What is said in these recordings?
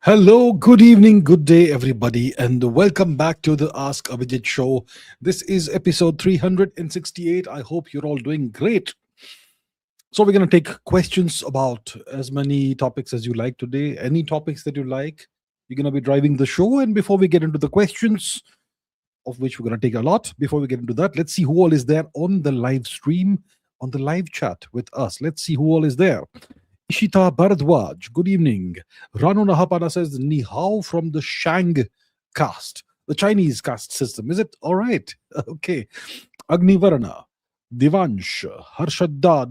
Hello, good evening, good day, everybody, and welcome back to the Ask Abhijit show. This is episode 368. I hope you're all doing great. So, we're going to take questions about as many topics as you like today. Any topics that you like, you're going to be driving the show. And before we get into the questions, of which we're going to take a lot, before we get into that, let's see who all is there on the live stream, on the live chat with us. Let's see who all is there. Ishita Bharadwaj, good evening. Ranu Nahapana says, Ni hao from the Shang caste, the Chinese caste system. Is it? All right. Okay. Agni Varana, Divansh, Harshadda,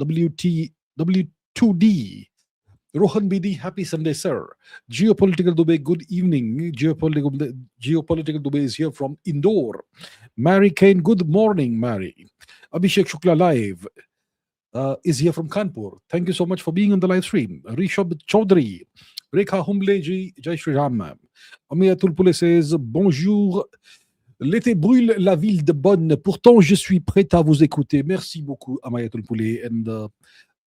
W2D, Rohan BD, happy Sunday, sir. Geopolitical Dubai, good evening. Geopolitical Dubai is here from Indore. Mary Kane, good morning, Mary. Abhishek Shukla live. Is here from Kanpur. Thank you so much for being on the live stream. Rishabh Chaudhary, Rekha Humble ji, Jai Shri Ram, ma'am. Amia Tulpule says, bonjour. L'été brûle la ville de Bonn. Pourtant, je suis prête à vous écouter. Merci beaucoup, Amaya Tulpule. And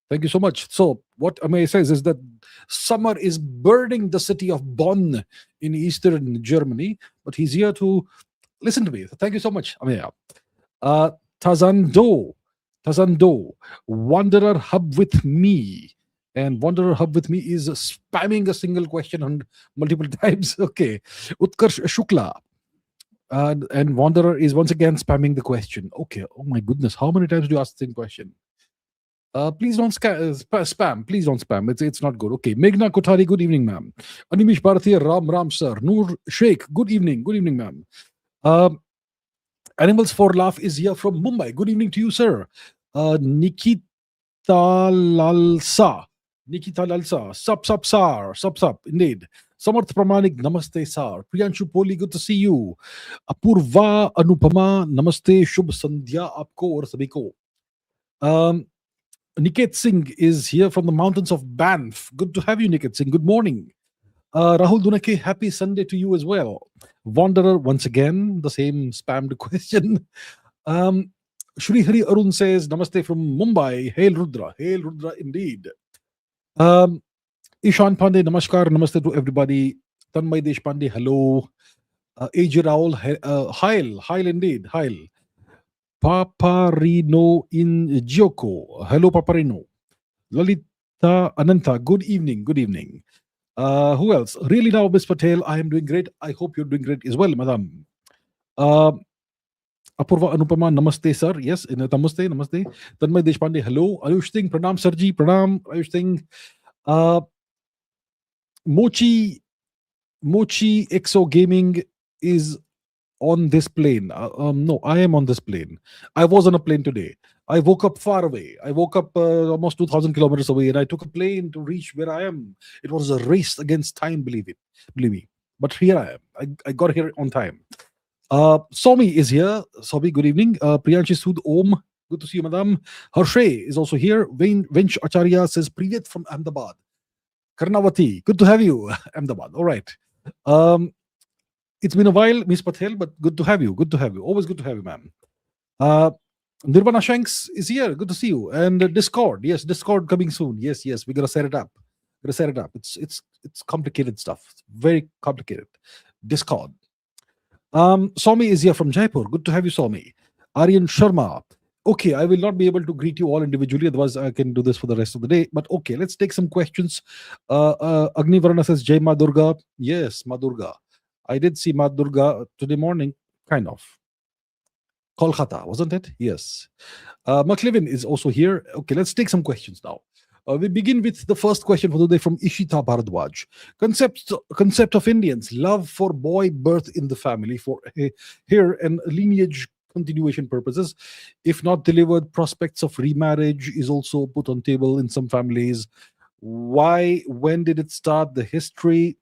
thank you so much. So, what Amaya says is that summer is burning the city of Bonn in eastern Germany. But he's here to listen to me. Thank you so much, Amaya. Tazando, Wanderer Hub with me. And Wanderer Hub with me is spamming a single question on multiple times. Okay. Utkarsh Shukla. And Wanderer is once again spamming the question. Okay. Oh my goodness. How many times do you ask the same question? Please don't spam. Please don't spam. It's not good. Okay. Meghna Kothari, good evening, ma'am. Animish Bharati, Ram, sir. Noor Sheikh, good evening. Good evening, ma'am. Animals for Laugh is here from Mumbai. Good evening to you, sir. Nikita Lalsa. Sup, indeed. Samarth Pramanik, namaste, sir. Priyanshu Poli, good to see you. Apurva Anupama, namaste, Shubh Sandhya, aapko aur sabhi ko. Niket Singh is here from the mountains of Banff. Good to have you, Niket Singh. Good morning. Rahul Dunake, happy Sunday to you as well. Wanderer, once again, the same spammed question. Shri Hari Arun says, namaste from Mumbai. Hail Rudra indeed. Ishan Pandey, namaskar, namaste to everybody. Tanmay Deshpande, hello. AJ Raul, Hail indeed, Hail. Paparino in Joko, hello Paparino. Lalita Ananta, good evening. Who else? Really now, Miss Patel, I am doing great. I hope you're doing great as well, madam. Apurva Anupama, namaste, sir. Yes, namaste. Tanmay Deshpande, hello. Ayush Singh, pranam, sirji, pranam. Ayush Singh. Mochi Exo Gaming is on this plane. No, I am on this plane. I was on a plane today. I woke up far away. I woke up almost 2,000 kilometers away, and I took a plane to reach where I am. It was a race against time, believe me. But here I am. I got here on time. Somi is here. Somi, good evening. Priyanshi Sood Om, good to see you, madam. Harshay is also here. Vench Acharya says, Privyat from Ahmedabad. Karnavati, good to have you, Ahmedabad. All right. It's been a while, Miss Patel, but good to have you. Always good to have you, ma'am. Nirvana Shanks is here. Good to see you. And Discord. Yes, Discord coming soon. Yes. We're gonna set it up. It's complicated stuff. Very complicated. Discord. Somi is here from Jaipur. Good to have you, Somi. Aryan Sharma. Okay, I will not be able to greet you all individually, otherwise I can do this for the rest of the day. But okay, let's take some questions. Agni Varana says, Jai Ma Durga. Yes, Ma Durga. I did see Ma Durga today morning, kind of. Kolkata, wasn't it? Yes. McLevin is also here. Okay, let's take some questions now. We begin with the first question for the day from Ishita Bharadwaj. Concept of Indians, love for boy birth in the family for hair and lineage continuation purposes. If not delivered, prospects of remarriage is also put on table in some families. Why? When did it start? The history.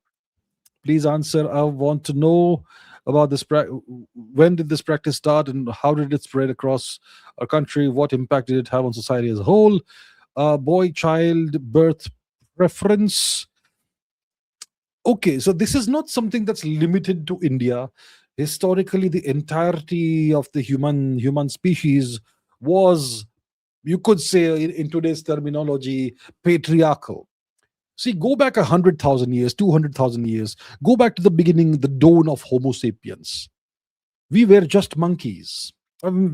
Please answer. I want to know about this. When did this practice start and how did it spread across our country? What impact did it have on society as a whole? Boy-child birth preference. Okay, so this is not something that's limited to India. Historically, the entirety of the human species was, you could say in today's terminology, patriarchal. See, go back 100,000 years, 200,000 years. Go back to the beginning, the dawn of Homo sapiens. We were just monkeys. I mean,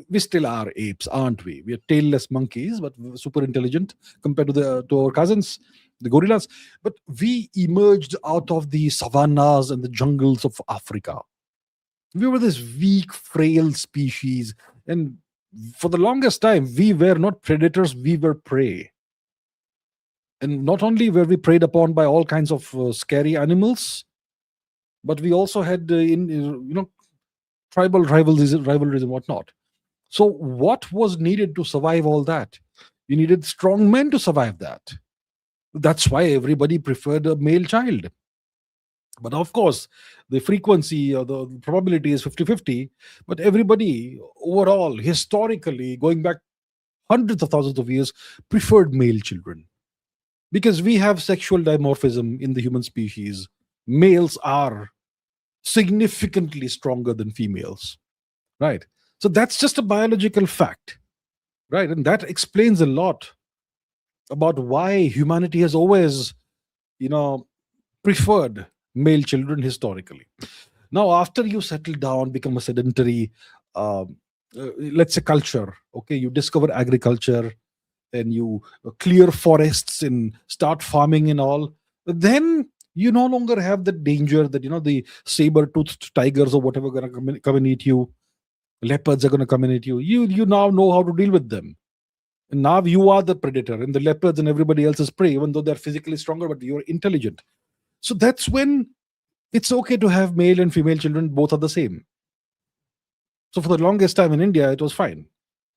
we still are apes, aren't we? We are tailless monkeys, but super intelligent compared to our cousins, the gorillas. But we emerged out of the savannas and the jungles of Africa. We were this weak, frail species, and for the longest time, we were not predators; we were prey. And not only were we preyed upon by all kinds of scary animals, but we also had tribal rivalries and whatnot. So, what was needed to survive all that? You needed strong men to survive that. That's why everybody preferred a male child. But of course, the frequency or the probability is 50-50. But everybody, overall, historically, going back hundreds of thousands of years, preferred male children. Because we have sexual dimorphism in the human species. Males are significantly stronger than females, right? So that's just a biological fact, right? And that explains a lot about why humanity has always, preferred male children historically. Now, after you settle down, become a sedentary, let's say, culture, okay, you discover agriculture and you clear forests and start farming and all, then you no longer have the danger that the saber-toothed tigers or whatever going to come and eat you. Leopards are going to come and eat you. You now know how to deal with them. And now you are the predator, and the leopards and everybody else is prey, even though they're physically stronger, but you're intelligent. So that's when it's okay to have male and female children, both are the same. So for the longest time in India, it was fine.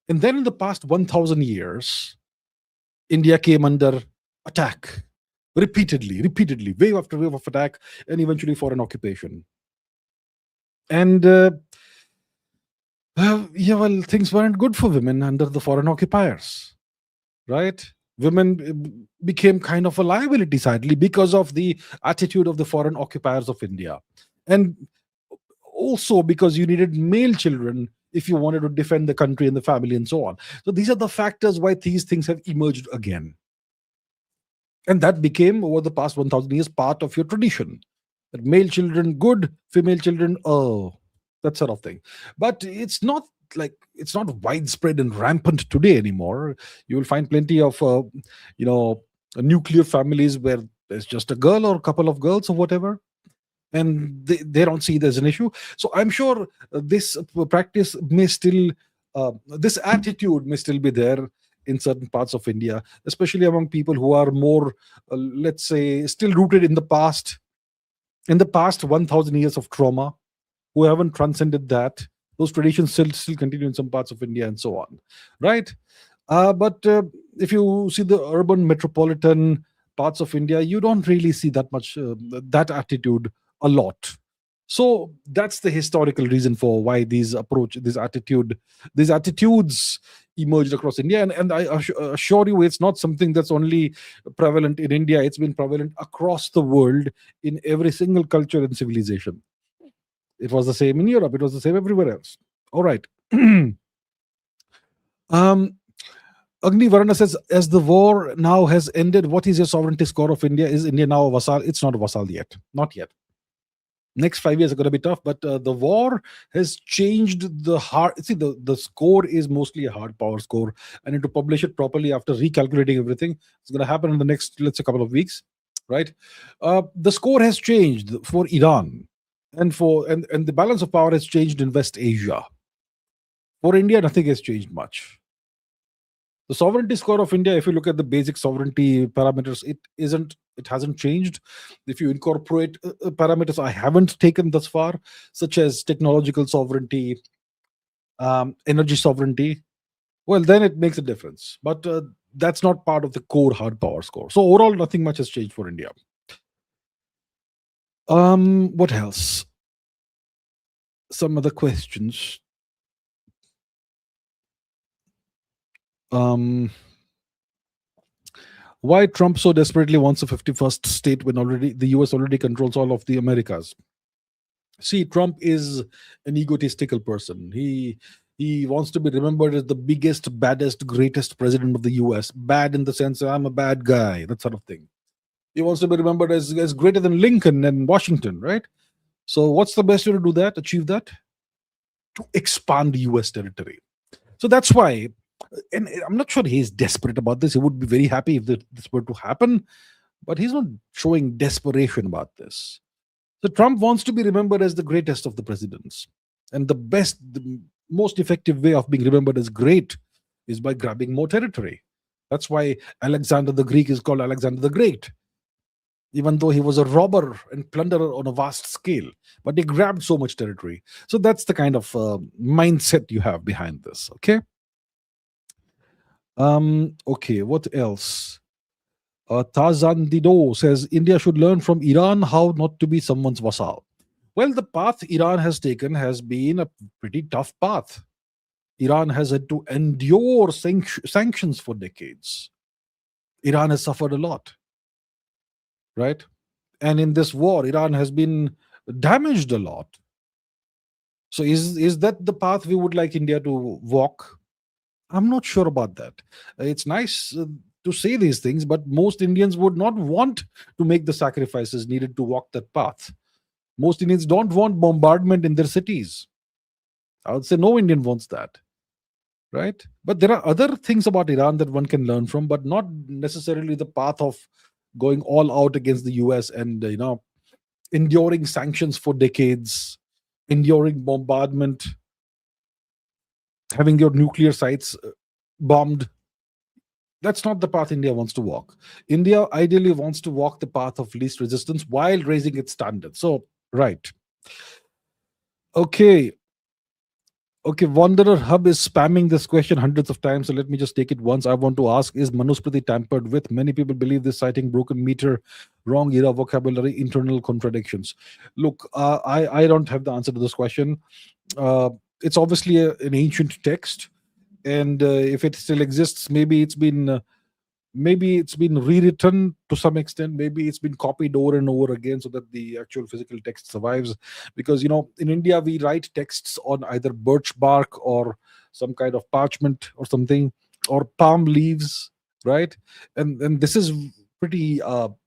And then in the past 1,000 years, India came under attack repeatedly, wave after wave of attack, and eventually foreign occupation. And things weren't good for women under the foreign occupiers, right? Women became kind of a liability, sadly, because of the attitude of the foreign occupiers of India. And also because you needed male children if you wanted to defend the country and the family and so on. So these are the factors why these things have emerged again. And that became, over the past 1,000 years, part of your tradition. That male children, good, female children, oh, that sort of thing. But it's not widespread and rampant today anymore. You will find plenty of, nuclear families where there's just a girl or a couple of girls or whatever, and they don't see it as an issue. So I'm sure this practice may still, this attitude may still be there in certain parts of India, especially among people who are more, let's say, still rooted in the past 1,000 years of trauma, who haven't transcended that. Those traditions still continue in some parts of India and so on, right? But if you see the urban metropolitan parts of India, you don't really see that much that attitude a lot. So that's the historical reason for why these attitudes emerged across India. And I assure you, it's not something that's only prevalent in India. It's been prevalent across the world in every single culture and civilization. It was the same in Europe. It was the same everywhere else. All right. Agni Varana says, as the war now has ended, what is your sovereignty score of India? Is India now a vassal? It's not a vassal yet. Not yet. Next 5 years are going to be tough, but the war has changed the hard. See, the score is mostly a hard power score. I need to publish it properly after recalculating everything. It's going to happen in the next, let's say, couple of weeks, right? The score has changed for Iran, and the balance of power has changed in West Asia. For India, nothing has changed much. The sovereignty score of India, if you look at the basic sovereignty parameters, it hasn't changed. If you incorporate parameters I haven't taken thus far, such as technological sovereignty, energy sovereignty, well, then it makes a difference. But that's not part of the core hard power score. So overall, nothing much has changed for India. What else? Some other questions. Why Trump so desperately wants a 51st state when already the US already controls all of the Americas? See, Trump is an egotistical person. He He wants to be remembered as the biggest, baddest, greatest president of the US. Bad in the sense that I'm a bad guy, that sort of thing. He wants to be remembered as greater than Lincoln and Washington, right? So, what's the best way to do that, achieve that? To expand US territory. So that's why, and I'm not sure he's desperate about this. He would be very happy if this were to happen, but he's not showing desperation about this. So Trump wants to be remembered as the greatest of the presidents. And the most effective way of being remembered as great is by grabbing more territory. That's why Alexander the Greek is called Alexander the Great, even though he was a robber and plunderer on a vast scale. But he grabbed so much territory. So that's the kind of mindset you have behind this. Okay. Okay. What else? Tazan Dido says India should learn from Iran how not to be someone's vassal. Well, the path Iran has taken has been a pretty tough path. Iran has had to endure sanctions for decades. Iran has suffered a lot, right? And in this war, Iran has been damaged a lot. So is that the path we would like India to walk? I'm not sure about that. It's nice to say these things, but most Indians would not want to make the sacrifices needed to walk that path. Most Indians don't want bombardment in their cities. I would say no Indian wants that, right? But there are other things about Iran that one can learn from, but not necessarily the path of going all out against the US and enduring sanctions for decades, enduring bombardment, having your nuclear sites bombed. That's not the path India wants to walk. India ideally wants to walk the path of least resistance while raising its standards. So, right. Okay. Okay, Wanderer Hub is spamming this question hundreds of times, so let me just take it once. I want to ask, is Manusmriti tampered with? Many people believe this, citing broken meter, wrong era vocabulary, internal contradictions. Look, I don't have the answer to this question. It's obviously an ancient text, and if it still exists, maybe it's been rewritten to some extent, maybe it's been copied over and over again so that the actual physical text survives. Because in India we write texts on either birch bark or some kind of parchment or something, or palm leaves, right? And this is pretty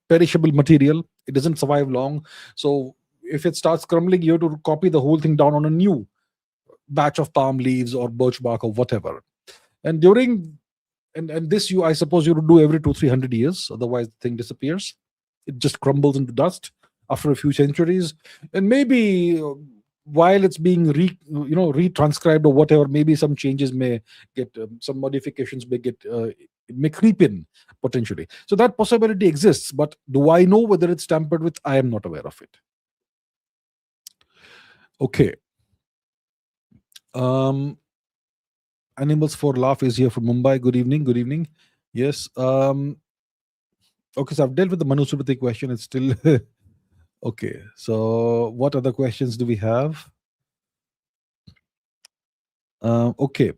perishable material. It doesn't survive long. So if it starts crumbling, you have to copy the whole thing down on a new batch of palm leaves or birch bark or whatever. And during and this, I suppose you would do every 200-300 years, otherwise the thing disappears. It just crumbles into dust after a few centuries. And maybe while it's being retranscribed or whatever, maybe some changes may get some modifications may creep in potentially. So that possibility exists, but do I know whether it's tampered with? I am not aware of it. Okay. Animals for Laugh is here from Mumbai. Good evening. Good evening. Yes. Okay, so I've dealt with the Manusmriti question. It's still okay. So what other questions do we have? Okay.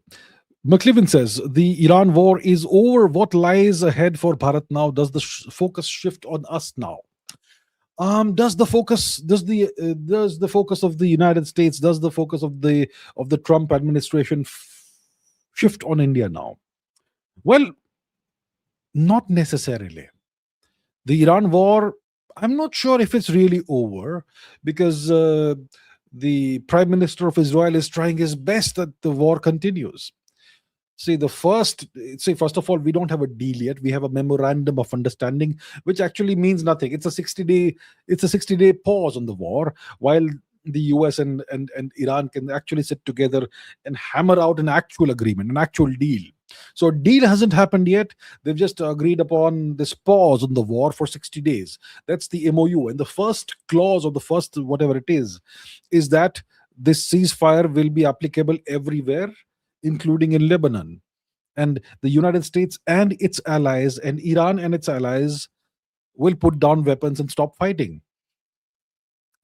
McLevin says the Iran war is over. What lies ahead for Bharat now? Does the focus shift on us now? Does the focus of the United States, does the focus of the Trump administration shift on India now? Well, not necessarily. The Iran war, I'm not sure if it's really over, because the Prime Minister of Israel is trying his best that the war continues. First of all, we don't have a deal yet. We have a memorandum of understanding, which actually means nothing. It's a 60-day pause on the war, while the US and Iran can actually sit together and hammer out an actual agreement, an actual deal. So a deal hasn't happened yet. They've just agreed upon this pause on the war for 60 days. That's the MOU. And the first clause, or the first whatever it is that this ceasefire will be applicable everywhere, including in Lebanon. And the United States and its allies, and Iran and its allies, will put down weapons and stop fighting.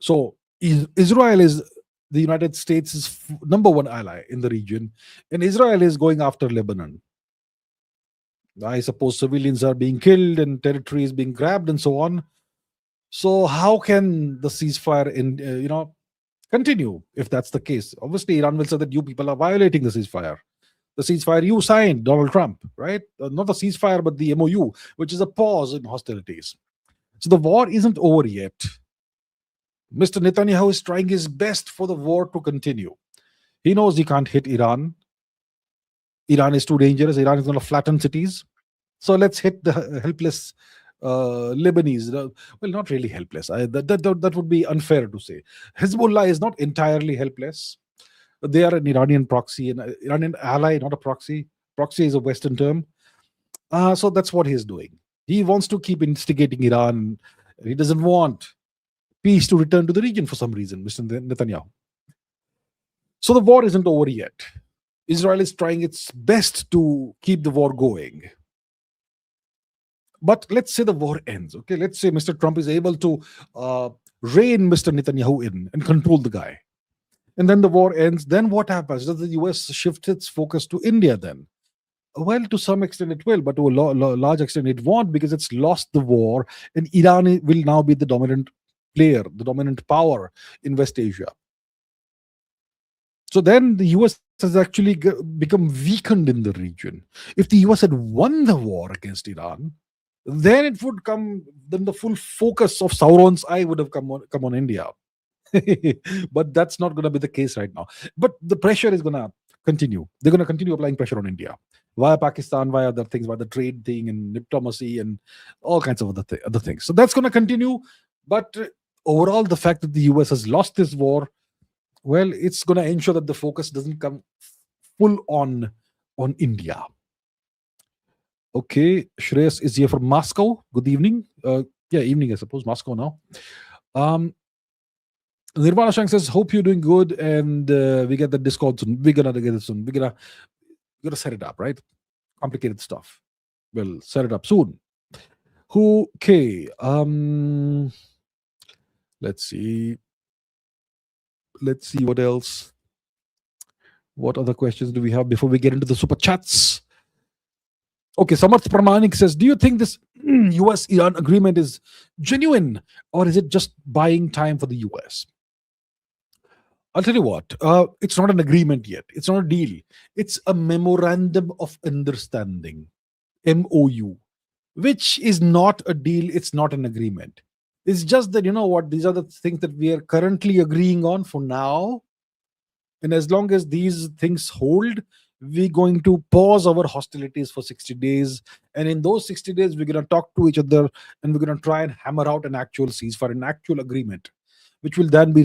So Israel is the United States' number one ally in the region, and Israel is going after Lebanon. I suppose civilians are being killed and territory is being grabbed and so on. So how can the ceasefire continue if that's the case. Obviously, Iran will say that you people are violating the ceasefire. The ceasefire you signed, Donald Trump, right? Not the ceasefire, but the MOU, which is a pause in hostilities. So the war isn't over yet. Mr. Netanyahu is trying his best for the war to continue. He knows he can't hit Iran. Iran is too dangerous. Iran is going to flatten cities. So let's hit the helpless Lebanese. Well, not really helpless. That would be unfair to say. Hezbollah is not entirely helpless. They are an Iranian proxy, an Iranian ally, not a proxy. Proxy is a Western term. So that's what he's doing. He wants to keep instigating Iran. He doesn't want peace to return to the region for some reason, Mr. Netanyahu. So the war isn't over yet. Israel is trying its best to keep the war going. But let's say the war ends. Okay, let's say Mr. Trump is able to rein Mr. Netanyahu in and control the guy. And then the war ends. Then what happens? Does the US shift its focus to India then? Well, to some extent it will, but to a large extent it won't, because it's lost the war, and Iran will now be the dominant player, the dominant power in West Asia. So then the US has actually become weakened in the region. If the US had won the war against Iran, then it would come, then the full focus of Sauron's eye would have come on India. But that's not going to be the case right now. But the pressure is going to continue. They're going to continue applying pressure on India via Pakistan, via other things, via the trade thing and diplomacy and all kinds of other things. So that's going to continue. But overall, the fact that the US has lost this war, well, it's going to ensure that the focus doesn't come full on India. Okay, Shreyas is here from Moscow. Good evening. Evening, I suppose. Moscow now. Nirvana Shank says, hope you're doing good, and we get the Discord soon. We're gonna get it soon. We're gonna set it up, right? Complicated stuff. We'll set it up soon. Okay. Let's see what else. What other questions do we have before we get into the super chats? Okay, Samarth Pramanik says, do you think this US-Iran agreement is genuine, or is it just buying time for the US? I'll tell you what, it's not an agreement yet. It's not a deal. It's a memorandum of understanding, MOU, which is not a deal. It's not an agreement. It's just that, you know what, these are the things that we are currently agreeing on for now. And as long as these things hold, we're going to pause our hostilities for 60 days. And in those 60 days, we're going to talk to each other, and we're going to try and hammer out an actual ceasefire, an actual agreement, which will then be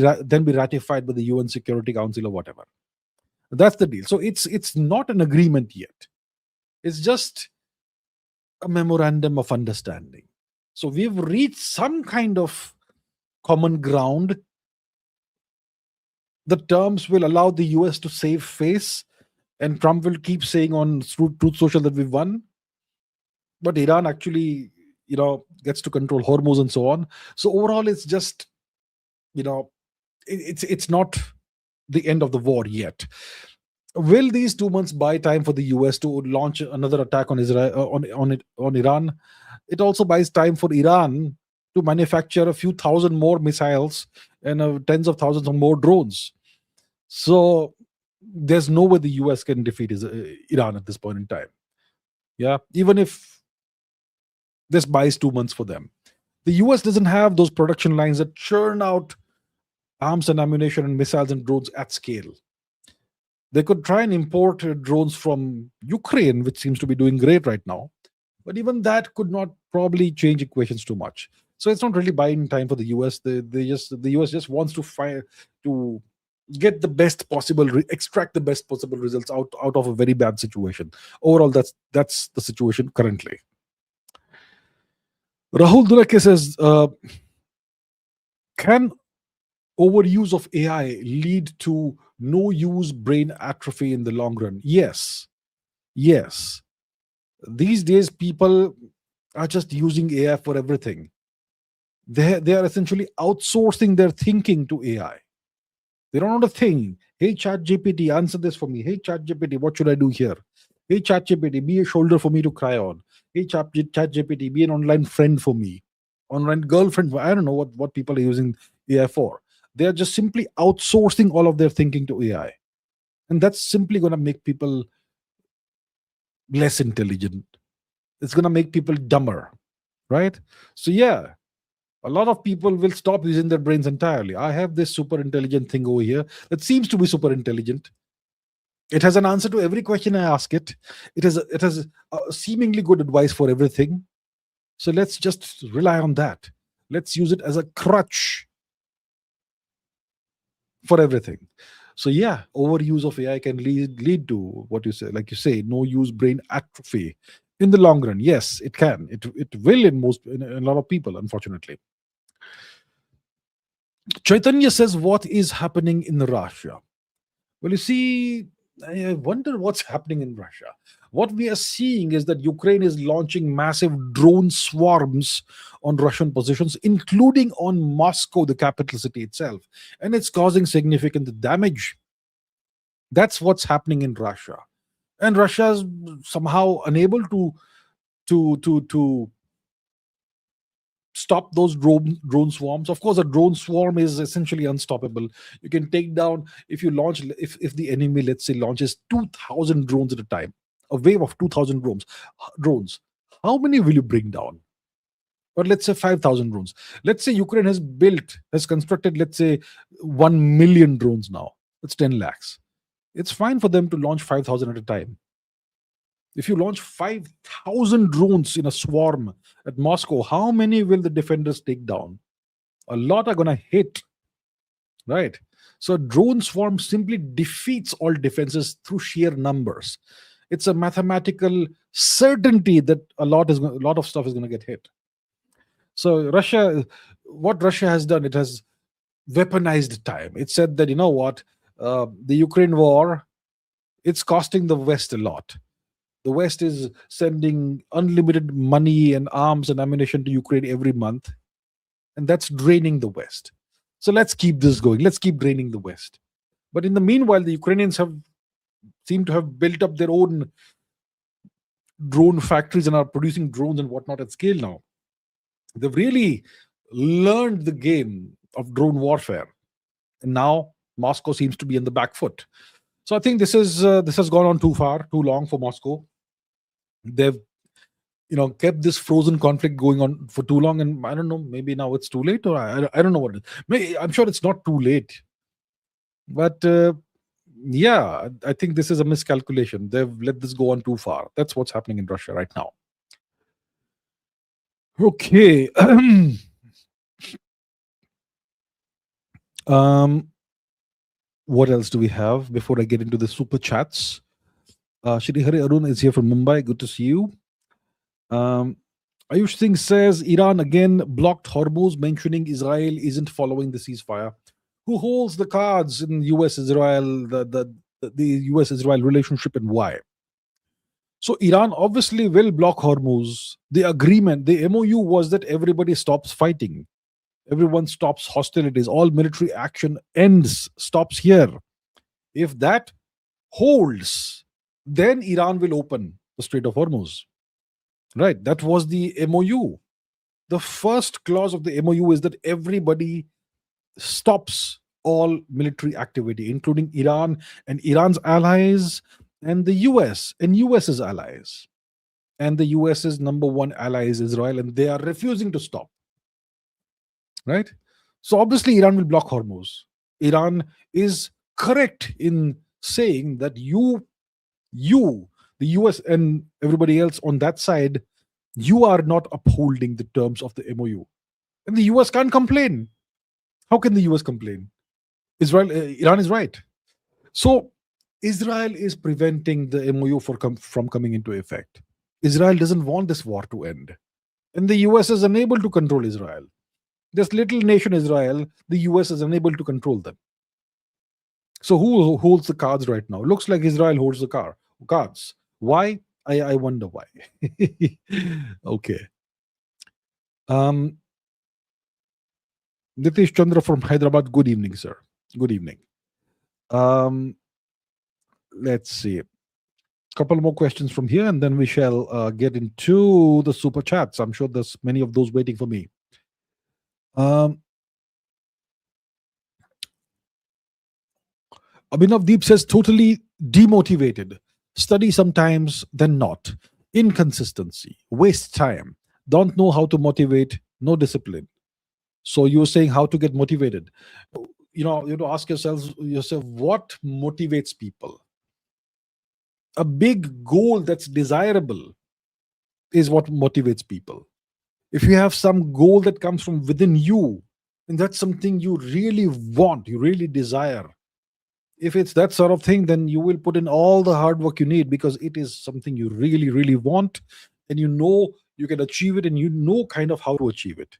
ratified by the UN Security Council or whatever. That's the deal. So it's not an agreement yet. It's just a memorandum of understanding. So we've reached some kind of common ground. The terms will allow the US to save face, and Trump will keep saying on Truth Social that we've won. But Iran actually, gets to control Hormuz and so on. So overall, it's just, it's not the end of the war yet. Will these 2 months buy time for the US to launch another attack on Israel, on Iran? It also buys time for Iran to manufacture a few thousand more missiles and tens of thousands of more drones. So there's no way the US can defeat Iran at this point in time. Yeah, even if this buys 2 months for them. The US doesn't have those production lines that churn out arms and ammunition and missiles and drones at scale. They could try and import drones from Ukraine, which seems to be doing great right now. But even that could not probably change equations too much. So it's not really buying time for the US. The US just wants to get the best possible, extract the best possible results out of a very bad situation. Overall, that's the situation currently. Rahul Dulake says, can overuse of AI lead to no-use brain atrophy in the long run? Yes. These days, people are just using AI for everything. They are essentially outsourcing their thinking to AI. They don't know the thing. Hey, ChatGPT, answer this for me. Hey, ChatGPT, what should I do here? Hey, ChatGPT, be a shoulder for me to cry on. Hey, ChatGPT, be an online friend for me. Online girlfriend. I don't know what people are using AI for. They are just simply outsourcing all of their thinking to AI. And that's simply going to make people less intelligent. It's going to make people dumber, right? So, yeah, a lot of people will stop using their brains entirely. I have this super intelligent thing over here that seems to be super intelligent. It has an answer to every question I ask it. It has seemingly good advice for everything. So let's just rely on that. Let's use it as a crutch for everything. So yeah, overuse of AI can lead to what you say, like you say, no use brain atrophy in the long run. Yes, it can. It will in a lot of people, unfortunately. Chaitanya says, "What is happening in Russia?" Well, you see, I wonder what's happening in Russia. What we are seeing is that Ukraine is launching massive drone swarms on Russian positions, including on Moscow, the capital city itself, and it's causing significant damage. That's what's happening in Russia, and Russia is somehow unable to stop those drone swarms. Of course, a drone swarm is essentially unstoppable. You can take down, if you launch, if the enemy, let's say, launches 2,000 drones at a time, a wave of 2,000 drones, how many will you bring down? Or let's say 5,000 drones. Let's say Ukraine has constructed, let's say, 1 million drones now. That's 10 lakhs. It's fine for them to launch 5,000 at a time. If you launch 5,000 drones in a swarm at Moscow, how many will the defenders take down? A lot are going to hit, right? So, drone swarm simply defeats all defenses through sheer numbers. It's a mathematical certainty that a lot of stuff is going to get hit. So, what Russia has done, it has weaponized time. It said that, you know what, the Ukraine war, it's costing the West a lot. The West is sending unlimited money and arms and ammunition to Ukraine every month, and that's draining the West. So let's keep this going. Let's keep draining the West. But in the meanwhile, the Ukrainians seem to have built up their own drone factories and are producing drones and whatnot at scale now. They've really learned the game of drone warfare, and now Moscow seems to be in the back foot. So I think this has gone on too long for Moscow. They've kept this frozen conflict going on for too long, and I don't know, maybe now it's too late, or I don't know what it is. I'm sure it's not too late, but yeah, I think this is a miscalculation. They've let this go on too far. That's what's happening in Russia right now. Okay. What else do we have before I get into the super chats? Shri Hari Arun is here from Mumbai. Good to see you. Ayush Singh says Iran again blocked Hormuz, mentioning Israel isn't following the ceasefire. Who holds the cards in US-Israel, the US-Israel relationship, and why? So Iran obviously will block Hormuz. The agreement, the MOU was that everybody stops fighting. Everyone stops hostilities. All military action stops here. If that holds, then Iran will open the Strait of Hormuz. Right? That was the MOU. The first clause of the MOU is that everybody stops all military activity, including Iran and Iran's allies and the US and US's allies. And the US's number one ally is Israel, and they are refusing to stop. Right? So obviously Iran will block Hormuz. Iran is correct in saying that you, the US and everybody else on that side, you are not upholding the terms of the MOU. And the US can't complain. How can the US complain? Iran is right. So Israel is preventing the MOU from coming into effect. Israel doesn't want this war to end. And the US is unable to control Israel. This little nation Israel, the US is unable to control them. So who holds the cards right now? Looks like Israel holds the cards. Why? I wonder why. Okay. Nitish Chandra from Hyderabad. Good evening, sir. Good evening. Let's see. Couple more questions from here, and then we shall get into the super chats. I'm sure there's many of those waiting for me. Abhinav Deep says totally demotivated. Study sometimes, then not. Inconsistency, waste time, don't know how to motivate, no discipline. So you're saying how to get motivated. You have to ask yourself what motivates people. A big goal that's desirable is what motivates people. If you have some goal that comes from within you, and that's something you really want, you really desire, if it's that sort of thing, then you will put in all the hard work you need because it is something you really, really want, and you know you can achieve it, and you know kind of how to achieve it.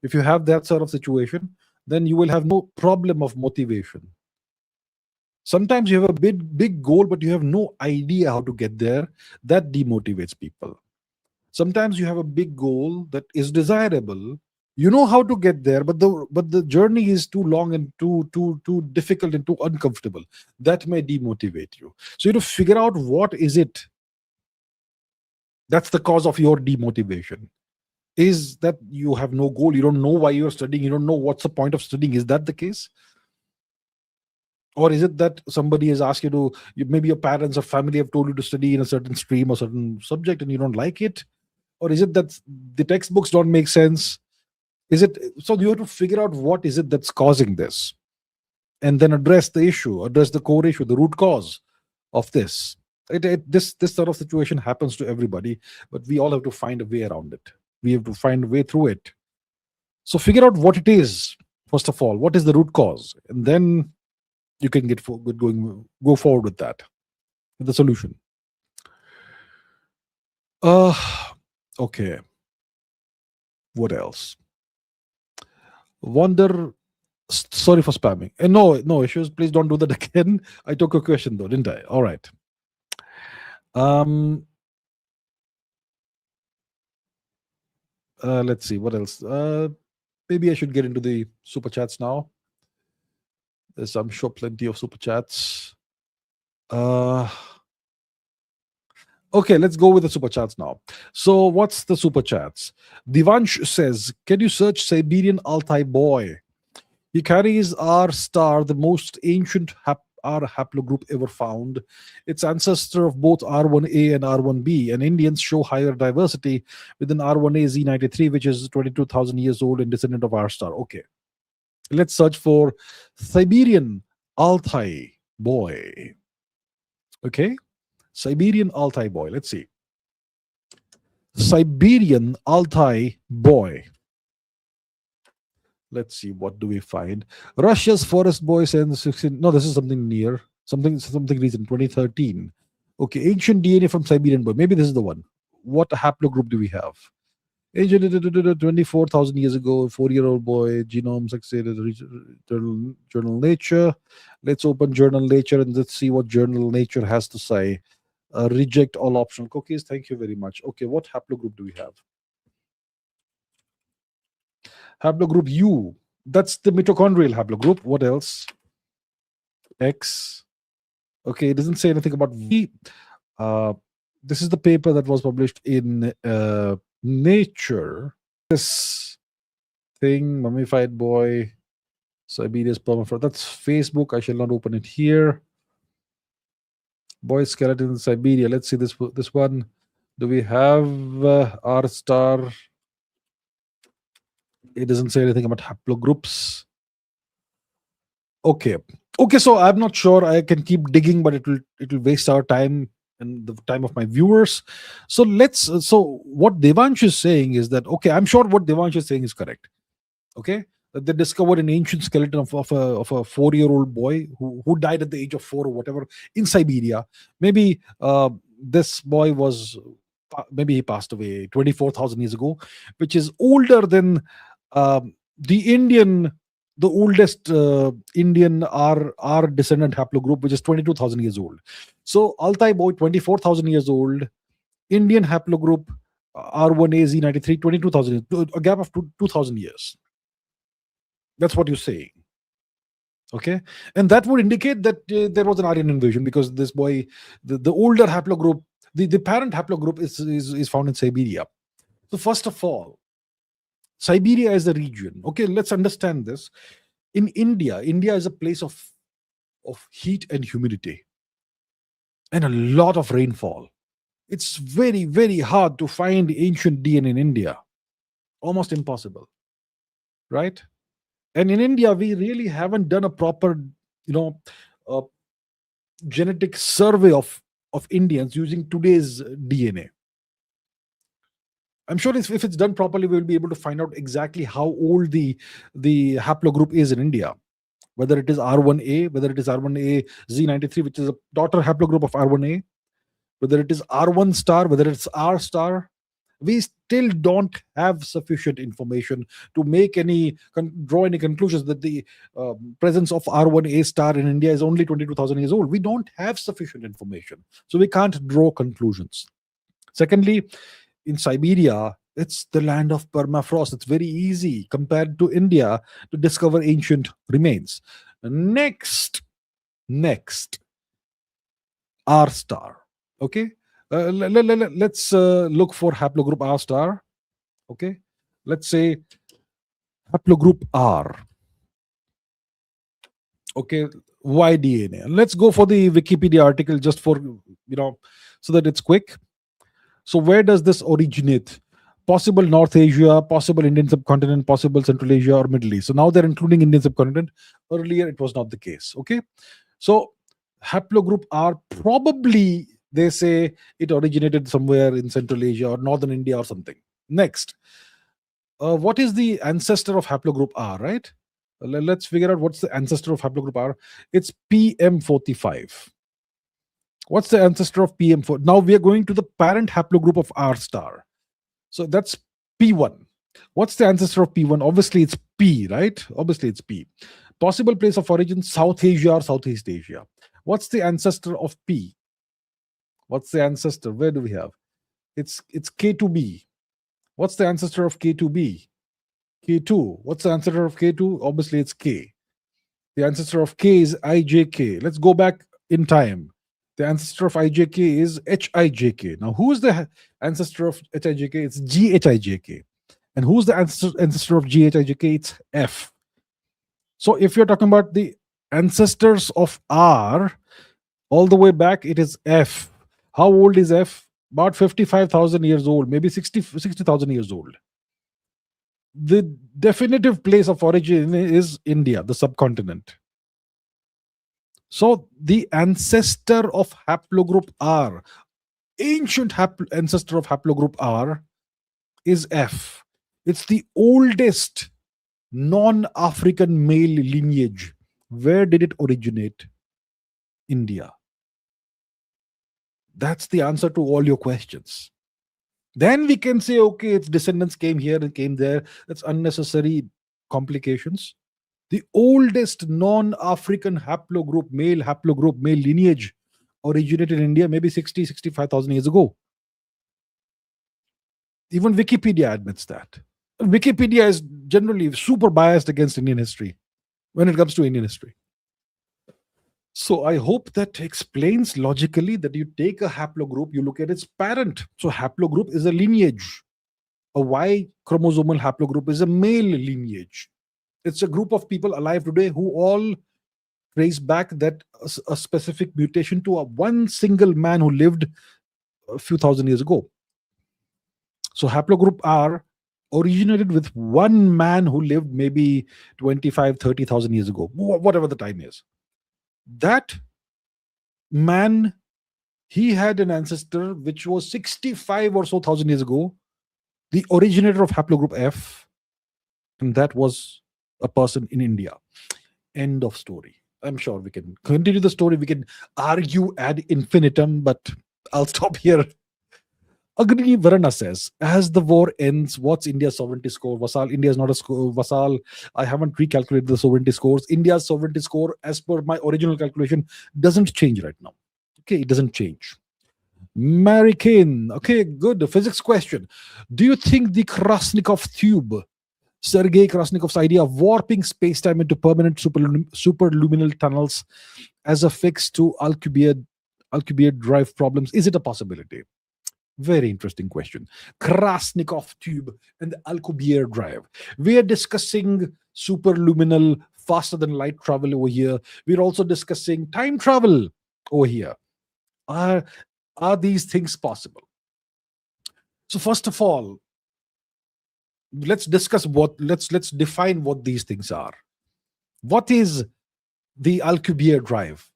If you have that sort of situation, then you will have no problem of motivation. Sometimes you have a big goal, but you have no idea how to get there. That demotivates people. Sometimes you have a big goal that is desirable. You know how to get there, but the journey is too long and too difficult and too uncomfortable. That may demotivate you. So you have to figure out what is it that's the cause of your demotivation. Is that you have no goal? You don't know why you're studying. You don't know what's the point of studying. Is that the case? Or is it that somebody has asked you to, maybe your parents or family have told you to study in a certain stream or certain subject and you don't like it? Or is it that the textbooks don't make sense? Is it so? You have to figure out what is it that's causing this, and then address the issue, address the core issue, the root cause of this. This sort of situation happens to everybody, but we all have to find a way around it. We have to find a way through it. So figure out what it is first of all. What is the root cause, and then you can go forward with that, with the solution. Okay. What else? Wonder. Sorry for spamming. No issues. Please don't do that again. I took a question though, didn't I? All right. Let's see what else. Maybe I should get into the super chats now. There's, I'm sure, plenty of super chats. Okay, let's go with the super chats now. So, what's the super chats? Divansh says, "Can you search Siberian Altai boy? He carries R star, the most ancient R haplogroup ever found. It's ancestor of both R1A and R1B, and Indians show higher diversity within R1A Z93, which is 22,000 years old and descendant of R star." Okay, let's search for Siberian Altai boy. Okay, Siberian Altai boy. Let's see. Siberian Altai boy. Let's see, what do we find? Russia's forest boy sends 16. No, this is something near. Something recent, 2013. Okay, ancient DNA from Siberian boy. Maybe this is the one. What haplogroup do we have? Ancient 24,000 years ago, 4-year-old boy, genome succeeded, journal Nature. Let's open journal Nature and let's see what journal Nature has to say. Reject all optional cookies. Thank you very much. Okay, what haplogroup do we have? Haplogroup U. That's the mitochondrial haplogroup. What else? X. Okay, it doesn't say anything about V. This is the paper that was published in Nature. This thing, mummified boy, Siberia's permafrost. That's Facebook. I shall not open it here. Boy skeleton in Siberia. Let's see this one. Do we have R star? It doesn't say anything about haplogroups. Okay. So I'm not sure. I can keep digging, but it will waste our time and the time of my viewers. So so what Devansh is saying is that, okay, I'm sure what Devansh is saying is correct. Okay, that they discovered an ancient skeleton of a 4-year-old boy who died at the age of 4 or whatever in Siberia. Maybe this boy maybe he passed away 24,000 years ago, which is older than the oldest Indian R descendant haplogroup, which is 22,000 years old. So Altai boy, 24,000 years old, Indian haplogroup R1A Z93, 22,000, a gap of 2,000 years. That's what you're saying. Okay, and that would indicate that there was an Aryan invasion, because this boy, the older haplogroup, the parent haplogroup is found in Siberia. So first of all, Siberia is the region. Okay, let's understand this. In India is a place of of heat and humidity and a lot of rainfall. It's very, very hard to find ancient DNA in India. Almost impossible, right? And in India, we really haven't done a proper, you know, uh, genetic survey of Indians using today's DNA. I'm sure if it's done properly, we'll be able to find out exactly how old the haplogroup is in India. Whether it is R1A, whether it is R1A Z93, which is a daughter haplogroup of R1A, whether it is R1 star, whether it's R star. We still don't have sufficient information to make draw any conclusions that the presence of R1A star in India is only 22,000 years old. We don't have sufficient information, so we can't draw conclusions. Secondly, in Siberia, it's the land of permafrost. It's very easy compared to India to discover ancient remains. Next, R star. Okay, let's look for haplogroup R star. Okay, let's say haplogroup R. Okay, why DNA? Let's go for the Wikipedia article just for so that it's quick. So where does this originate? Possible North Asia, possible Indian subcontinent, possible Central Asia or Middle East. So now they're including Indian subcontinent. Earlier it was not the case. Okay, so haplogroup R, probably they say it originated somewhere in Central Asia or Northern India or something. Next, what is the ancestor of haplogroup R, right? Let's figure out what's the ancestor of haplogroup R. It's PM45. What's the ancestor of PM4? Now we are going to the parent haplogroup of R star. So that's P1. What's the ancestor of P1? Obviously it's P, right? Obviously it's P. Possible place of origin, South Asia or Southeast Asia. What's the ancestor of P? What's the ancestor? Where do we have? It's K2B. What's the ancestor of K2B? K2. What's the ancestor of K2? Obviously it's K. The ancestor of K is IJK. Let's go back in time. The ancestor of IJK is HIJK. Now, who's the ancestor of HIJK? It's GHIJK. And who's the ancestor of GHIJK? It's F. So if you're talking about the ancestors of R, all the way back, it is F. How old is F? About 55,000 years old, maybe 60,000 years old. The definitive place of origin is India, the subcontinent. So the ancestor of haplogroup R, ancient ancestor of haplogroup R, is F. It's the oldest non-African male lineage. Where did it originate? India. That's the answer to all your questions. Then we can say, okay, its descendants came here and came there. That's unnecessary complications. The oldest non-African haplogroup, male lineage originated in India maybe 65,000 years ago. Even Wikipedia admits that. Wikipedia is generally super biased against Indian history when it comes to Indian history. So I hope that explains logically that you take a haplogroup, you look at its parent. So haplogroup is a lineage. A Y chromosomal haplogroup is a male lineage. It's a group of people alive today who all trace back that a specific mutation to one single man who lived a few thousand years ago. So haplogroup R originated with one man who lived maybe 25, 30,000 years ago, whatever the time is. That man, he had an ancestor which was 65 or so thousand years ago, the originator of haplogroup F, and that was a person in India. End of story. I'm sure we can continue the story. We can argue ad infinitum, but I'll stop here. Agni Varana says, as the war ends, what's India's sovereignty score? Vassal, India is not a score. Vassal, I haven't recalculated the sovereignty scores. India's sovereignty score, as per my original calculation, doesn't change right now. Okay, it doesn't change. Mary Kane, okay, good. The physics question. Do you think the Krasnikov tube, Sergei Krasnikov's idea of warping space-time into permanent superluminal tunnels as a fix to Alcubierre drive problems, is it a possibility? Very interesting question. Krasnikov tube and the Alcubierre drive. We are discussing superluminal faster than light travel over here. We're also discussing time travel over here. Are these things possible? So first of all, let's discuss let's define what these things are. What is the Alcubierre drive?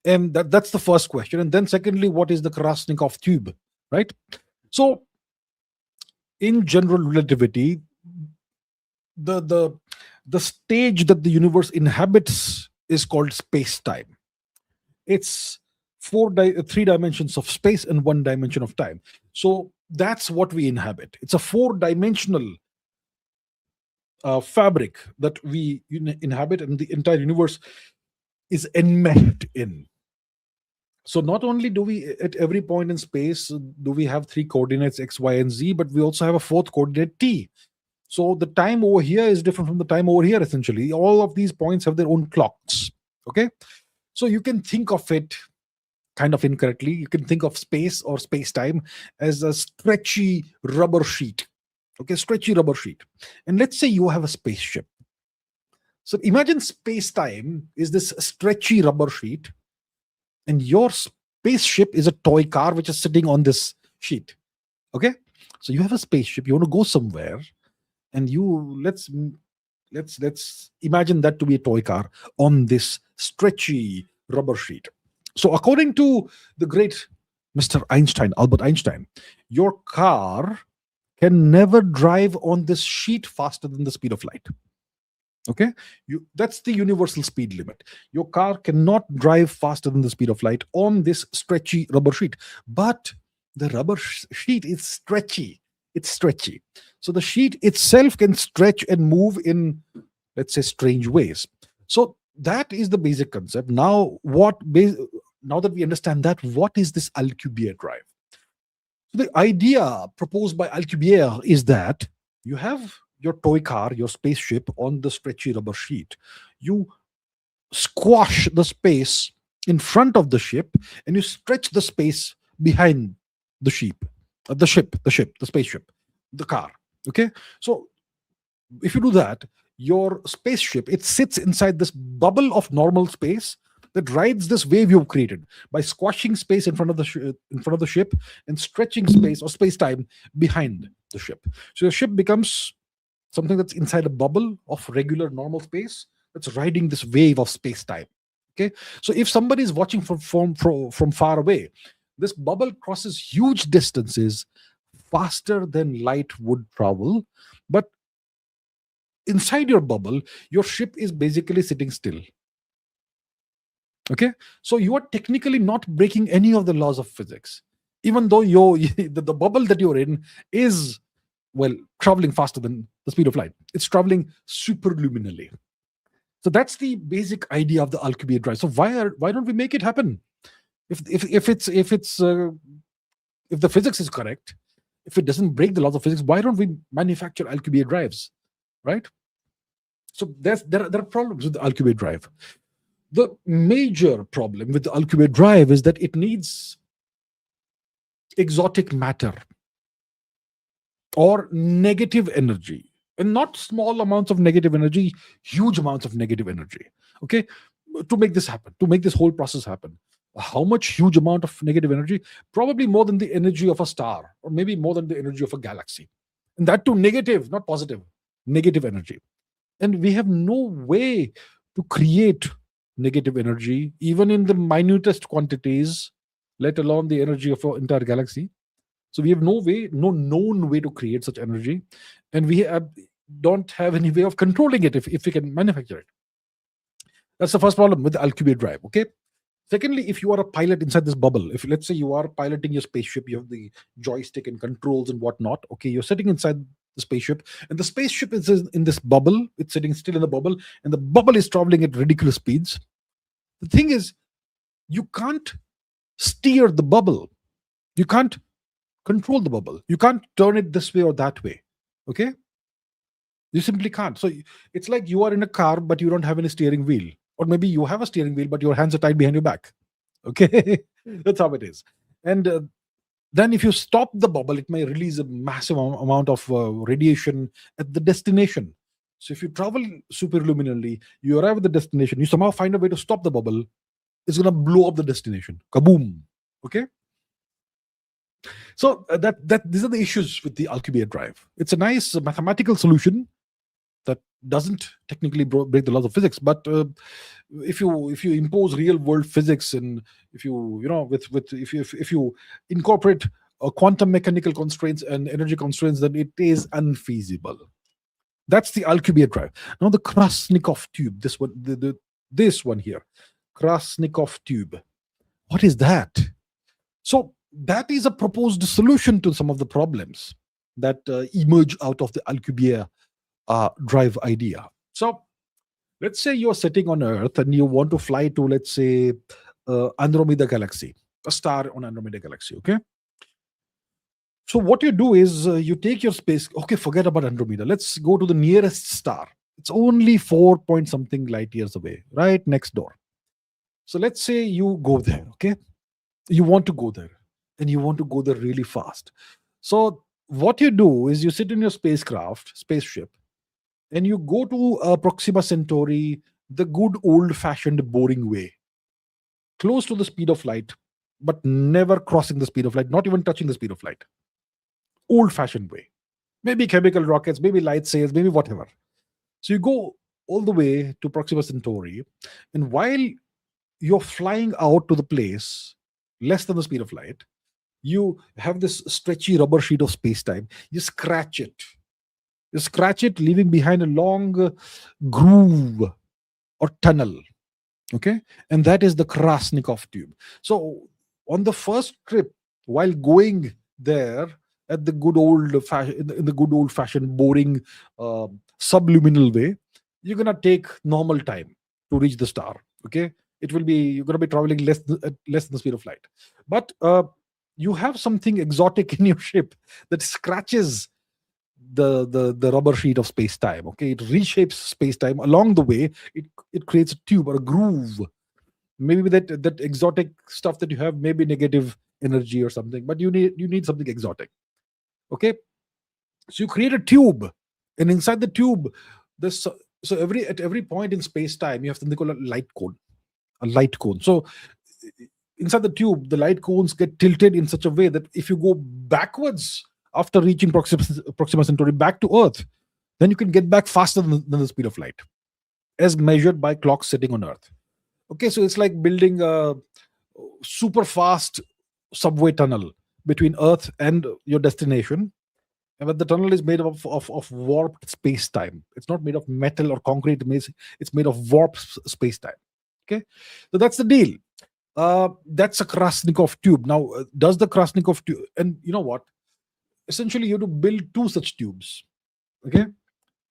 And that's the first question. And then secondly, what is the Krasnikov tube, right? So in general relativity, the stage that the universe inhabits is called space-time. It's three dimensions of space and one dimension of time. So that's what we inhabit. It's a four-dimensional fabric that we inhabit, and the entire universe is enmeshed in. So not only do we, at every point in space, do we have three coordinates x, y, and z, but we also have a fourth coordinate t. So the time over here is different from the time over here, essentially. All of these points have their own clocks. Okay? So you can think of it kind of incorrectly. You can think of space or space-time as a stretchy rubber sheet. Okay, stretchy rubber sheet. And let's say you have a spaceship. So imagine space-time is this stretchy rubber sheet, and your spaceship is a toy car which is sitting on this sheet. Okay? So you have a spaceship, you want to go somewhere, and let's imagine that to be a toy car on this stretchy rubber sheet. So according to the great Mr. Einstein, Albert Einstein, your car can never drive on this sheet faster than the speed of light. Okay, that's the universal speed limit. Your car cannot drive faster than the speed of light on this stretchy rubber sheet. But the rubber sheet is stretchy. It's stretchy. So the sheet itself can stretch and move in, let's say, strange ways. So that is the basic concept. Now that we understand that, what is this Alcubierre drive? So the idea proposed by Alcubierre is that you have your toy car, your spaceship, on the stretchy rubber sheet. You squash the space in front of the ship, and you stretch the space behind the spaceship, the car. Okay, so if you do that, your spaceship, it sits inside this bubble of normal space that rides this wave you've created by squashing space in front of the ship and stretching space or space-time behind the ship. So your ship becomes something that's inside a bubble of regular normal space that's riding this wave of space-time. Okay, so if somebody is watching from far away, this bubble crosses huge distances faster than light would travel, but inside your bubble, your ship is basically sitting still. Okay, so you are technically not breaking any of the laws of physics, even though the bubble that you're in is, well, traveling faster than the speed of light. It's traveling superluminally. So that's the basic idea of the Alcubierre drive. So why don't we make it happen? If the physics is correct, if it doesn't break the laws of physics, why don't we manufacture Alcubierre drives, right? So there are problems with the Alcubierre drive. The major problem with the Alcubierre drive is that it needs exotic matter or negative energy, and not small amounts of negative energy, huge amounts of negative energy. Okay, to make this happen, to make this whole process happen. How much huge amount of negative energy? Probably more than the energy of a star, or maybe more than the energy of a galaxy. And that too negative, not positive, negative energy. And we have no way to create negative energy, even in the minutest quantities, let alone the energy of our entire galaxy. So we have no known way to create such energy, and we don't have any way of controlling it if we can manufacture it. That's the first problem with the Alcubierre drive. Okay. Secondly, if you are a pilot inside this bubble, if let's say you are piloting your spaceship, you have the joystick and controls and whatnot. Okay, you're sitting inside the spaceship, and the spaceship is in this bubble. It's sitting still in the bubble, and the bubble is traveling at ridiculous speeds. The thing is, you can't steer the bubble. You can't control the bubble. You can't turn it this way or that way. Okay? You simply can't. So it's like you are in a car, but you don't have any steering wheel. Or maybe you have a steering wheel, but your hands are tied behind your back. Okay? That's how it is. And then if you stop the bubble, it may release a massive amount of radiation at the destination. So if you travel superluminally, you arrive at the destination, you somehow find a way to stop the bubble, it's going to blow up the destination. Kaboom. Okay. So that these are the issues with the Alcubierre drive. It's a nice mathematical solution that doesn't technically break the laws of physics, but if you impose real world physics, and if you know with if you incorporate quantum mechanical constraints and energy constraints, then it is unfeasible. That's the Alcubierre drive. Now the Krasnikov tube, this one here, Krasnikov tube. What is that? So that is a proposed solution to some of the problems that emerge out of the Alcubierre drive idea. So let's say you're sitting on Earth and you want to fly to, let's say, Andromeda galaxy, a star on Andromeda galaxy. Okay. So what you do is you take your space. Okay, forget about Andromeda. Let's go to the nearest star. It's only 4 point something light years away, right next door. So let's say you go there. Okay, you want to go there, and you want to go there really fast. So what you do is you sit in your spaceship, and you go to Proxima Centauri the good old-fashioned boring way, close to the speed of light, but never crossing the speed of light, not even touching the speed of light. Old-fashioned way. Maybe chemical rockets, maybe light sails, maybe whatever. So you go all the way to Proxima Centauri, and while you're flying out to the place less than the speed of light, you have this stretchy rubber sheet of space-time. You scratch it. You scratch it, leaving behind a long groove or tunnel. Okay? And that is the Krasnikov tube. So on the first trip, while going there at the good old fashioned boring subluminal way, you're gonna take normal time to reach the star. Okay? You're gonna be traveling less than the speed of light. But you have something exotic in your ship that scratches the rubber sheet of space time. Okay, it reshapes space time along the way. It creates a tube or a groove. Maybe that exotic stuff that you have, maybe negative energy or something, but you need something exotic. Okay, so you create a tube, and inside the tube, this so at every point in space time, you have something called a light cone. A light cone. So inside the tube, the light cones get tilted in such a way that if you go backwards after reaching Proxima Centauri back to Earth, then you can get back faster than the speed of light, as measured by clocks sitting on Earth. Okay, so it's like building a super fast subway tunnel between Earth and your destination. But the tunnel is made of warped space time. It's not made of metal or concrete. It's made of warped space time. Okay, so that's the deal. That's a Krasnikov tube. Now, does the Krasnikov tube, and you know what? Essentially, you have to build two such tubes. Okay,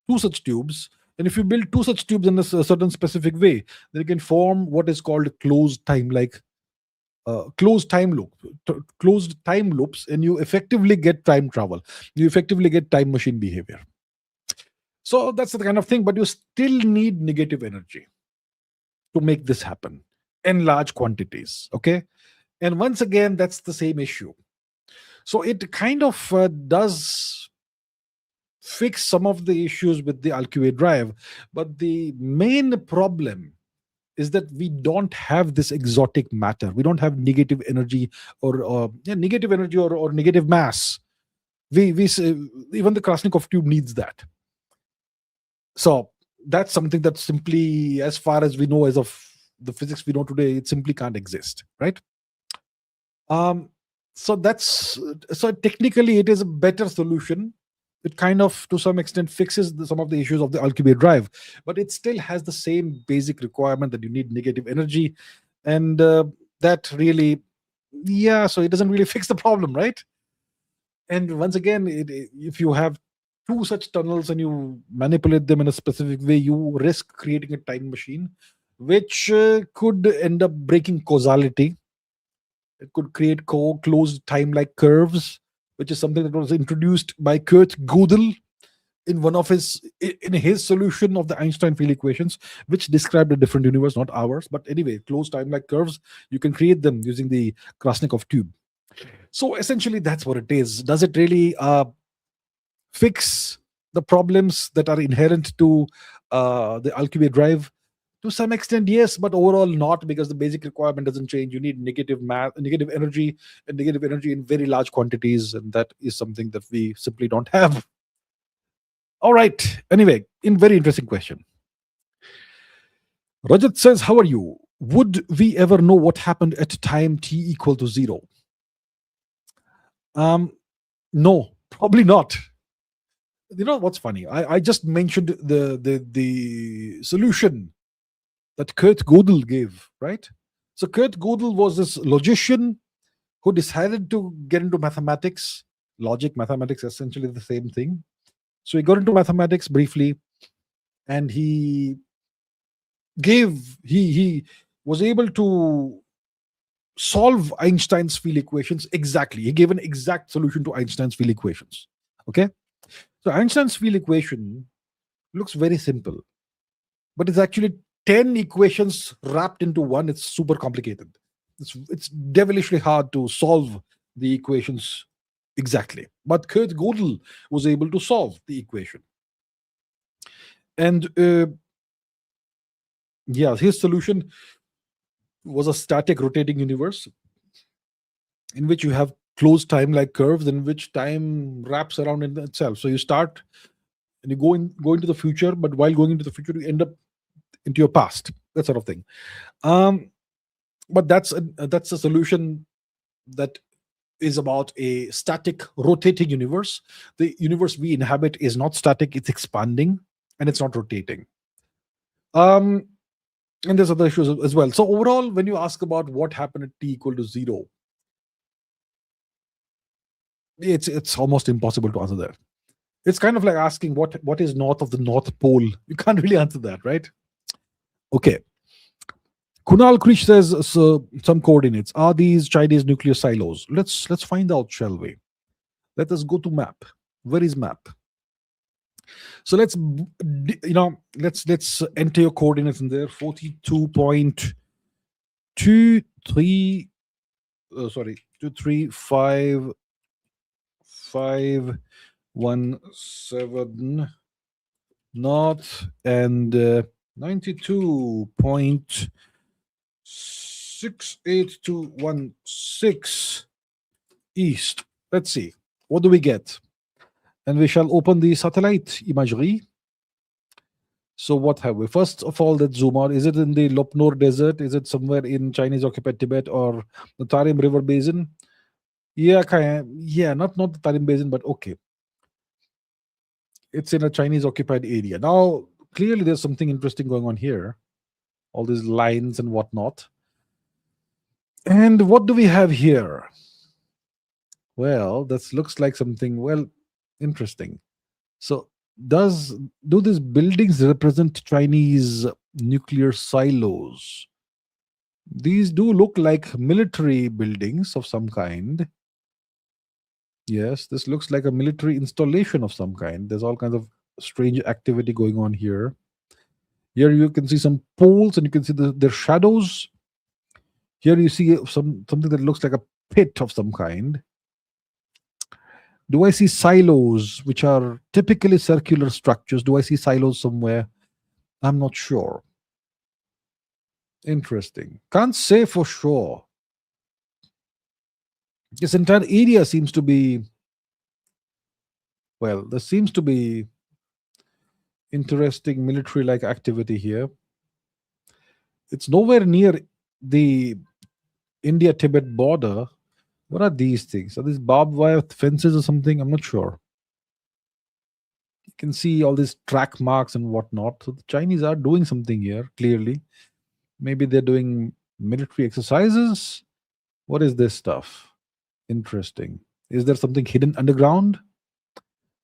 two such tubes. And if you build two such tubes in a certain specific way, then you can form what is called closed time loops, and you effectively get time travel. You effectively get time machine behavior. So that's the kind of thing, but you still need negative energy to make this happen in large quantities. Okay, and once again, that's the same issue. So it kind of does fix some of the issues with the Alcubierre drive, but the main problem is that we don't have this exotic matter. We don't have negative energy or negative mass. We say, even the Krasnikov tube needs that. So that's something that simply, as far as we know, as of the physics we know today, it simply can't exist, right? So technically it is a better solution. It kind of, to some extent, fixes some of the issues of the Alcubierre drive, but it still has the same basic requirement that you need negative energy, and that really, so it doesn't really fix the problem, right? And once again, if you have two such tunnels and you manipulate them in a specific way, you risk creating a time machine, which could end up breaking causality. It could create closed time-like curves, which is something that was introduced by Kurt Gödel in his solution of the Einstein field equations, which described a different universe, not ours. But anyway, closed time-like curves, you can create them using the Krasnikov tube. So essentially, that's what it is. Does it really fix the problems that are inherent to the Alcubierre drive? To some extent, yes, but overall not, because the basic requirement doesn't change. You need negative energy, and negative energy in very large quantities, and that is something that we simply don't have. All right. Anyway, in very interesting question. Rajat says, "How are you? Would we ever know what happened at time t equal to 0?" Um, no, probably not. You know what's funny? I just mentioned the solution that Kurt Gödel gave, right? So Kurt Gödel was this logician who decided to get into mathematics, logic, mathematics, essentially the same thing. So he got into mathematics briefly, and he was able to solve Einstein's field equations exactly. He gave an exact solution to Einstein's field equations. Okay, so Einstein's field equation looks very simple, but it's actually 10 equations wrapped into one. It's super complicated. It's devilishly hard to solve the equations exactly. But Kurt Gödel was able to solve the equation. And yeah, his solution was a static rotating universe in which you have closed time like curves, in which time wraps around in itself. So you start and you go into the future, but while going into the future, you end up into your past, that sort of thing. But that's a solution that is about a static rotating universe. The universe we inhabit is not static, it's expanding, and it's not rotating. And there's other issues as well. So overall, when you ask about what happened at t equal to 0, it's almost impossible to answer that. It's kind of like asking what is north of the North Pole. You can't really answer that, right? Okay. Kunal Krish says, so, some coordinates. Are these Chinese nuclear silos? Let's find out, shall we? Let us go to map. Where is map? So let's enter your coordinates in there. 42.23 sorry, 235.517 north, and 92.68216 east. Let's see, what do we get? And we shall open the satellite imagery. So what have we? First of all, let's zoom out. Is it in the Lopnor Desert? Is it somewhere in Chinese occupied Tibet or the Tarim River Basin? Yeah, not the Tarim Basin, but okay. It's in a Chinese occupied area. Now, clearly there's something interesting going on here. All these lines and whatnot. And what do we have here? Well, that looks like something, well, interesting. So do these buildings represent Chinese nuclear silos? These do look like military buildings of some kind. Yes, this looks like a military installation of some kind. There's all kinds of strange activity going on here. Here you can see some poles, and you can see their shadows. Here you see something that looks like a pit of some kind. Do I see silos, which are typically circular structures? Do I see silos somewhere? I'm not sure. Interesting. Can't say for sure. This entire area seems to be, well, there seems to be interesting military-like activity here. It's nowhere near the India-Tibet border. What are these things? Are these barbed wire fences or something? I'm not sure. You can see all these track marks and whatnot. So the Chinese are doing something here, clearly. Maybe they're doing military exercises. What is this stuff? Interesting. Is there something hidden underground?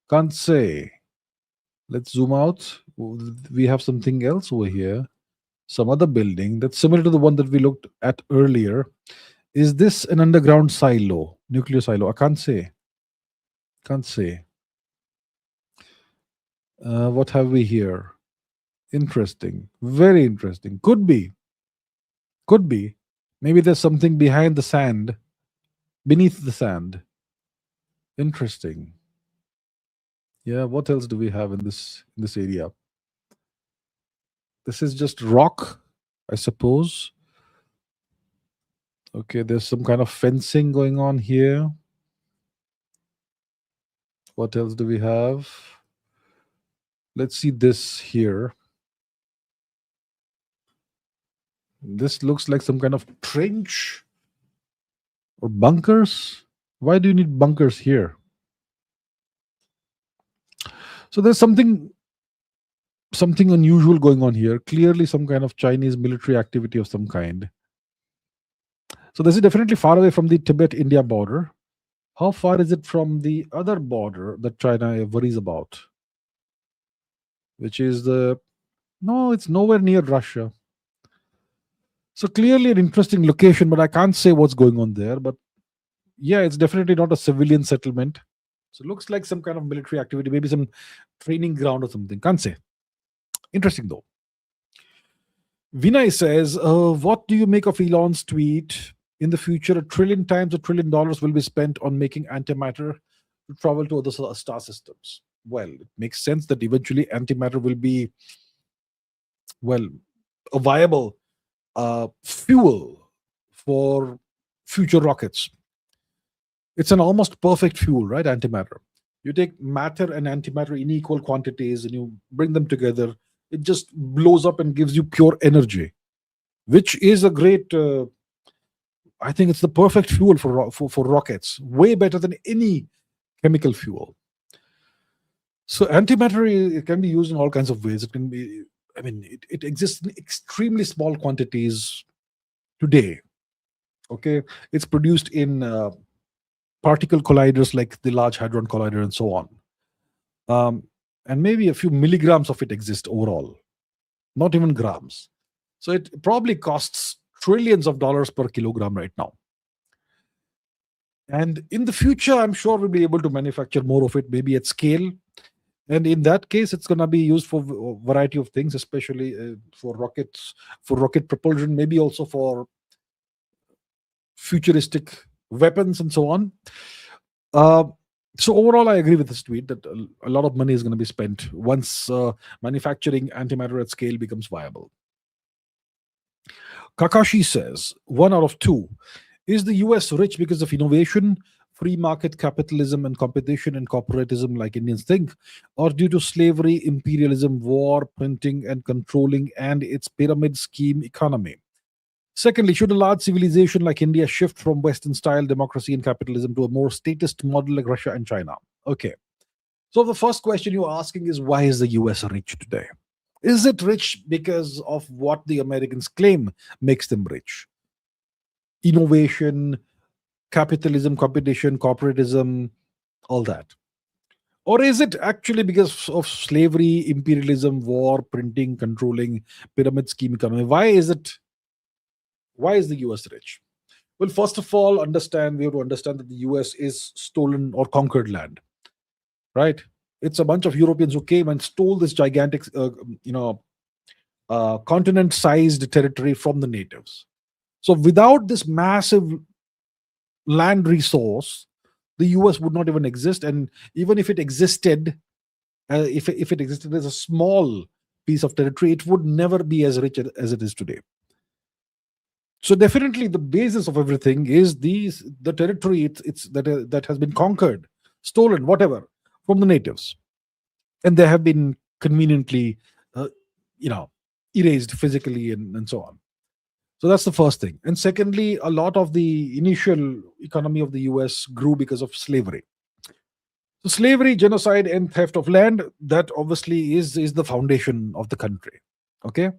Can't say. Let's zoom out. We have something else over here. Some other building that's similar to the one that we looked at earlier. Is this an underground silo? Nuclear silo? I can't say. Can't say. What have we here? Interesting. Very interesting. Could be. Could be. Maybe there's something behind the sand, beneath the sand. Interesting. Yeah, what else do we have in this area? This is just rock, I suppose. Okay, there's some kind of fencing going on here. What else do we have? Let's see this here. This looks like some kind of trench or bunkers. Why do you need bunkers here? So there's something unusual going on here. Clearly some kind of Chinese military activity of some kind. So this is definitely far away from the Tibet-India border. How far is it from the other border that China worries about? Which is no, it's nowhere near Russia. So clearly an interesting location, but I can't say what's going on there. But yeah, it's definitely not a civilian settlement. So it looks like some kind of military activity, maybe some training ground or something. Can't say. Interesting though. Vinay says, what do you make of Elon's tweet? In the future, $1 trillion will be spent on making antimatter to travel to other star systems. Well, it makes sense that eventually antimatter will be, well, a viable fuel for future rockets. It's an almost perfect fuel, right? Antimatter. You take matter and antimatter in equal quantities and you bring them together. It just blows up and gives you pure energy, which is a great. I think it's the perfect fuel for rockets. Way better than any chemical fuel. So antimatter it can be used in all kinds of ways. It can be. I mean, it exists in extremely small quantities today. Okay, it's produced in particle colliders like the Large Hadron Collider and so on. And maybe a few milligrams of it exist overall, not even grams. So it probably costs trillions of dollars per kilogram right now. And in the future, I'm sure we'll be able to manufacture more of it, maybe at scale. And in that case, it's going to be used for a variety of things, especially for rockets, for rocket propulsion, maybe also for futuristic weapons and so on. Uh, so overall, I agree with this tweet that a lot of money is going to be spent once manufacturing antimatter at scale becomes viable. Kakashi says, 1 out of 2. Is the US rich because of innovation, free market capitalism, and competition and corporatism like Indians think, or due to slavery, imperialism, war, printing, and controlling, and its pyramid scheme economy? Secondly, should a large civilization like India shift from Western style democracy and capitalism to a more statist model like Russia and China? Okay. So the first question you're asking is, why is the US rich today? Is it rich because of what the Americans claim makes them rich? Innovation, capitalism, competition, corporatism, all that. Or is it actually because of slavery, imperialism, war, printing, controlling, pyramid scheme economy? Why is the US rich? Well, first of all, we have to understand that the US is stolen or conquered land, right? It's a bunch of Europeans who came and stole this gigantic, continent-sized territory from the natives. So without this massive land resource, the US would not even exist. And even if it existed, if it existed as a small piece of territory, it would never be as rich as it is today. So definitely the basis of everything is the territory that has been conquered, stolen, whatever, from the natives. And they have been conveniently uh, erased physically and so on. So that's the first thing. And secondly, a lot of the initial economy of the US grew because of slavery. So slavery, genocide, and theft of land, that obviously is the foundation of the country. Okay.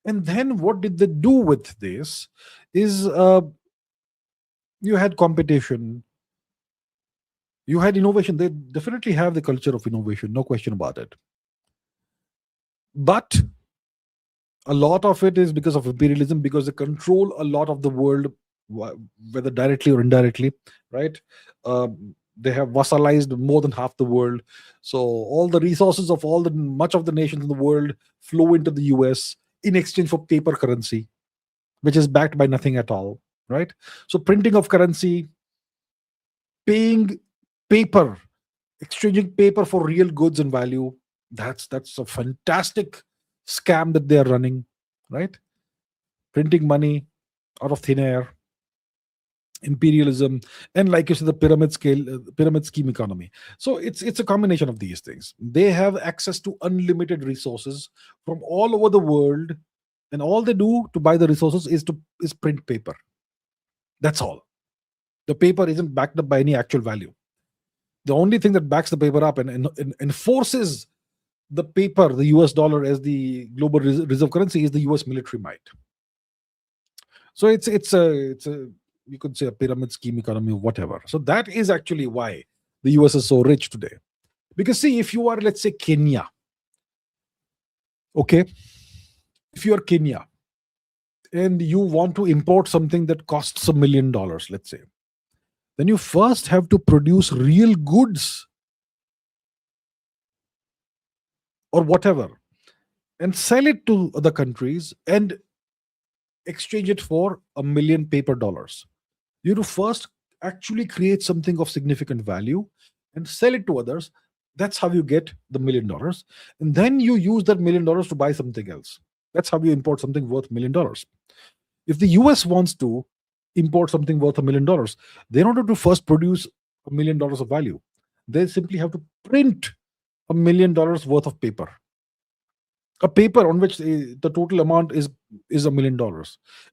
And then what did they do with this is you had competition, you had innovation. They definitely have the culture of innovation, no question about it. But a lot of it is because of imperialism, because they control a lot of the world, whether directly or indirectly, right? They have vassalized more than half the world. So all the resources of much of the nations in the world flow into the US in exchange for paper currency, which is backed by nothing at all, right? So printing of currency, paying paper exchanging paper for real goods and value. That's a fantastic scam that they are running, right? Printing money out of thin air, imperialism, and like you said, the pyramid scheme economy. So it's a combination of these things. They have access to unlimited resources from all over the world, and all they do to buy the resources is print paper. That's all. The paper isn't backed up by any actual value. The only thing that backs the paper up and enforces the paper, the US dollar, as the global reserve currency is the US military might. So it's a you could say a pyramid scheme economy, whatever. So that is actually why the US is so rich today. Because see, if you are, let's say, Kenya, okay, if you are Kenya and you want to import something that costs $1 million, let's say, then you first have to produce real goods or whatever and sell it to other countries and exchange it for $1 million paper dollars. You have to first actually create something of significant value and sell it to others. That's how you get the $1 million. And then you use that $1 million to buy something else. That's how you import something worth $1 million. If the US wants to import something worth $1 million, they don't have to first produce $1 million of value. They simply have to print $1 million worth of paper. A paper on which the total amount is $1 million.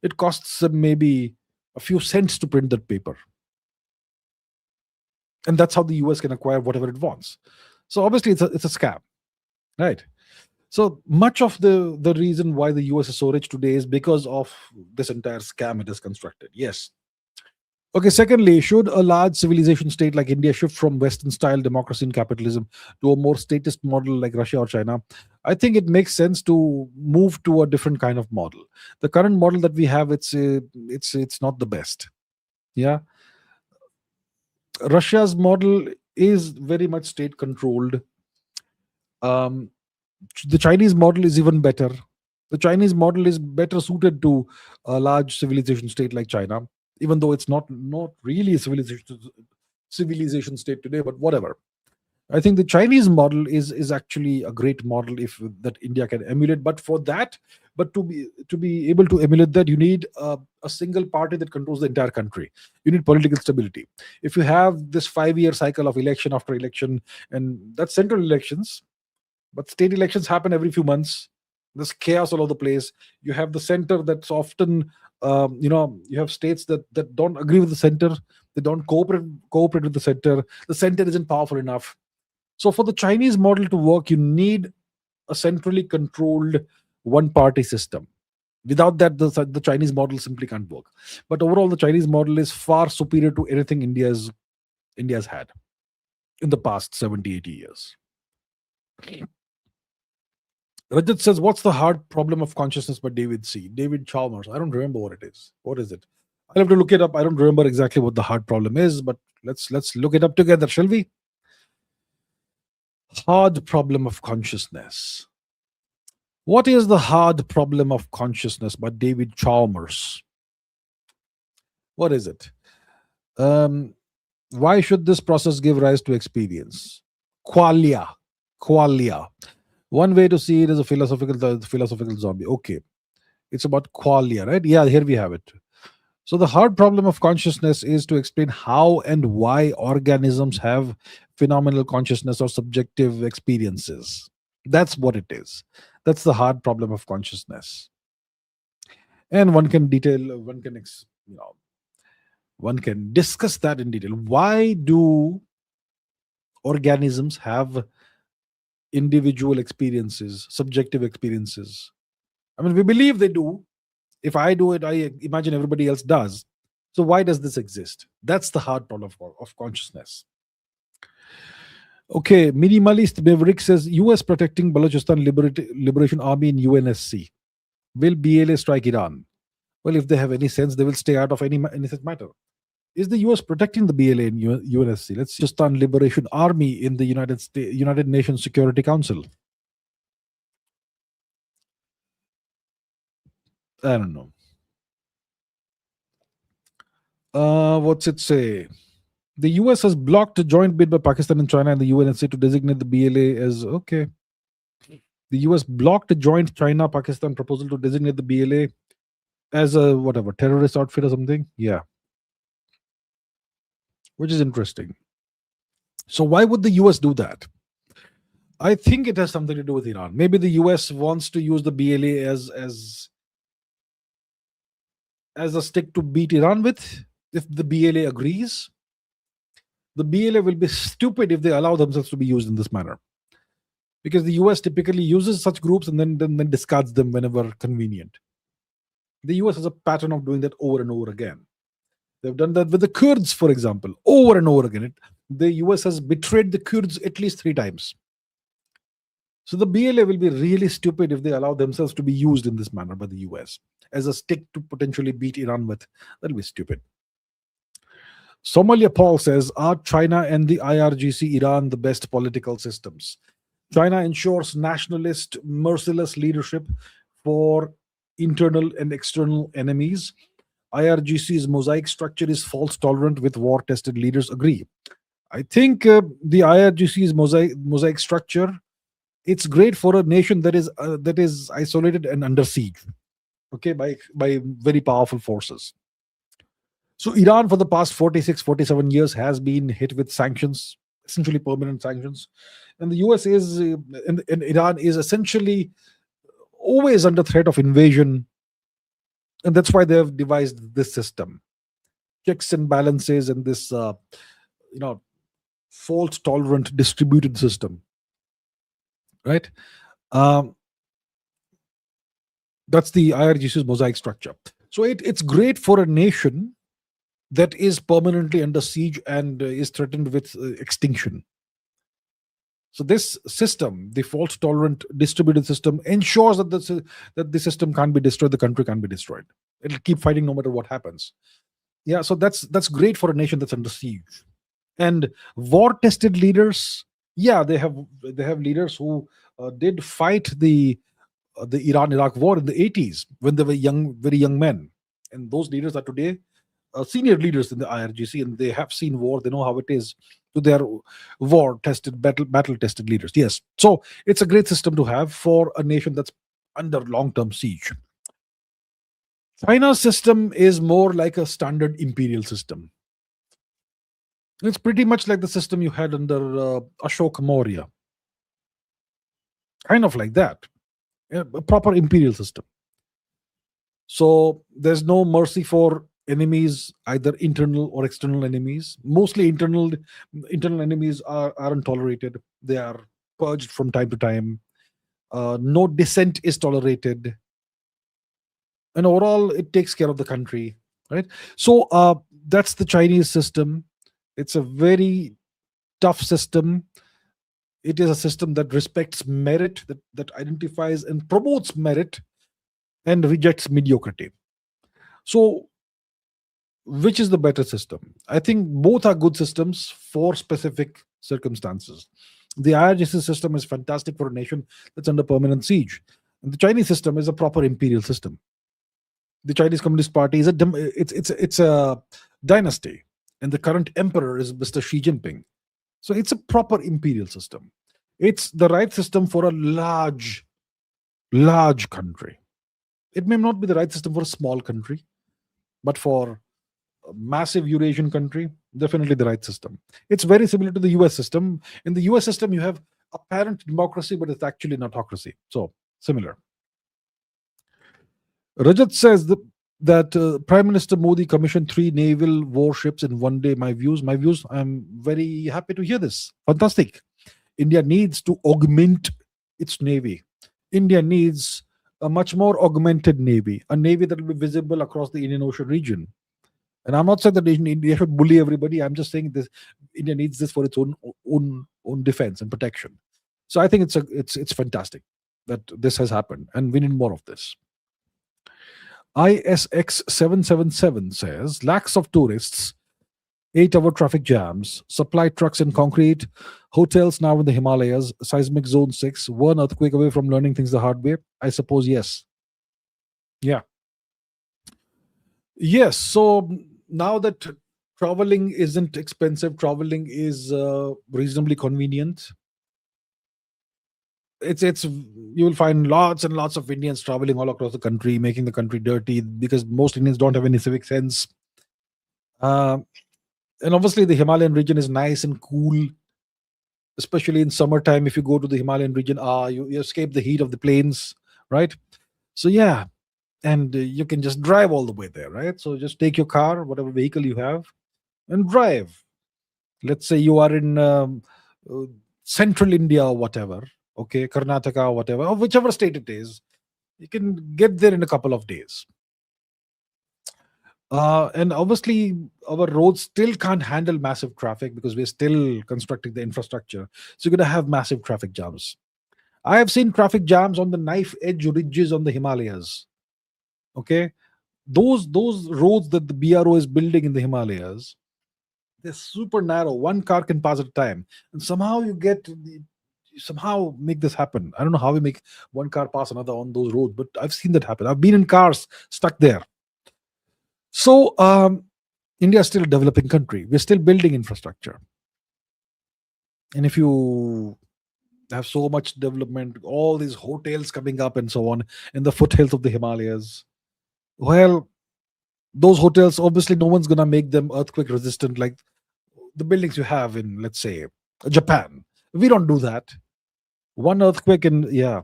It costs maybe a few cents to print that paper, and that's how the US can acquire whatever it wants. So obviously it's a scam, right? So much of the reason why the US is so rich today is because of this entire scam it has constructed. Yes. Okay, secondly, should a large civilization state like India shift from Western style democracy and capitalism to a more statist model like Russia or China? I think it makes sense to move to a different kind of model. The current model that we have, it's not the best. Yeah, Russia's model is very much state controlled. Um, the Chinese model is even better. The Chinese model is better suited to a large civilization state like China, even though it's not really a civilization state today, but whatever. I think the Chinese model is actually a great model if that India can emulate. But for that, but to be able to emulate that, you need a single party that controls the entire country. You need political stability. If you have this 5 year cycle of election after election, and that's central elections, but state elections happen every few months. There's chaos all over the place. You have the center that's often, you have states that don't agree with the center. They don't cooperate with the center. The center isn't powerful enough. So for the Chinese model to work, you need a centrally controlled one party system. Without that, the Chinese model simply can't work. But overall, the Chinese model is far superior to anything India's had in the past 70, 80 years. Rajat says, "What's the hard problem of consciousness?" by David C. David Chalmers. I don't remember what it is. What is it? I'll have to look it up. I don't remember exactly what the hard problem is, but let's look it up together, shall we? Hard problem of consciousness. What is the hard problem of consciousness by David Chalmers? What is it? Why should this process give rise to experience? Qualia. Qualia. One way to see it is a philosophical zombie. Okay. It's about qualia, right? Yeah, here we have it. So the hard problem of consciousness is to explain how and why organisms have phenomenal consciousness or subjective experiences. That's what it is. That's the hard problem of consciousness. And one can detail, one can discuss that in detail. Why do organisms have individual experiences, subjective experiences? I mean, we believe they do. If I do it, I imagine everybody else does. So why does this exist? That's the hard problem of consciousness. Okay, minimalist Maverick says US protecting Baluchistan Liberation Army in UNSC. Will BLA strike Iran? Well, if they have any sense, they will stay out of any such matter. Is the US protecting the BLA in UNSC? Let's just Baluchistan Liberation Army in the United Nations Security Council. I don't know. What's it say? The US has blocked a joint bid by Pakistan and China and the UNSC to designate the BLA as okay. The US blocked a joint China Pakistan proposal to designate the BLA as a whatever terrorist outfit or something. Yeah, which is interesting. So why would the US do that? I think it has something to do with Iran. Maybe the US wants to use the BLA as a stick to beat Iran with. If the BLA agrees, the BLA will be stupid if they allow themselves to be used in this manner. Because the US typically uses such groups and then discards them whenever convenient. The US has a pattern of doing that over and over again. They've done that with the Kurds, for example, over and over again. The US has betrayed the Kurds at least 3 times. So the BLA will be really stupid if they allow themselves to be used in this manner by the US as a stick to potentially beat Iran with. That'll be stupid. Somalia Paul says, are China and the IRGC Iran the best political systems? China ensures nationalist, merciless leadership for internal and external enemies. IRGC's mosaic structure is false tolerant with war-tested leaders agree. I think the IRGC's mosaic structure, it's great for a nation that is isolated and under siege, okay, by very powerful forces. So Iran for the past 46-47 years has been hit with sanctions, essentially permanent sanctions, and the US is and Iran is essentially always under threat of invasion, and that's why they have devised this system, checks and balances, and this fault tolerant distributed system, right? That's the IRGC's mosaic structure. So it's great for a nation that is permanently under siege and is threatened with extinction. So this system, the fault tolerant distributed system, ensures that the system can't be destroyed, the country can't be destroyed. It'll keep fighting no matter what happens. Yeah, so that's great for a nation that's under siege. And war-tested leaders, yeah, they have leaders who did fight the Iran-Iraq war in the 80s when they were very young men, and those leaders are today senior leaders in the IRGC, and they have seen war. They know how it is. So they are war-tested, battle-tested leaders. Yes, so it's a great system to have for a nation that's under long-term siege. China's system is more like a standard imperial system. It's pretty much like the system you had under Ashoka Maurya. Kind of like that. A proper imperial system. So there's no mercy for enemies, either internal or external enemies. Mostly internal enemies aren't tolerated. They are purged from time to time. No dissent is tolerated. And overall, it takes care of the country, right? So that's the Chinese system. It's a very tough system. It is a system that respects merit, that identifies and promotes merit and rejects mediocrity. So which is the better system? I think both are good systems for specific circumstances. The IRGC system is fantastic for a nation that's under permanent siege. And the Chinese system is a proper imperial system. The Chinese Communist Party is a dynasty, and the current emperor is Mr. Xi Jinping. So it's a proper imperial system. It's the right system for a large country. It may not be the right system for a small country, but for a massive Eurasian country, definitely the right system. It's very similar to the US system. In the US system, you have apparent democracy, but it's actually an autocracy. So similar. Rajat says that Prime Minister Modi commissioned 3 naval warships in one day. My views. I'm very happy to hear this. Fantastic. India needs to augment its navy. India needs a much more augmented navy, a navy that will be visible across the Indian Ocean region. And I'm not saying that India should bully everybody. I'm just saying this: India needs this for its own defense and protection. So I think it's fantastic that this has happened, and we need more of this. ISX777 says, lakhs of tourists, 8-hour traffic jams, supply trucks and concrete, hotels now in the Himalayas, seismic zone 6, one earthquake away from learning things the hard way. I suppose yes. Yeah. Yes. So now that Traveling isn't expensive. Traveling is reasonably convenient. It's You will find lots and lots of Indians traveling all across the country, making the country dirty because most Indians don't have any civic sense. Uh, and obviously, the Himalayan region is nice and cool, especially in summertime. If you go to the Himalayan region, you escape the heat of the plains, right? So yeah, and you can just drive all the way there, right? So just take your car, whatever vehicle you have, and drive. Let's say you are in uh, central India or whatever, okay, Karnataka or whatever, or whichever state it is, you can get there in a couple of days. And obviously, our roads still can't handle massive traffic because we're still constructing the infrastructure. So you're going to have massive traffic jams. I have seen traffic jams on the knife edge ridges on the Himalayas. Okay, those roads that the BRO is building in the Himalayas, they're super narrow. One car can pass at a time, and somehow somehow make this happen. I don't know how we make one car pass another on those roads, but I've seen that happen. I've been in cars stuck there. So India is still a developing country. We're still building infrastructure, and if you have so much development, all these hotels coming up and so on in the foothills of the Himalayas, well, those hotels obviously no one's gonna make them earthquake resistant like the buildings you have in, let's say, Japan. We don't do that. One earthquake and yeah.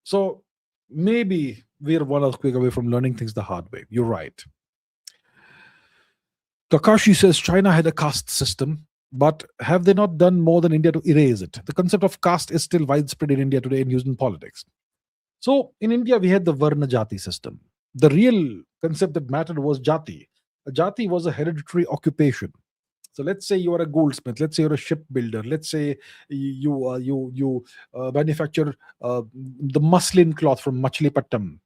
So maybe we're one earthquake away from learning things the hard way. You're right. Kakashi says China had a caste system, but have they not done more than India to erase it? The concept of caste is still widespread in India today and used in politics. So in India, we had the Varna Jati system. The real concept that mattered was Jati. A Jati was a hereditary occupation. So let's say you are a goldsmith. Let's say you're a shipbuilder. Let's say you manufacture the muslin cloth from Machilipattam,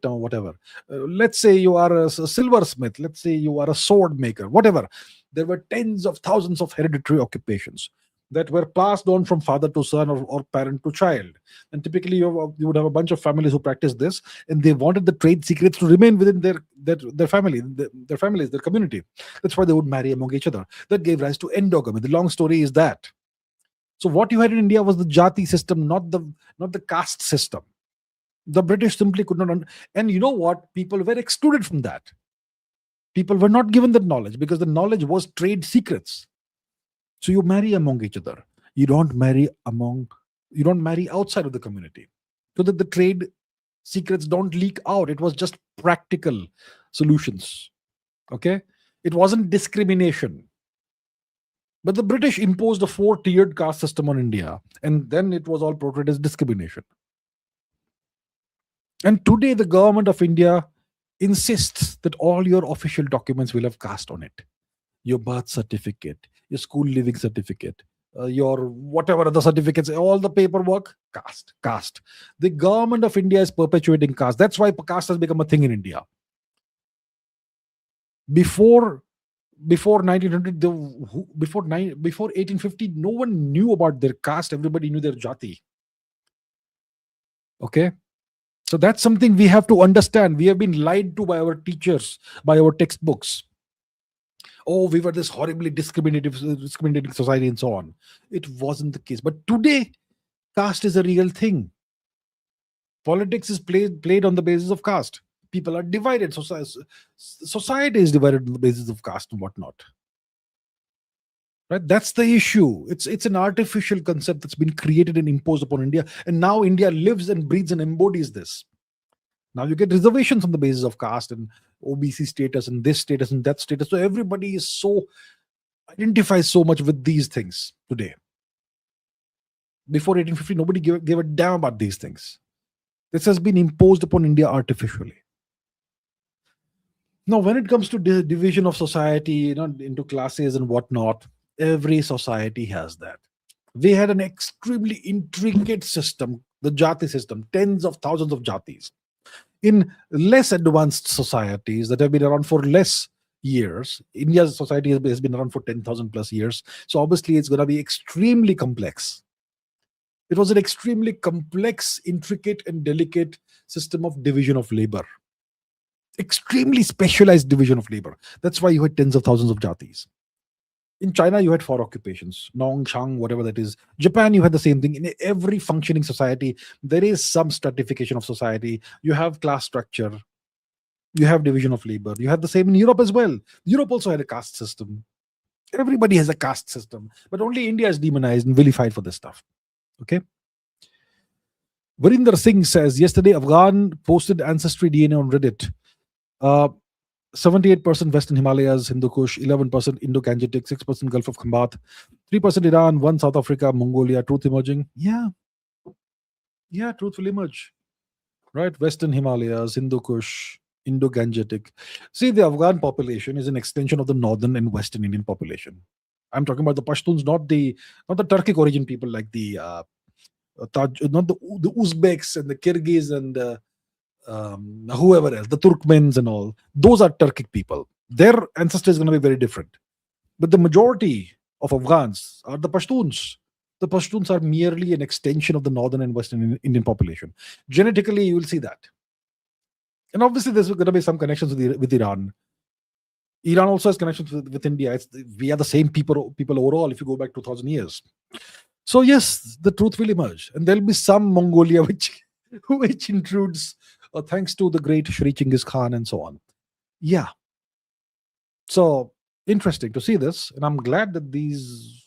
or whatever. Let's say you are a silversmith. Let's say you are a sword maker. Whatever. There were tens of thousands of hereditary occupations that were passed on from father to son or parent to child. And typically, you would have a bunch of families who practiced this, and they wanted the trade secrets to remain within their family, their families, their community. That's why they would marry among each other. That gave rise to endogamy. The long story is that. So what you had in India was the Jati system, not the caste system. The British simply could not. And you know what? People were excluded from that. People were not given that knowledge because the knowledge was trade secrets. So you marry among each other. You don't marry outside of the community. So that the trade secrets don't leak out. It was just practical solutions. Okay? It wasn't discrimination. But the British imposed a four-tiered caste system on India, and then it was all portrayed as discrimination. And today the government of India insists that all your official documents will have caste on it. Your birth certificate, your school leaving certificate, your whatever other certificates, all the paperwork, caste. The government of India is perpetuating caste. That's why caste has become a thing in India. Before 1900, before 1850, no one knew about their caste. Everybody knew their jati. Okay, so that's something we have to understand. We have been lied to by our teachers, by our textbooks. Oh, we were this horribly discriminating society and so on. It wasn't the case. But today, caste is a real thing. Politics is played on the basis of caste. People are divided. Society is divided on the basis of caste and whatnot. Right? That's the issue. It's an artificial concept that's been created and imposed upon India. And now India lives and breathes and embodies this. Now you get reservations on the basis of caste and OBC status and this status and that status. So everybody is identifies so much with these things today. Before 1850, nobody gave a damn about these things. This has been imposed upon India artificially. Now, when it comes to division of society, into classes and whatnot, every society has that. We had an extremely intricate system, the Jati system, tens of thousands of Jatis. In less advanced societies that have been around for less years, India's society has been around for 10,000 plus years. So obviously, it's going to be extremely complex. It was an extremely complex, intricate, and delicate system of division of labor. Extremely specialized division of labor. That's why you had tens of thousands of jatis. In China, you had four occupations, Nong, Shang, whatever that is. Japan, you had the same thing. In every functioning society, there is some stratification of society. You have class structure, you have division of labor. You had the same in Europe as well. Europe also had a caste system. Everybody has a caste system, but only India is demonized and vilified for this stuff. Okay. Varinder Singh says yesterday Afghan posted ancestry DNA on Reddit. Uh, 78% Western Himalayas, Hindu Kush, 11% Indo-Gangetic, 6% Gulf of Khambat, 3% Iran, 1 South Africa, Mongolia. Truth emerging? Yeah, truth will emerge. Right? Western Himalayas, Hindu Kush, Indo-Gangetic. See, the Afghan population is an extension of the northern and western Indian population. I'm talking about the Pashtuns, not the Turkic origin people like the not the Uzbeks and the Kyrgyz and whoever else, the Turkmens and all. Those are Turkic people. Their ancestry is going to be very different. But the majority of Afghans are the Pashtuns. The Pashtuns are merely an extension of the northern and western Indian population. Genetically, you will see that. And obviously, there's going to be some connections with Iran. Iran also has connections with India. We are the same people overall if you go back 2,000 years. So yes, the truth will emerge. And there'll be some Mongolia which intrudes thanks to the great Shri Chinggis Khan and so on. Yeah. So interesting to see this. And I'm glad that these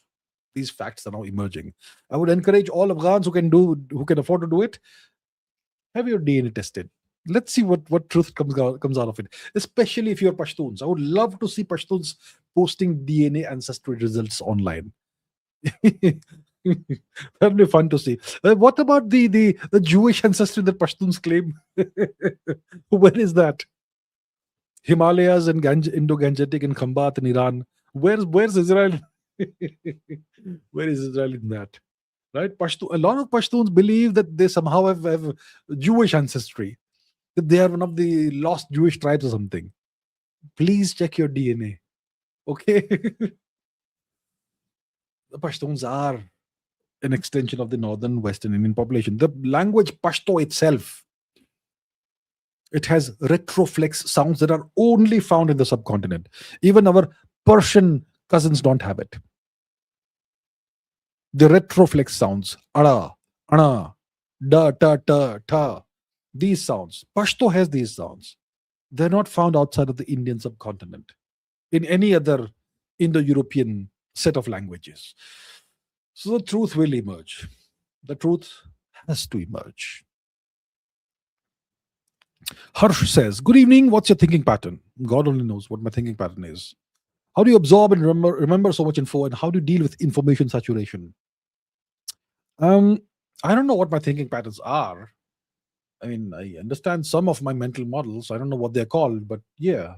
facts are now emerging. I would encourage all Afghans who can afford to do it, have your DNA tested. Let's see what truth comes out of it, especially if you're Pashtuns. I would love to see Pashtuns posting DNA ancestry results online. That'd be fun to see. What about the Jewish ancestry that Pashtuns claim? Where is that? Himalayas and Indo-Gangetic and Khambat in Iran. Where's Israel? Where is Israel in that? Right? A lot of Pashtuns believe that they somehow have Jewish ancestry, that they are one of the lost Jewish tribes or something. Please check your DNA. Okay? The Pashtuns are an extension of the northern western Indian population. The language Pashto itself, it has retroflex sounds that are only found in the subcontinent. Even our Persian cousins don't have it. The retroflex sounds, ara, ana, da, ta, ta, ta. These sounds. Pashto has these sounds. They're not found outside of the Indian subcontinent in any other Indo-European set of languages. So the truth will emerge. The truth has to emerge. Harsh says, good evening. What's your thinking pattern? God only knows what my thinking pattern is. How do you absorb and remember so much info, and how do you deal with information saturation? I don't know what my thinking patterns are. I mean, I understand some of my mental models. I don't know what they're called, but yeah.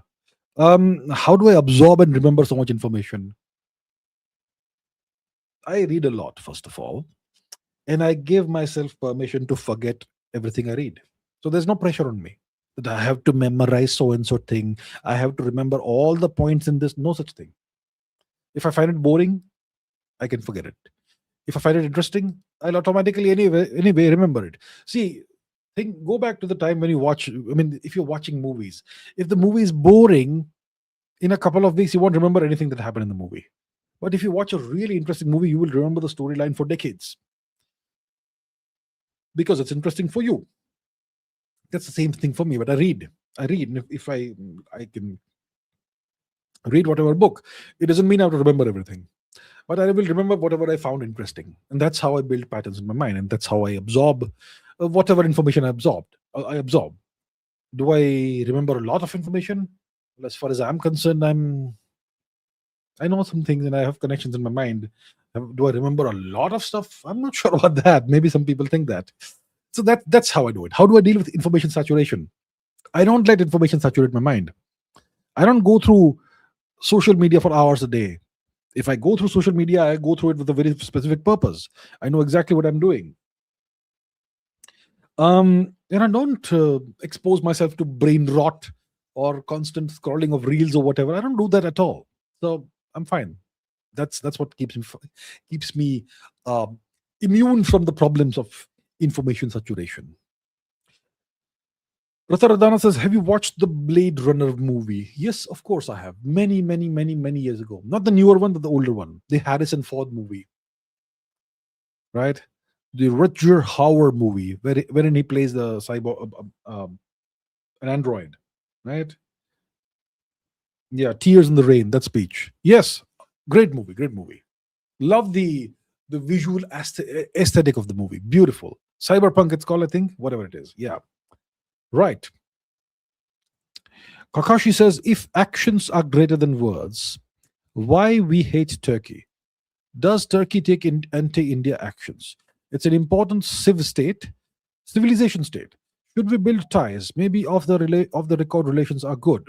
How do I absorb and remember so much information? I read a lot, first of all, and I give myself permission to forget everything I read. So there's no pressure on me that I have to memorize so and so thing. I have to remember all the points in this. No such thing. If I find it boring, I can forget it. If I find it interesting, I'll automatically anyway remember it. See, go back to the time when you watch. I mean, if you're watching movies, if the movie is boring, in a couple of weeks you won't remember anything that happened in the movie. But if you watch a really interesting movie, you will remember the storyline for decades because it's interesting for you. That's the same thing for me. But I read. And if I can read whatever book, it doesn't mean I have to remember everything. But I will remember whatever I found interesting. And that's how I build patterns in my mind. And that's how I absorb whatever information I absorb. Do I remember a lot of information? Well, as far as I'm concerned, I know some things and I have connections in my mind. Do I remember a lot of stuff? I'm not sure about that. Maybe some people think that. So that's how I do it. How do I deal with information saturation? I don't let information saturate my mind. I don't go through social media for hours a day. If I go through social media, I go through it with a very specific purpose. I know exactly what I'm doing. And I don't expose myself to brain rot or constant scrolling of reels or whatever. I don't do that at all. So I'm fine. That's what keeps me immune from the problems of information saturation. Rataradana says, have you watched the Blade Runner movie? Yes, of course I have. Many, many, many, many years ago. Not the newer one, but the older one. The Harrison Ford movie, right? The Rutger Hauer movie, wherein he plays the cyborg, an android, right? Yeah, Tears in the Rain, that speech. Yes, great movie, great movie. Love the visual aesthetic of the movie. Beautiful. Cyberpunk, it's called, I think, whatever it is. Yeah, right. Kakashi says, if actions are greater than words, why we hate Turkey? Does Turkey take anti-India actions? It's an important civilization state. Should we build ties? Maybe of the record relations are good.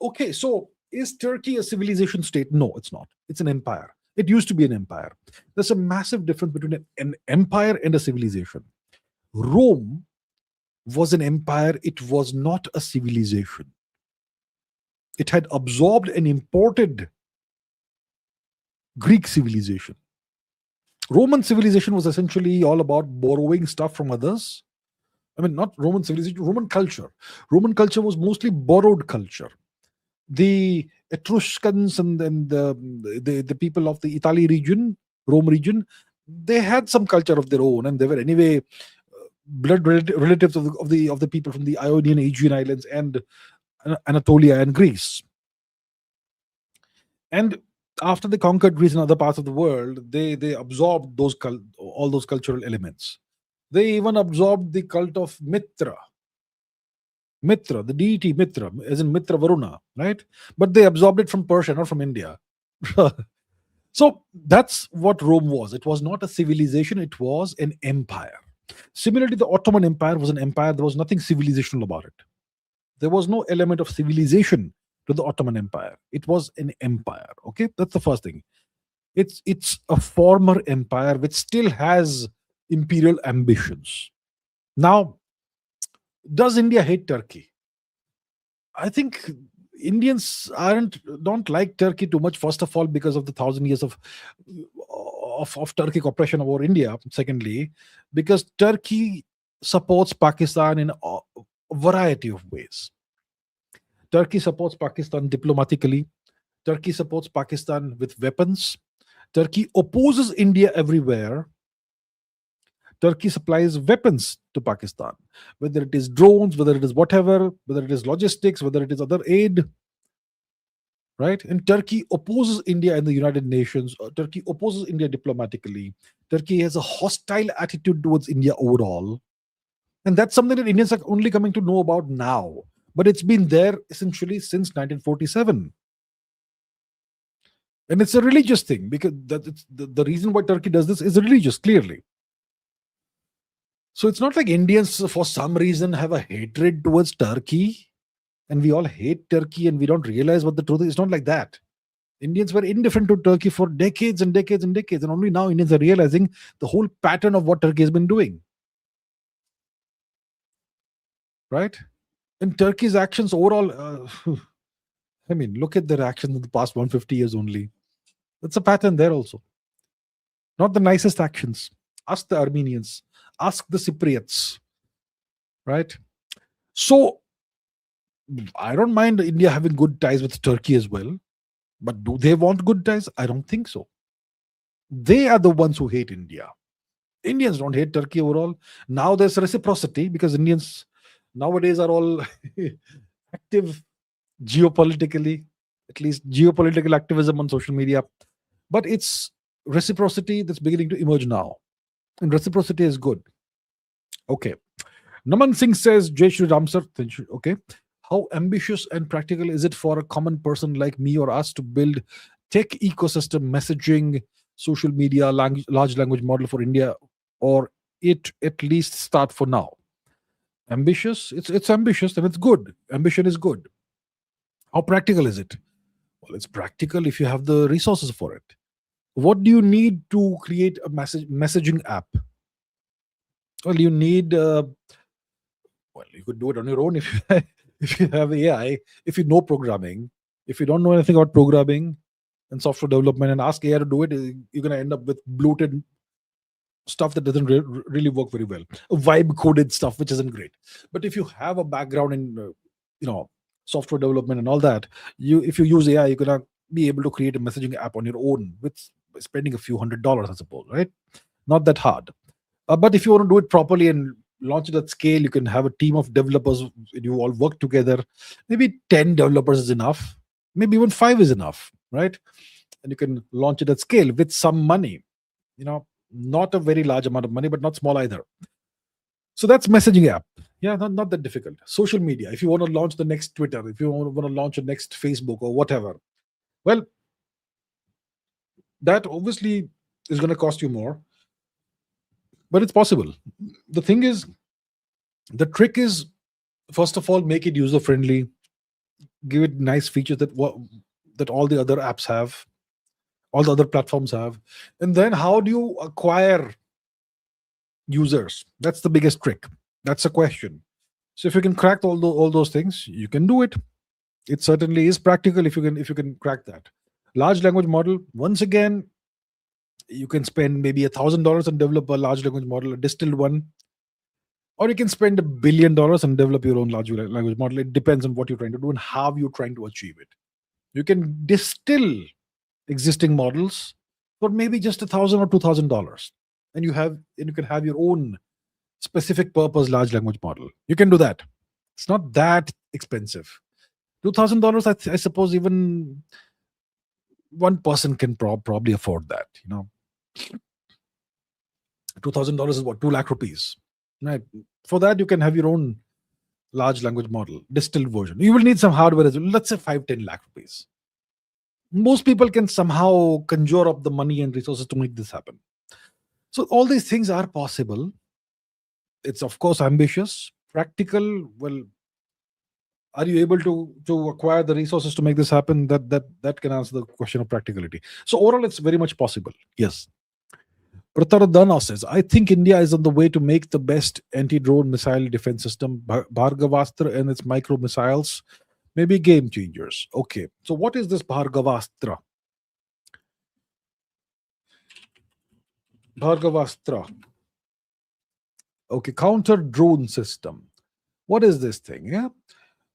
Okay, so is Turkey a civilization state? No, it's not. It's an empire. It used to be an empire. There's a massive difference between an empire and a civilization. Rome was an empire, it was not a civilization. It had absorbed and imported Greek civilization. Roman civilization was essentially all about borrowing stuff from others. I mean, not Roman civilization, Roman culture. Roman culture was mostly borrowed culture. The Etruscans and the people of the Italy region, Rome region, they had some culture of their own, and they were anyway relatives of the people from the Ionian Aegean Islands and Anatolia and Greece. And after they conquered Greece and other parts of the world, they absorbed all those cultural elements. They even absorbed the cult of Mitra, the deity Mitra, as in Mitra Varuna, right? But they absorbed it from Persia, not from India. So that's what Rome was. It was not a civilization, it was an empire. Similarly, the Ottoman Empire was an empire. There was nothing civilizational about it. There was no element of civilization to the Ottoman Empire. It was an empire. Okay, that's the first thing. It's a former empire which still has imperial ambitions. Now, does India hate Turkey? I think Indians don't like Turkey too much. First of all, because of the 1,000 years of Turkic oppression over India. Secondly, because Turkey supports Pakistan in a variety of ways. Turkey supports Pakistan diplomatically. Turkey supports Pakistan with weapons. Turkey opposes India everywhere. Turkey supplies weapons to Pakistan, whether it is drones, whether it is whatever, whether it is logistics, whether it is other aid, right? And Turkey opposes India in the United Nations. Turkey opposes India diplomatically. Turkey has a hostile attitude towards India overall. And that's something that Indians are only coming to know about now. But it's been there essentially since 1947. And it's a religious thing, because the reason why Turkey does this is religious, clearly. So it's not like Indians, for some reason, have a hatred towards Turkey and we all hate Turkey and we don't realize what the truth is. It's not like that. Indians were indifferent to Turkey for decades and decades and decades. And only now Indians are realizing the whole pattern of what Turkey has been doing. Right? And Turkey's actions overall, I mean, look at their actions in the past 150 years only. That's a pattern there also. Not the nicest actions. Ask the Armenians, ask the Cypriots, right? So I don't mind India having good ties with Turkey as well, but do they want good ties? I don't think so. They are the ones who hate India. Indians don't hate Turkey overall. Now there's reciprocity because Indians nowadays are all active geopolitically, at least geopolitical activism on social media. But it's reciprocity that's beginning to emerge now. And reciprocity is good. Okay. Naman Singh says, Jai Shri Ram sir. Okay. How ambitious and practical is it for a common person like me or us to build tech ecosystem, messaging, social media, large language model for India, or it at least start for now? Ambitious? It's ambitious and it's good. Ambition is good. How practical is it? Well, it's practical if you have the resources for it. What do you need to create a messaging app? Well, you need. Well, you could do it on your own if you if you have AI. If you know programming, if you don't know anything about programming and software development, and ask AI to do it, you're going to end up with bloated stuff that doesn't really work very well, vibe coded stuff which isn't great. But if you have a background in you know software development and all that, you if you use AI, you're gonna be able to create a messaging app on your own with spending a few $100s, I suppose, right? Not that hard. But if you want to do it properly and launch it at scale, you can have a team of developers. You all work together. Maybe 10 developers is enough. Maybe even 5 is enough, right? And you can launch it at scale with some money. Not a very large amount of money, but not small either. So that's messaging app. Yeah, not that difficult. Social media. If you want to launch the next Twitter, if you want to launch the next Facebook or whatever, well, that obviously is going to cost you more, but it's possible. The thing is, the trick is, first of all, make it user friendly, give it nice features that all the other apps have, all the other platforms have, and then how do you acquire users? That's the biggest trick. That's a question. So if you can crack all those things, you can do it. It certainly is practical if you can crack that. Large language model, once again, you can spend maybe $1,000 and develop a large language model, a distilled one, or you can spend $1 billion and develop your own large language model. It depends on what you're trying to do and how you're trying to achieve it. You can distill existing models for maybe just $1,000 or $2,000, and you can have your own specific purpose large language model. You can do that. It's not that expensive. $2,000, I suppose even one person can probably afford that. $2,000 is what, 2 lakh rupees, right? For that, you can have your own large language model, distilled version. You will need some hardware as well. Let's say 5-10 lakh rupees. Most people can somehow conjure up the money and resources to make this happen. So all these things are possible. It's of course ambitious, practical. Well, are you able to acquire the resources to make this happen? That can answer the question of practicality. So overall, it's very much possible. Yes. Prataradana says, I think India is on the way to make the best anti-drone missile defense system. Bhargavastra and its micro missiles may be game changers. Okay. So what is this Bhargavastra? Bhargavastra. Okay, counter drone system. What is this thing? Yeah.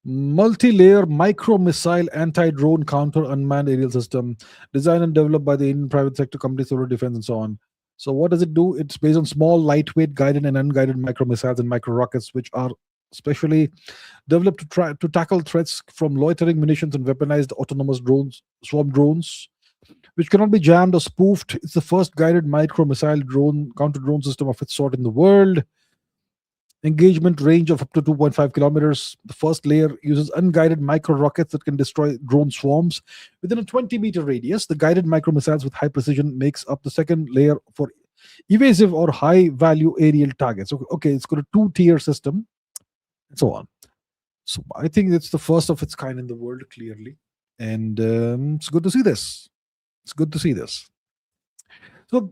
Multi-layer micro-missile anti-drone counter unmanned aerial system designed and developed by the Indian private sector company Solar Defense and so on. So what does it do? It's based on small, lightweight, guided and unguided micro-missiles and micro-rockets, which are specially developed to tackle threats from loitering munitions and weaponized autonomous drones, swarm drones, which cannot be jammed or spoofed. It's the first guided micro-missile drone counter-drone system of its sort in the world. Engagement range of up to 2.5 kilometers. The first layer uses unguided micro rockets that can destroy drone swarms within a 20-meter radius. The guided micro missiles with high precision makes up the second layer for evasive or high value aerial targets. Okay, it's got a 2-tier system and so on. So I think it's the first of its kind in the world, clearly. And it's good to see this. It's good to see this. So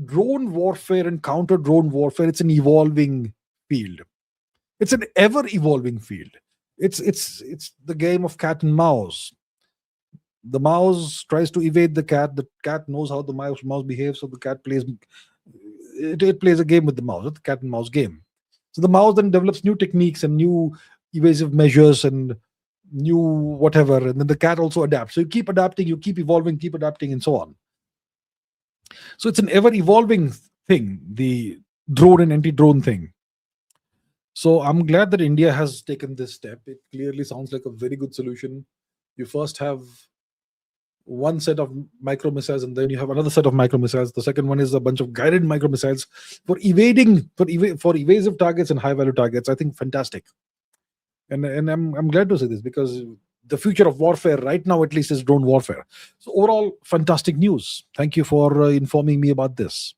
drone warfare and counter drone warfare, it's an evolving field. It's an ever evolving field. It's the game of cat and mouse. The mouse tries to evade the cat. The cat knows how the mouse behaves, so the cat plays it plays a game with the mouse, the cat and mouse game. So the mouse then develops new techniques and new evasive measures and new whatever, and then the cat also adapts. So you keep adapting, you keep evolving, keep adapting, and so on. So it's an ever evolving thing, the drone and anti-drone thing. So I'm glad that India has taken this step. It clearly sounds like a very good solution. You first have one set of micro missiles, and then you have another set of micro missiles. The second one is a bunch of guided micro missiles for evading, for evasive targets and high value targets. I think fantastic, and I'm glad to say this because the future of warfare right now, at least, is drone warfare. So overall, fantastic news. Thank you for informing me about this.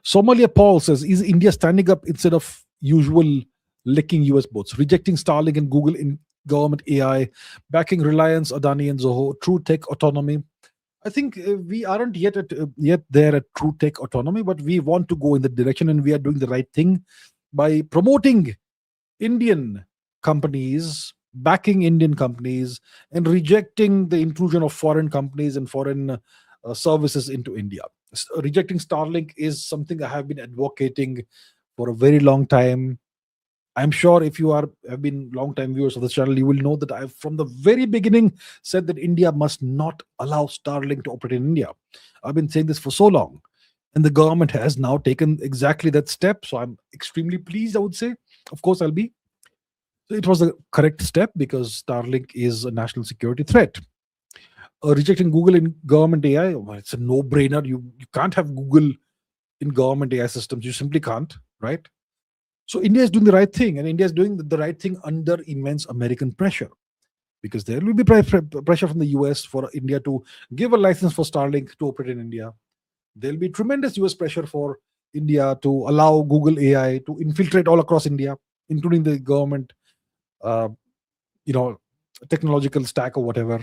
Somalia Paul says, is India standing up instead of usual licking US boats, rejecting Starlink and Google in government AI, backing Reliance, Adani and Zoho, true tech autonomy? I think we aren't yet there at true tech autonomy, but we want to go in the direction, and we are doing the right thing by promoting Indian companies, backing Indian companies, and rejecting the intrusion of foreign companies and foreign services into India. Rejecting Starlink is something I have been advocating for a very long time. I'm sure if you have been long time viewers of this channel, you will know that I've from the very beginning said that India must not allow Starlink to operate in India. I've been saying this for so long, and the government has now taken exactly that step. So I'm extremely pleased. I would say, of course, I'll be. So it was the correct step because Starlink is a national security threat. Rejecting Google in government AI, well, it's a no-brainer. You can't have Google in government AI systems. You simply can't, right? So India is doing the right thing, and India is doing the right thing under immense American pressure because there will be pressure from the US for India to give a license for Starlink to operate in India. There'll be tremendous US pressure for India to allow Google AI to infiltrate all across India, including the government, uh, you know, technological stack or whatever.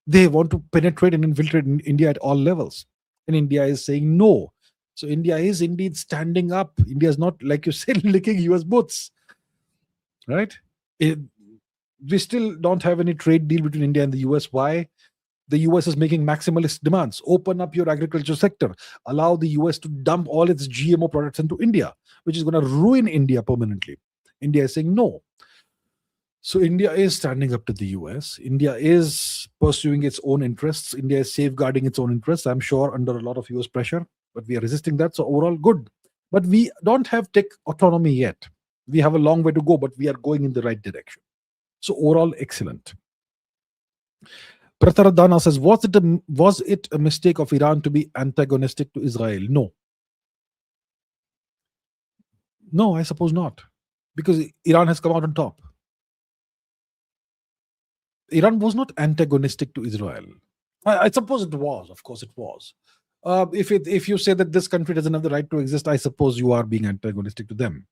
They want to penetrate and infiltrate in India at all levels. And India is saying no. So India is indeed standing up. India is not, like you said, licking US boots, right? It, we still don't have any trade deal between India and the US. Why? The US is making maximalist demands. Open up your agriculture sector. Allow the US to dump all its GMO products into India, which is going to ruin India permanently. India is saying no. So India is standing up to the US. India is pursuing its own interests. India is safeguarding its own interests, I'm sure, under a lot of US pressure, but we are resisting that. So overall, good. But we don't have tech autonomy yet. We have a long way to go, but we are going in the right direction. So overall, excellent. Prataradana says, was it a mistake of Iran to be antagonistic to Israel? No. No, I suppose not. Because Iran has come out on top. Iran was not antagonistic to Israel. I suppose it was. Of course, it was. If you say that this country doesn't have the right to exist, I suppose you are being antagonistic to them.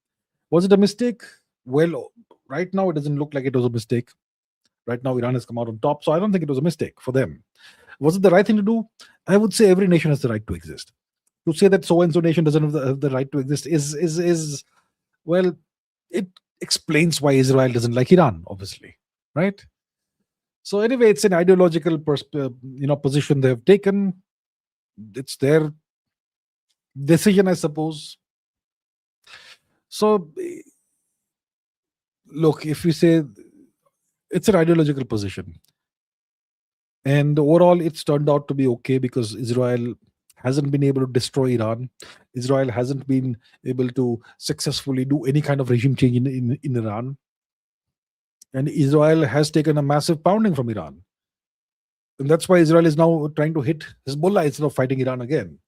Was it a mistake? Well, right now it doesn't look like it was a mistake. Right now, Iran has come out on top, so I don't think it was a mistake for them. Was it the right thing to do? I would say every nation has the right to exist. To say that so and so nation doesn't have the right to exist is well, it explains why Israel doesn't like Iran, obviously, right? So anyway, it's an ideological position they have taken. It's their decision, I suppose. So look, if we say it's an ideological position, and overall it's turned out to be okay because Israel hasn't been able to destroy Iran. Israel hasn't been able to successfully do any kind of regime change in Iran. And Israel has taken a massive pounding from Iran. And that's why Israel is now trying to hit Hezbollah instead of fighting Iran again.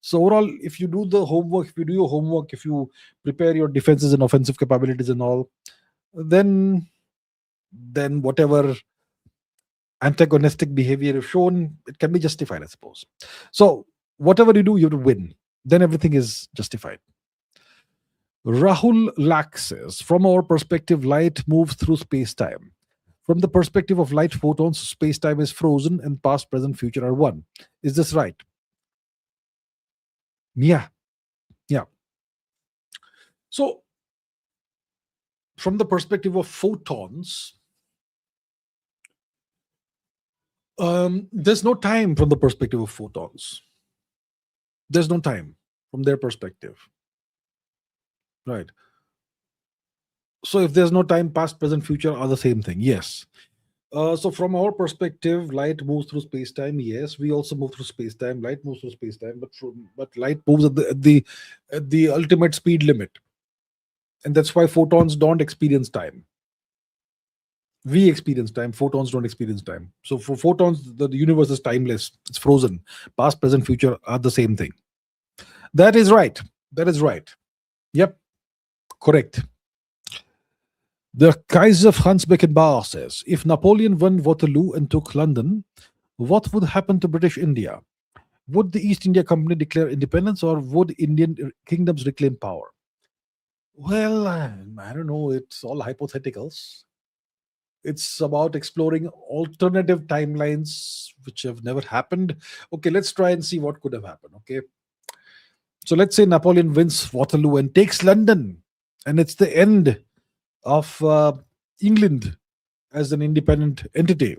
So overall, if you do the homework, if you do your homework, if you prepare your defenses and offensive capabilities and all, then whatever antagonistic behavior is shown, it can be justified, I suppose. So whatever you do, you have to win. Then everything is justified. Rahul Lak says, from our perspective, light moves through space-time. From the perspective of light photons, space-time is frozen and past, present, future are one. Is this right? Yeah. Yeah. So from the perspective of photons, there's no time from the perspective of photons. There's no time from their perspective. Right. So if there's no time, past, present, future are the same thing. Yes. So from our perspective, light moves through space-time. Yes, we also move through space-time. Light moves through space-time, but light moves at the ultimate speed limit, and that's why photons don't experience time. We experience time. Photons don't experience time. So for photons, the universe is timeless. It's frozen. Past, present, future are the same thing. That is right. That is right. Yep. Correct. The Kaiser Franz Beckenbauer says, if Napoleon won Waterloo and took London, what would happen to British India? Would the East India Company declare independence, or would Indian kingdoms reclaim power? Well, I don't know. It's all hypotheticals. It's about exploring alternative timelines which have never happened. Okay, let's try and see what could have happened. Okay. So let's say Napoleon wins Waterloo and takes London, and it's the end of England as an independent entity.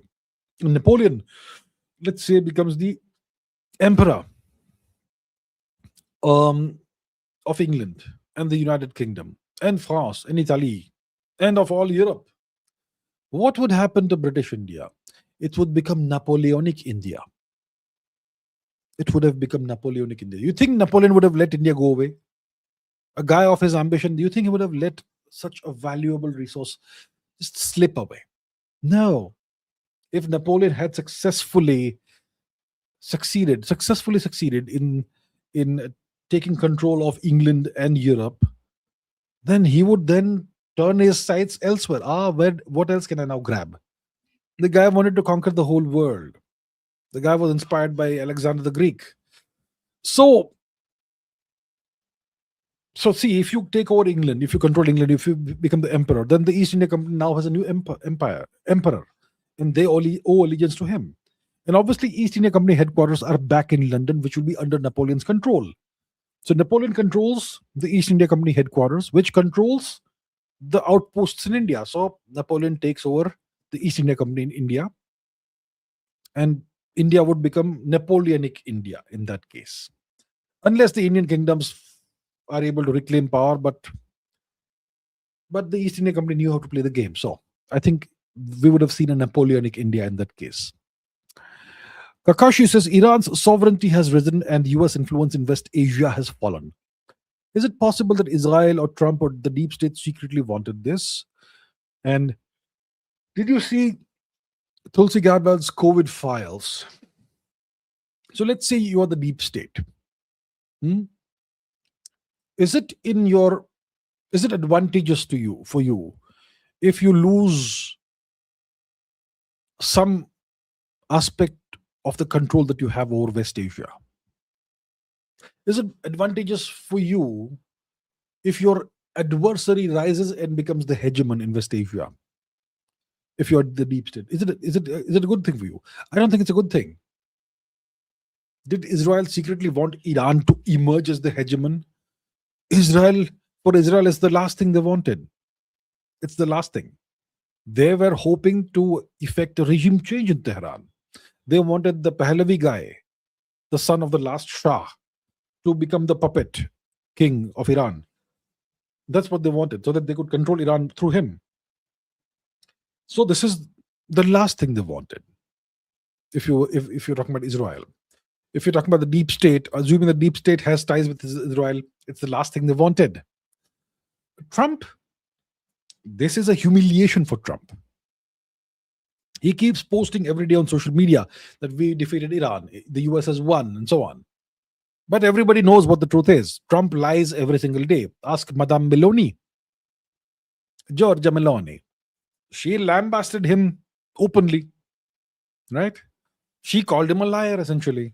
Napoleon, let's say, becomes the emperor. um, of England and the United Kingdom and France and Italy and of all Europe, what would happen to British India? It would become Napoleonic India. It would have become Napoleonic India. You think Napoleon would have let India go away? A guy of his ambition, do you think he would have let such a valuable resource just slip away? No. If Napoleon had successfully succeeded in taking control of England and Europe, then he would then turn his sights elsewhere. What else can I now grab? The guy wanted to conquer the whole world. The guy was inspired by Alexander the Greek. So see, if you take over England, if you control England, if you become the emperor, then the East India Company now has a new emperor, and they only owe allegiance to him. And obviously, East India Company headquarters are back in London, which will be under Napoleon's control. So Napoleon controls the East India Company headquarters, which controls the outposts in India. So Napoleon takes over the East India Company in India, and India would become Napoleonic India in that case, unless the Indian kingdoms are able to reclaim power. But the East India Company knew how to play the game. So I think we would have seen a Napoleonic India in that case. Kakashi says Iran's sovereignty has risen and US influence in West Asia has fallen. Is it possible that Israel or Trump or the deep state secretly wanted this? And did you see Tulsi Gabbard's COVID files? So let's say you are the deep state. Is it advantageous for you if you lose some aspect of the control that you have over West Asia? Is it advantageous for you if your adversary rises and becomes the hegemon in West Asia? If you're the deep state, is it a good thing for you? I don't think it's a good thing. Did Israel secretly want Iran to emerge as the hegemon? For Israel, it's the last thing they wanted. It's the last thing. They were hoping to effect a regime change in Tehran. They wanted the Pahlavi guy, the son of the last Shah, to become the puppet king of Iran. That's what they wanted, so that they could control Iran through him. So this is the last thing they wanted. If you're talking about Israel, if you're talking about the deep state, assuming the deep state has ties with Israel, it's the last thing they wanted. Trump, this is a humiliation for Trump. He keeps posting every day on social media that we defeated Iran, the US has won, and so on. But everybody knows what the truth is. Trump lies every single day. Ask Madame Meloni, Giorgia Meloni. She lambasted him openly, right? She called him a liar, essentially.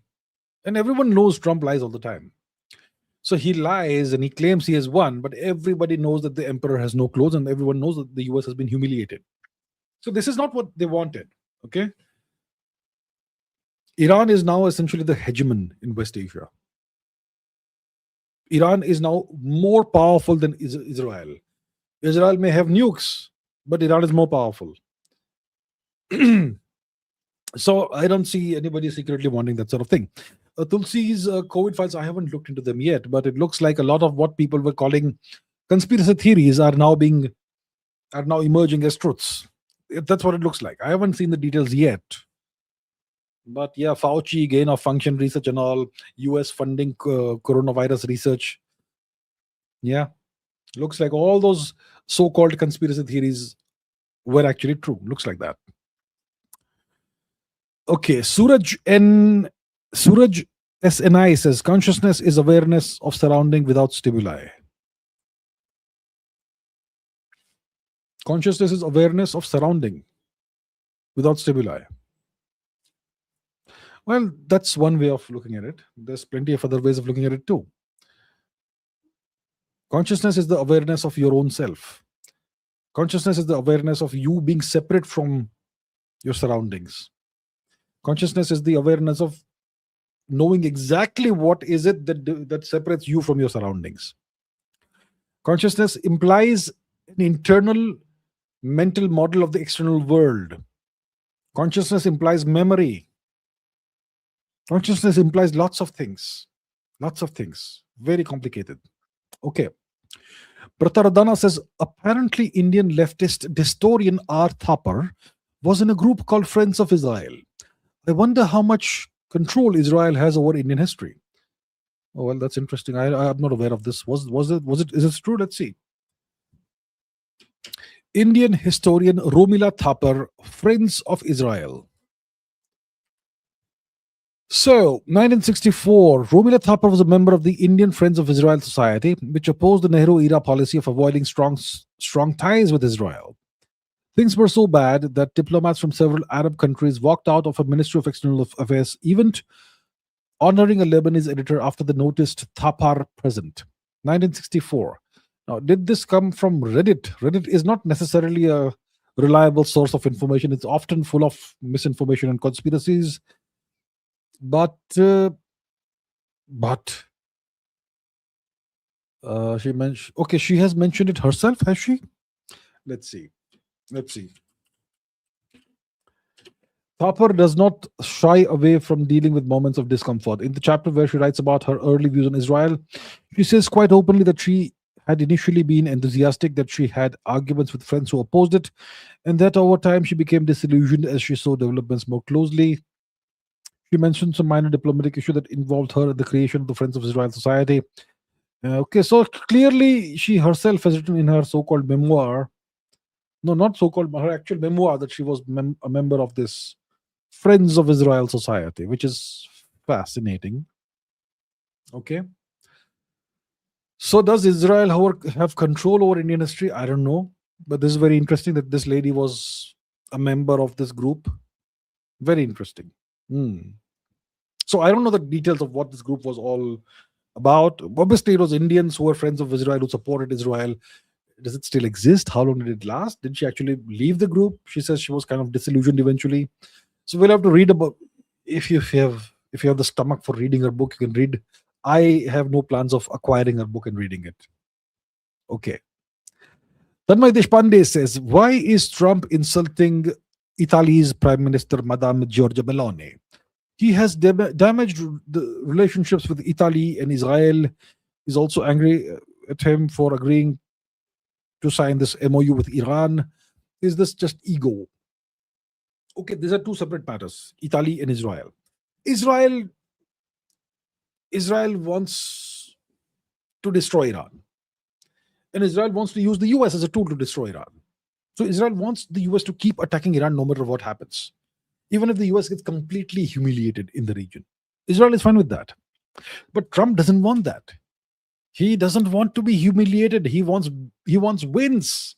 And everyone knows Trump lies all the time. So he lies and he claims he has won, but everybody knows that the emperor has no clothes, and everyone knows that the US has been humiliated. So this is not what they wanted, okay? Iran is now essentially the hegemon in West Asia. Iran is now more powerful than Israel. Israel may have nukes, but Iran is more powerful. So I don't see anybody secretly wanting that sort of thing. Tulsi's COVID files, I haven't looked into them yet, but it looks like a lot of what people were calling conspiracy theories are now emerging as truths. That's what it looks like. I haven't seen the details yet. But yeah, Fauci, gain of function research and all, US funding coronavirus research. Yeah, looks like all those so-called conspiracy theories were actually true. Looks like that. Okay, Suraj SNI says consciousness is awareness of surrounding without stimuli. Consciousness is awareness of surrounding without stimuli. Well, that's one way of looking at it. There's plenty of other ways of looking at it too. Consciousness is the awareness of your own self. Consciousness is the awareness of you being separate from your surroundings. Consciousness is the awareness of knowing exactly what is it that separates you from your surroundings. Consciousness implies an internal mental model of the external world. Consciousness implies memory. Consciousness implies lots of things. Lots of things. Very complicated. Okay. Prataradana says apparently Indian leftist historian R. Thapar was in a group called Friends of Israel. I wonder how much control Israel has over Indian history. Oh well, that's interesting. I'm not aware of this. Is it true? Let's see. Indian historian Romila Thapar, Friends of Israel. So, 1964, Romila Thapar was a member of the Indian Friends of Israel Society, which opposed the Nehru-era policy of avoiding strong ties with Israel. Things were so bad that diplomats from several Arab countries walked out of a Ministry of External Affairs event honoring a Lebanese editor after the noticed Thapar present. 1964. Now, did this come from Reddit? Reddit is not necessarily a reliable source of information. It's often full of misinformation and conspiracies. But she mentioned. Okay, she has mentioned it herself, has she? Let's see. Thapar does not shy away from dealing with moments of discomfort. In the chapter where she writes about her early views on Israel, she says quite openly that she had initially been enthusiastic, that she had arguments with friends who opposed it, and that over time she became disillusioned as she saw developments more closely. She mentioned some minor diplomatic issue that involved her in the creation of the Friends of Israel Society. Okay, so clearly she herself has written in her so-called memoir, no, not so-called, her actual memoir, that she was a member of this Friends of Israel Society, which is fascinating. Okay. So does Israel, however, have control over Indian history? I don't know. But this is very interesting that this lady was a member of this group. Very interesting. So I don't know the details of what this group was all about. Obviously, it was Indians who were Friends of Israel, who supported Israel. Does it still exist? How long did it last? Did she actually leave the group? She says she was kind of disillusioned eventually. So we'll have to read about, if you have the stomach for reading her book, you can read. I have no plans of acquiring her book and reading it. Okay. Tanmay Deshpande says, why is Trump insulting Italy's Prime Minister, Madame Giorgia Meloni? He has damaged the relationships with Italy, and Israel is also angry at him for agreeing to sign this MOU with Iran. Is this just ego? Okay, these are two separate matters, Italy and Israel. Israel wants to destroy Iran. And Israel wants to use the US as a tool to destroy Iran. So Israel wants the US to keep attacking Iran no matter what happens. Even if the US gets completely humiliated in the region. Israel is fine with that. But Trump doesn't want that. He doesn't want to be humiliated. He wants wins.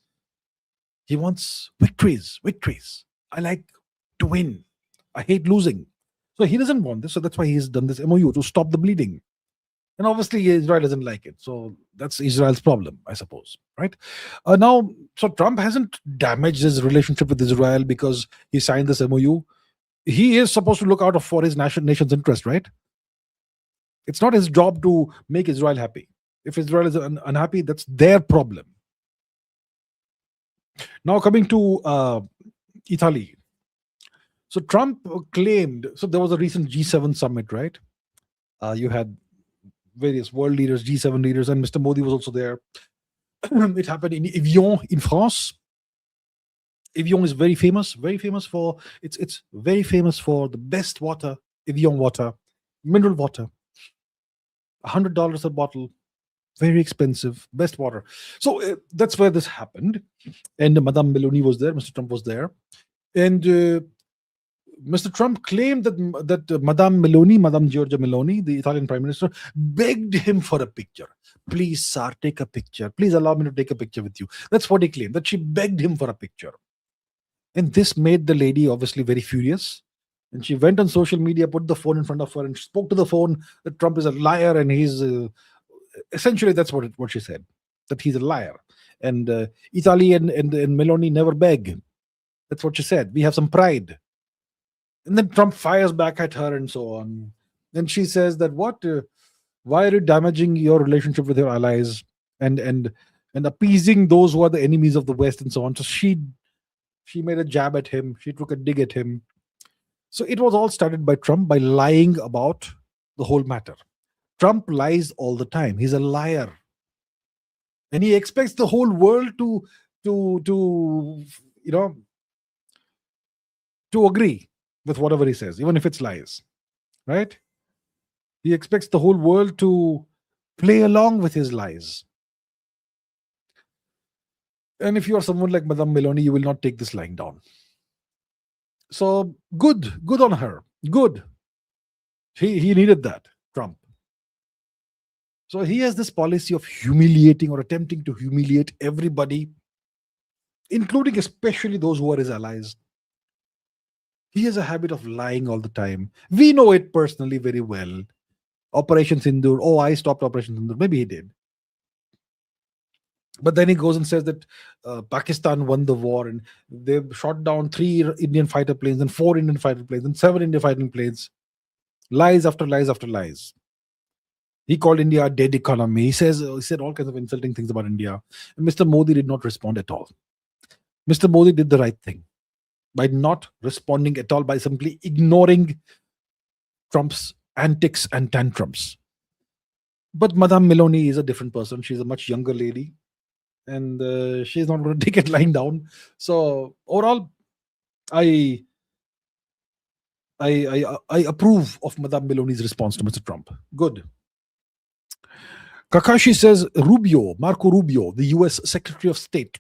He wants victories. I like to win. I hate losing. So he doesn't want this. So that's why he's done this MOU to stop the bleeding. And obviously Israel doesn't like it. So that's Israel's problem, I suppose. Right? Now, so Trump hasn't damaged his relationship with Israel because he signed this MOU. He is supposed to look out for his nation's interest, right? It's not his job to make Israel happy. If Israel is unhappy, that's their problem. Now coming to Italy. So Trump claimed, so there was a recent G7 summit, right? You had various world leaders, G7 leaders, and Mr. Modi was also there. It happened in Evian in France. Evian is very famous for it's very famous for the best water, Evian water, mineral water. $100 a bottle, very expensive, best water. So that's where this happened. And Madame Meloni was there, Mr. Trump was there. And Mr. Trump claimed that Madame Giorgia Meloni, the Italian Prime Minister, begged him for a picture. Please, sir, take a picture. Please allow me to take a picture with you. That's what he claimed, that she begged him for a picture. And this made the lady obviously very furious. And she went on social media, put the phone in front of her, and spoke to the phone that Trump is a liar, and he's essentially that's what she said, that he's a liar. And Italy and Meloni never beg. That's what she said. We have some pride. And then Trump fires back at her and so on. Then she says that why are you damaging your relationship with your allies and appeasing those who are the enemies of the West and so on. So she made a jab at him. She took a dig at him. So it was all started by Trump by lying about the whole matter. Trump lies all the time. He's a liar. And he expects the whole world to you know to agree with whatever he says, even if it's lies. Right? He expects the whole world to play along with his lies. And if you are someone like Madame Meloni, you will not take this lying down. So good on her. Good. He needed that, Trump. So he has this policy of humiliating or attempting to humiliate everybody, including especially those who are his allies. He has a habit of lying all the time. We know it personally very well. Operation Sindoor. Oh, I stopped Operation Sindoor. Maybe he did. But then he goes and says that Pakistan won the war and they shot down 3 Indian fighter planes and 4 Indian fighter planes and 7 Indian fighting planes. Lies after lies after lies. He called India a dead economy. He said all kinds of insulting things about India. And Mr. Modi did not respond at all. Mr. Modi did the right thing by not responding at all, by simply ignoring Trump's antics and tantrums. But Madame Meloni is a different person. She's a much younger lady. And she's not going to take it lying down. So overall, I approve of Madame Meloni's response to Mr. Trump. Good. Kakashi says Marco Rubio, the US Secretary of State.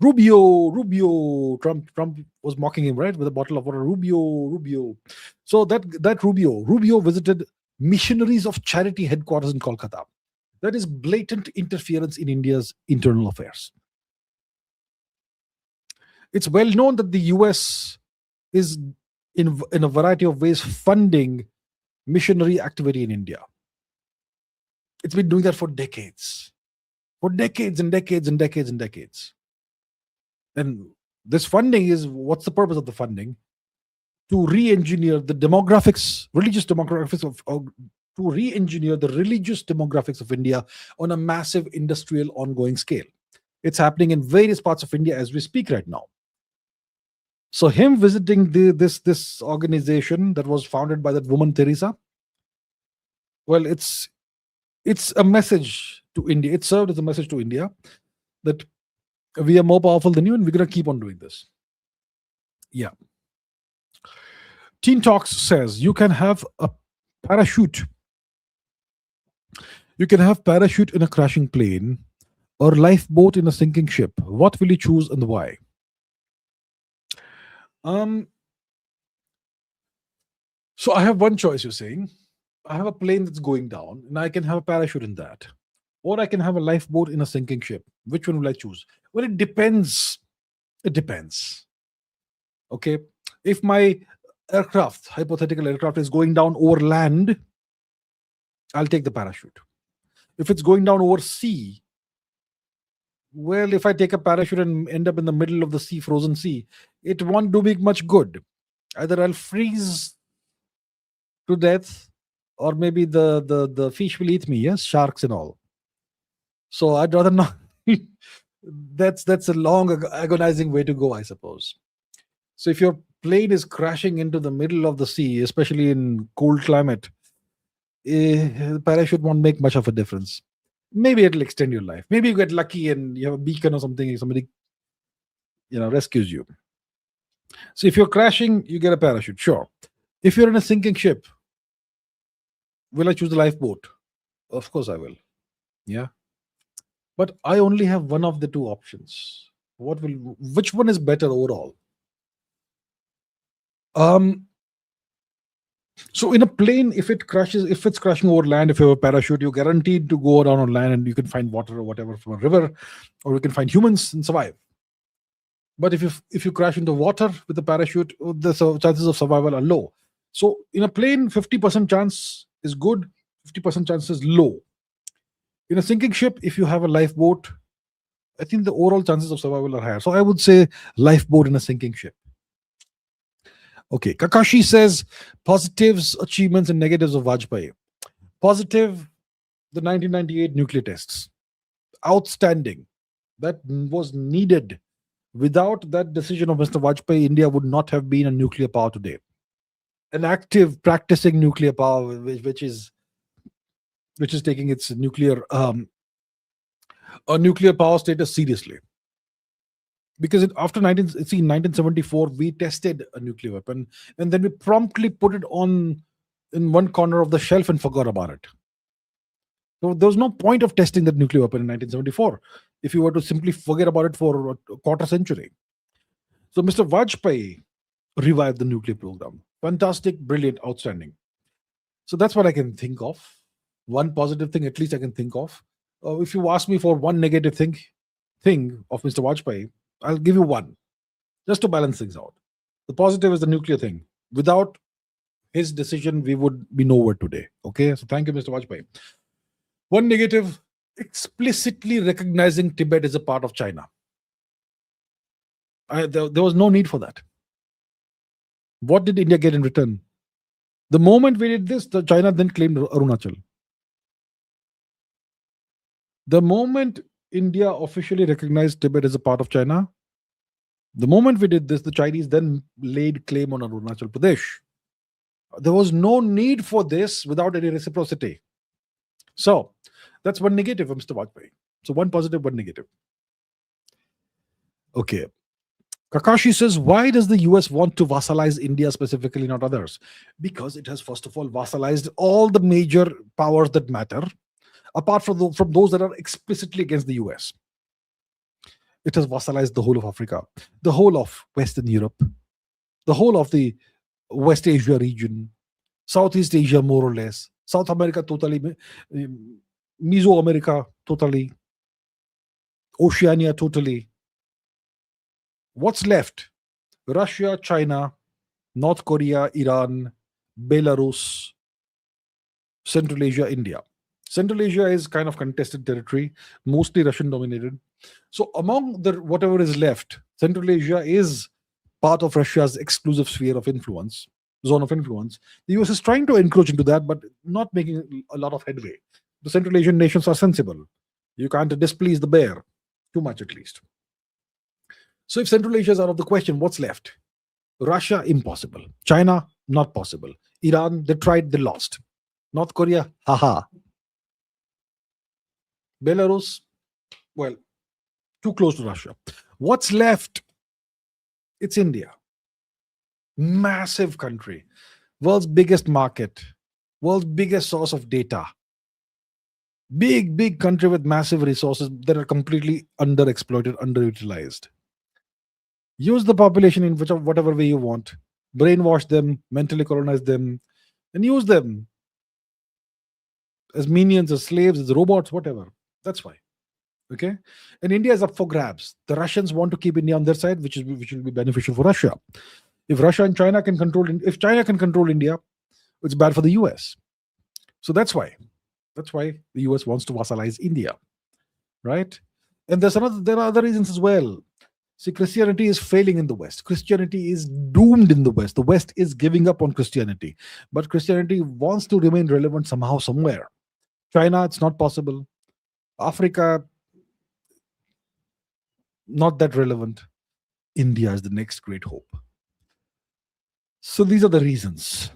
Rubio, Trump was mocking him, right, with a bottle of water. Rubio. So that Rubio visited Missionaries of Charity headquarters in Kolkata. That is blatant interference in India's internal affairs. It's well known that the US is in a variety of ways funding missionary activity in India. It's been doing that for decades. And this funding is, what's the purpose of the funding? To re-engineer the religious demographics of India on a massive industrial ongoing scale. It's happening in various parts of India as we speak right now. So him visiting this organization that was founded by that woman Teresa, well, it's a message to India. It served as a message to India that we are more powerful than you and we're going to keep on doing this. Yeah. Teen Talks says you can have a parachute. You can have parachute in a crashing plane or lifeboat in a sinking ship. What will you choose and why? So I have one choice, you're saying. I have a plane that's going down and I can have a parachute in that. Or I can have a lifeboat in a sinking ship. Which one will I choose? Well, it depends. Okay. If my hypothetical aircraft is going down over land, I'll take the parachute. If it's going down over sea, well, if I take a parachute and end up in the middle of the sea, frozen sea, it won't do me much good. Either I'll freeze to death, or maybe the fish will eat me, yes, sharks and all. So I'd rather not. That's a long, agonizing way to go, I suppose. So if your plane is crashing into the middle of the sea, especially in cold climate, the parachute won't make much of a difference. Maybe it'll extend your life. Maybe you get lucky and you have a beacon or something, somebody rescues you. So if you're crashing, you get a parachute, sure. If you're in a sinking ship, will I choose the lifeboat? Of course I will. Yeah. But I only have one of the two options. Which one is better overall? So in a plane, if it's crashing over land, if you have a parachute, you're guaranteed to go down on land and you can find water or whatever from a river, or you can find humans and survive. But if you crash into water with a parachute, the chances of survival are low. So in a plane, 50% chance is good, 50% chance is low. In a sinking ship, if you have a lifeboat, I think the overall chances of survival are higher. So I would say lifeboat in a sinking ship. Okay, Kakashi says positives, achievements, and negatives of Vajpayee. Positive, the 1998 nuclear tests. Outstanding. That was needed. Without that decision of Mr. Vajpayee, India would not have been a nuclear power today. An active, practicing nuclear power, which is which is taking its nuclear power status seriously. Because after 1974, we tested a nuclear weapon, and then we promptly put it on in one corner of the shelf and forgot about it. So there was no point of testing that nuclear weapon in 1974 if you were to simply forget about it for a quarter century. So Mr. Vajpayee revived the nuclear program. Fantastic, brilliant, outstanding. So that's what I can think of. One positive thing, at least, I can think of. If you ask me for one negative thing of Mr. Vajpayee, I'll give you one, just to balance things out. The positive is the nuclear thing. Without his decision, we would be nowhere today. Okay, so thank you, Mr. Vajpayee. One negative, explicitly recognizing Tibet as a part of China. There was no need for that. What did India get in return? The moment we did this, China then claimed Arunachal. The moment India officially recognized Tibet as a part of China, the moment we did this, the Chinese then laid claim on Arunachal Pradesh. There was no need for this without any reciprocity. So that's one negative of Mr. Vajpayee. So one positive, one negative. Okay. Kakashi says, why does the US want to vassalize India specifically, not others? Because it has, first of all, vassalized all the major powers that matter, apart from those that are explicitly against the US. It has vassalized the whole of Africa, the whole of Western Europe, the whole of the West Asia region, Southeast Asia, more or less, South America totally, Mesoamerica totally, Oceania totally. What's left? Russia, China, North Korea, Iran, Belarus, Central Asia, India. Central Asia is kind of contested territory, mostly Russian dominated. So among the whatever is left, Central Asia is part of Russia's exclusive sphere of influence, zone of influence. The US is trying to encroach into that, but not making a lot of headway. The Central Asian nations are sensible. You can't displease the bear, too much at least. So if Central Asia is out of the question, what's left? Russia, impossible. China, not possible. Iran, they tried, they lost. North Korea, haha. Belarus, well, too close to Russia. What's left? It's India. Massive country. World's biggest market. World's biggest source of data. Big country with massive resources that are completely underexploited, underutilized. Use the population in whatever way you want. Brainwash them, mentally colonize them, and use them as minions, as slaves, as robots, whatever. That's why. Okay? And India is up for grabs. The Russians want to keep India on their side, which will be beneficial for Russia. If Russia and China can control, if China can control India, it's bad for the US. So that's why. That's why the US wants to vassalize India. Right? And there are other reasons as well. See, Christianity is failing in the West. Christianity is doomed in the West. The West is giving up on Christianity. But Christianity wants to remain relevant somehow, somewhere. China, it's not possible. Africa, not that relevant. India is the next great hope. So these are the reasons.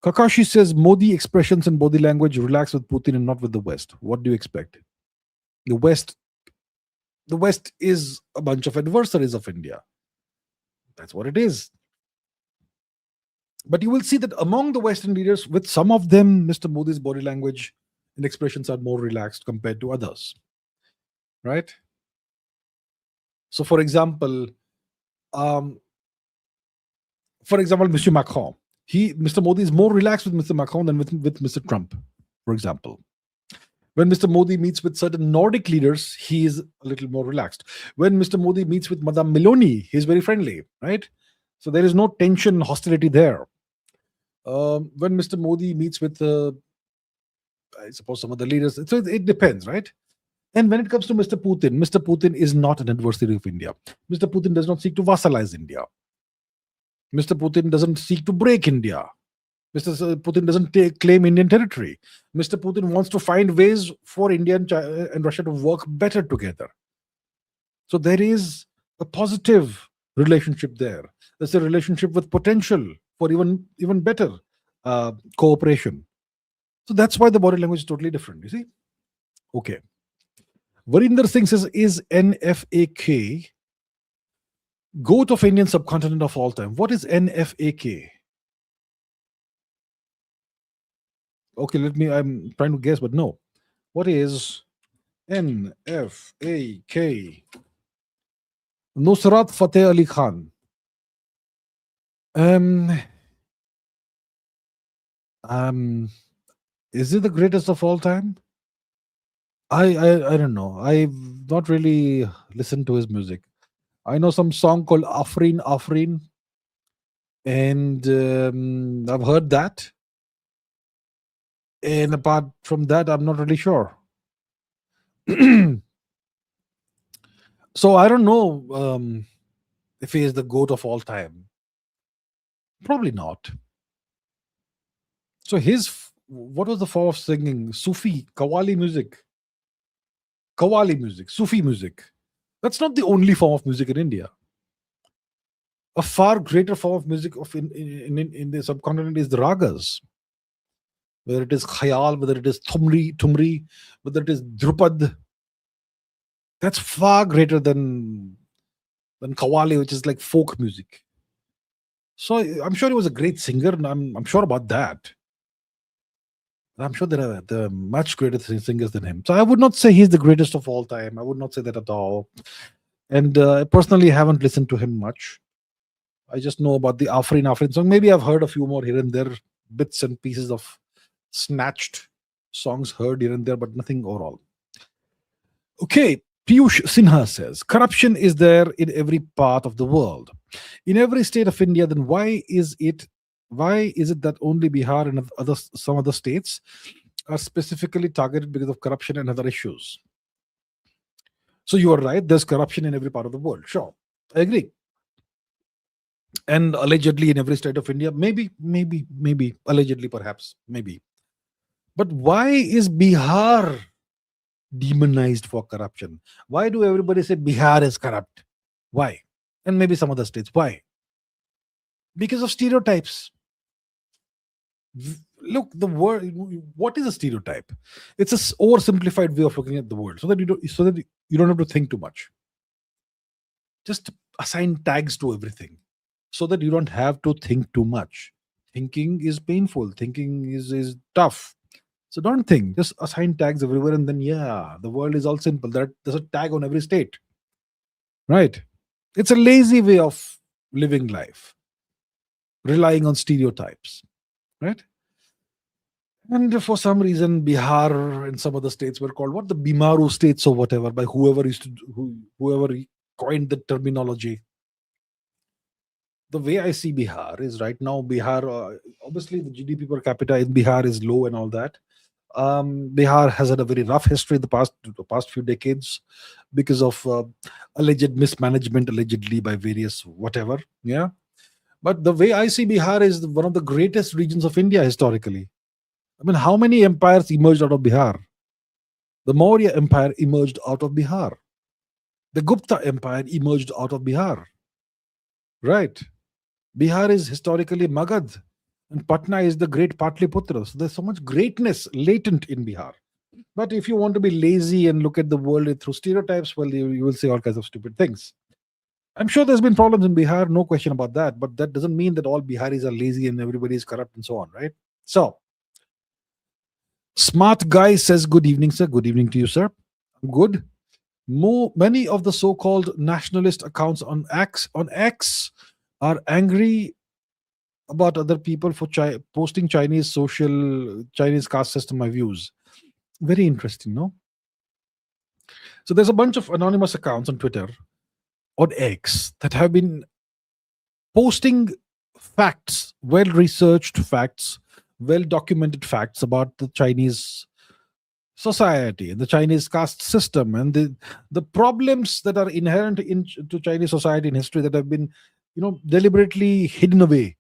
Kakashi says Modi expressions and body language relax with Putin and not with the West. What do you expect? The West is a bunch of adversaries of India. That's what it is. But you will see that among the Western leaders, with some of them, Mr. Modi's body language and expressions are more relaxed compared to others. Right? So, for example, Mr. Macron. Mr. Modi is more relaxed with Mr. Macron than with Mr. Trump, for example. When Mr. Modi meets with certain Nordic leaders, he is a little more relaxed. When Mr. Modi meets with Madame Meloni, he's very friendly, right? So there is no tension, hostility there. When Mr. Modi meets with, I suppose, some of the leaders, so it depends, right? And when it comes to Mr. Putin is not an adversary of India. Mr. Putin does not seek to vassalize India. Mr. Putin doesn't seek to break India. Mr. Putin doesn't claim Indian territory. Mr. Putin wants to find ways for India and Russia to work better together. So there is a positive relationship there. There's a relationship with potential for even better cooperation. So that's why the body language is totally different. You see? Okay. Varinder Singh says, is NFAK goat of Indian subcontinent of all time? What is NFAK? Okay, I'm trying to guess, but no. What is NFAK? Nusrat Fateh Ali Khan. Um, is it the greatest of all time? I don't know. I've not really listened to his music. I know some song called Afrin Afrin, and I've heard that. And apart from that, I'm not really sure. So I don't know if he is the goat of all time. Probably not. So what was the form of singing? Sufi, Qawwali music. Qawwali music, Sufi music. That's not the only form of music in India. A far greater form of music in the subcontinent is the ragas. Whether it is khayal, whether it is tumri, whether it is drupad. That's far greater than Qawwali, which is like folk music. So I'm sure he was a great singer, and I'm sure about that. I'm sure there are much greater singers than him. So I would not say he's the greatest of all time. I would not say that at all. And I personally haven't listened to him much. I just know about the Afrin song. Maybe I've heard a few more here and there, bits and pieces of snatched songs heard here and there, but nothing overall. Okay, Piyush Sinha says, corruption is there in every part of the world. In every state of India, then why is it that only Bihar and some other states are specifically targeted because of corruption and other issues? So you are right, there's corruption in every part of the world. Sure, I agree. And allegedly in every state of India, maybe, allegedly, perhaps, maybe. But why is Bihar demonized for corruption? Why do everybody say Bihar is corrupt? Why? And maybe some other states. Why? Because of stereotypes. Look, the word. What is a stereotype? It's a oversimplified way of looking at the world, so that you don't have to think too much. Just assign tags to everything, so that you don't have to think too much. Thinking is painful. Thinking is tough. So don't think. Just assign tags everywhere, and then the world is all simple. There's a tag on every state, right? It's a lazy way of living life, relying on stereotypes, right? And for some reason, Bihar and some other states were called what, the Bimaru states or whatever, by whoever whoever coined the terminology. The way I see Bihar is right now, Bihar, obviously the GDP per capita in Bihar is low and all that. Bihar has had a very rough history the past few decades because of alleged mismanagement, allegedly by various whatever. Yeah, but the way I see Bihar is one of the greatest regions of India historically. I mean, how many empires emerged out of Bihar? The Maurya Empire emerged out of Bihar. The Gupta Empire emerged out of Bihar. Right. Bihar is historically Magad, and Patna is the great Patliputra. So there's so much greatness latent in Bihar. But if you want to be lazy and look at the world through stereotypes, well, you will say all kinds of stupid things. I'm sure there's been problems in Bihar, no question about that. But that doesn't mean that all Biharis are lazy and everybody is corrupt and so on, right? So, Smart Guy says, good evening, sir. Good evening to you, sir. I'm good. Many of the so-called nationalist accounts on X are angry about other people for posting Chinese caste system views. Very interesting, no? So there's a bunch of anonymous accounts on Twitter, on X, that have been posting facts, well-researched facts, well-documented facts about the Chinese society and the Chinese caste system and the problems that are inherent to Chinese society and history that have been, deliberately hidden away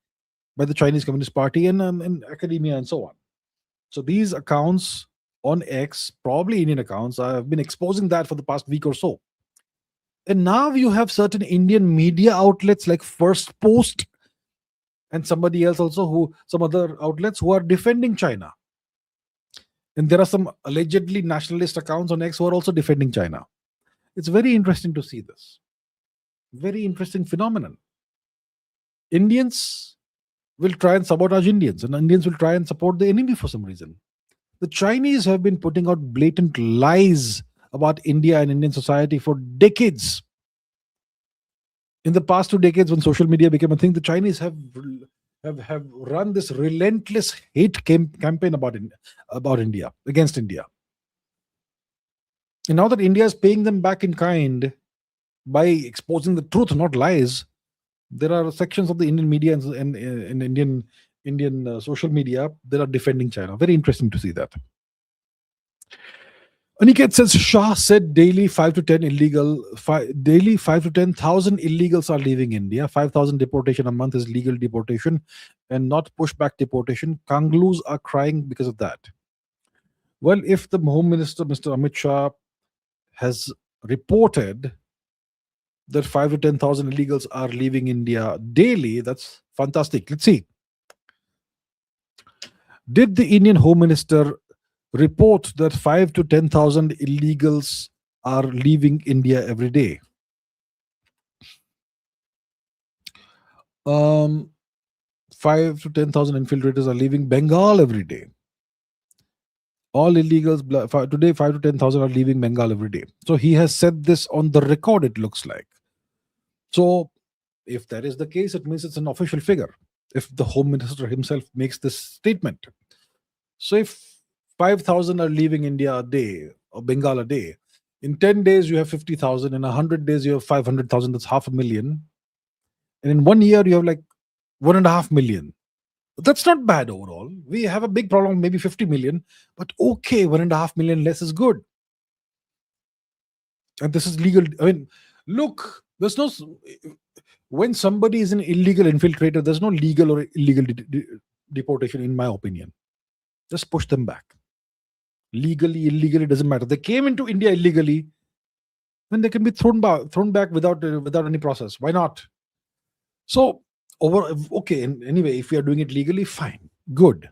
by the Chinese Communist Party and academia and so on. So these accounts on X, probably Indian accounts, have been exposing that for the past week or so. And now you have certain Indian media outlets like First Post and somebody else also, some other outlets who are defending China. And there are some allegedly nationalist accounts on X who are also defending China. It's very interesting to see this. Very interesting phenomenon. Indians will try and sabotage Indians, and Indians will try and support the enemy for some reason. The Chinese have been putting out blatant lies about India and Indian society for decades. In the past 2 decades, when social media became a thing, the Chinese have run this relentless hate campaign about India, against India. And now that India is paying them back in kind by exposing the truth, not lies, there are sections of the Indian media and Indian social media that are defending China. Very interesting to see that. Aniket says Shah said daily 5 to 10,000 illegals are leaving India. 5,000 deportation a month is legal deportation and not pushback deportation. Kanglus are crying because of that. Well, if the Home Minister, Mr. Amit Shah, has reported that 5 to 10,000 illegals are leaving India daily, that's fantastic. Let's see. Did the Indian Home Minister report that 5 to 10,000 illegals are leaving India every day? 5 to 10,000 infiltrators are leaving Bengal every day. All illegals today, 5 to 10,000 are leaving Bengal every day. So he has said this on the record, it looks like. So if that is the case, it means it's an official figure. If the Home Minister himself makes this statement. So if 5,000 are leaving India a day or Bengal a day, in 10 days you have 50,000. In 100 days you have 500,000. That's 500,000. And in 1 year you have like 1.5 million. That's not bad overall. We have a big problem, maybe 50 million, but okay, 1.5 million less is good. And this is legal. I mean, look, there's no. When somebody is an illegal infiltrator, there's no legal or illegal deportation, in my opinion. Just push them back. Legally, illegally, doesn't matter. They came into India illegally, then they can be thrown back without any process. Why not? So okay. Anyway, if we are doing it legally, fine, good.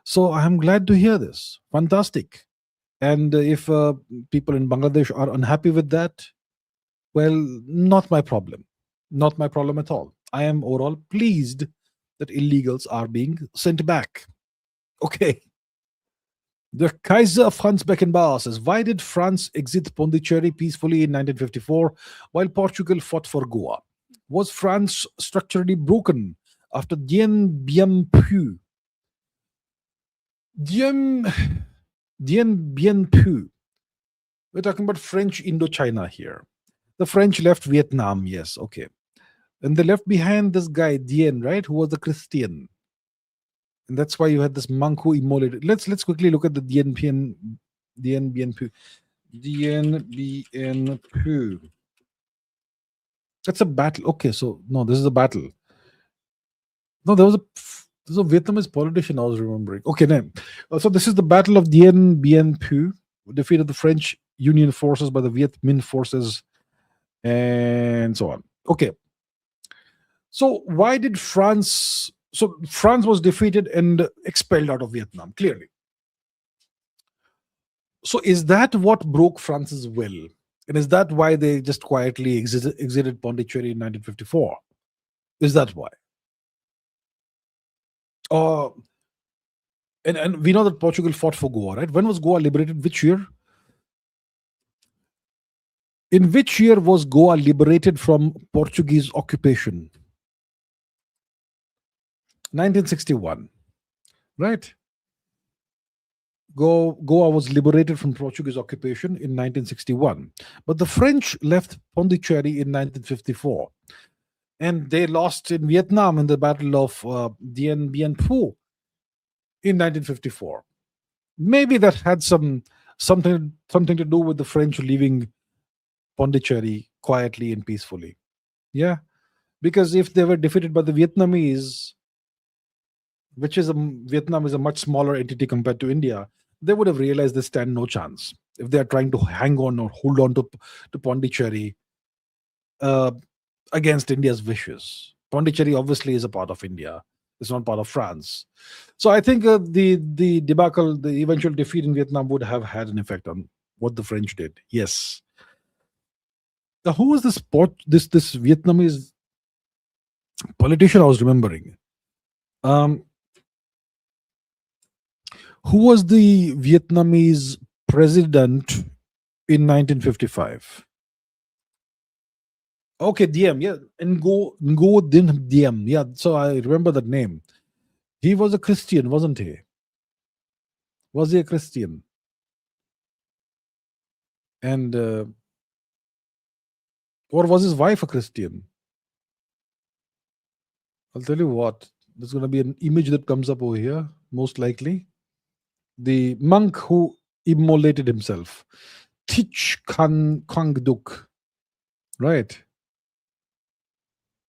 So I am glad to hear this. Fantastic. And if people in Bangladesh are unhappy with that, well, not my problem. Not my problem at all. I am overall pleased that illegals are being sent back. Okay. The Kaiser of Franz Beckenbauer says, why did France exit Pondicherry peacefully in 1954 while Portugal fought for Goa? Was France structurally broken after Dien Bien Phu? Dien Bien Phu. We're talking about French Indochina here. The French left Vietnam, yes, okay. And they left behind this guy, Dien, right, who was a Christian. And that's why you had this monk who immolated. Let's quickly look at the Dien Bien Phu. Dien Bien Phu. That's a battle. Okay, so no, this is a battle. No, there's a Vietnamese politician I was remembering. Okay, then. So this is the Battle of Dien Bien Phu, defeat of the French Union forces by the Viet Minh forces, and so on. Okay. So why did France? So France was defeated and expelled out of Vietnam, clearly. So is that what broke France's will? And is that why they just quietly exited Pondicherry in 1954? Is that why? And we know that Portugal fought for Goa, right? When was Goa liberated? Which year? In which year was Goa liberated from Portuguese occupation? 1961, right? Goa was liberated from Portuguese occupation in 1961. But the French left Pondicherry in 1954. And they lost in Vietnam in the Battle of Dien Bien Phu in 1954. Maybe that had something to do with the French leaving Pondicherry quietly and peacefully. Yeah, because if they were defeated by the Vietnamese, Vietnam is a much smaller entity compared to India, they would have realized they stand no chance if they are trying to hang on or hold on to Pondicherry against India's wishes. Pondicherry obviously is a part of India. It's not part of France. So I think the debacle, the eventual defeat in Vietnam would have had an effect on what the French did. Yes. Now, who was this Vietnamese politician I was remembering? Um, who was the Vietnamese president in 1955? Okay, Diem, yeah, Ngo Dinh Diem, yeah. So I remember that name. He was a Christian, wasn't he? Was he a Christian? And or was his wife a Christian? I'll tell you what. There's going to be an image that comes up over here, most likely. The monk who immolated himself, Thich Kang Duk, right?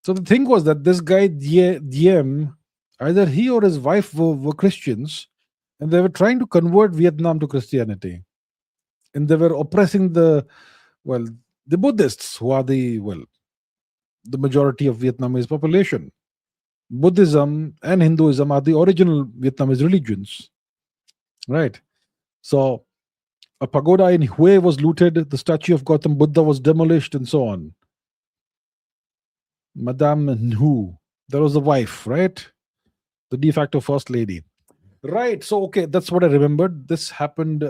So the thing was that this guy Diem, either he or his wife were Christians, and they were trying to convert Vietnam to Christianity, and they were oppressing the Buddhists, who are the majority of Vietnamese population. Buddhism and Hinduism are the original Vietnamese religions, right? So a pagoda in Hue was looted, the statue of Gautam Buddha was demolished, and so on. Madame Nhu, that was the wife, right? The de facto first lady. Right. So, okay, that's what I remembered. This happened,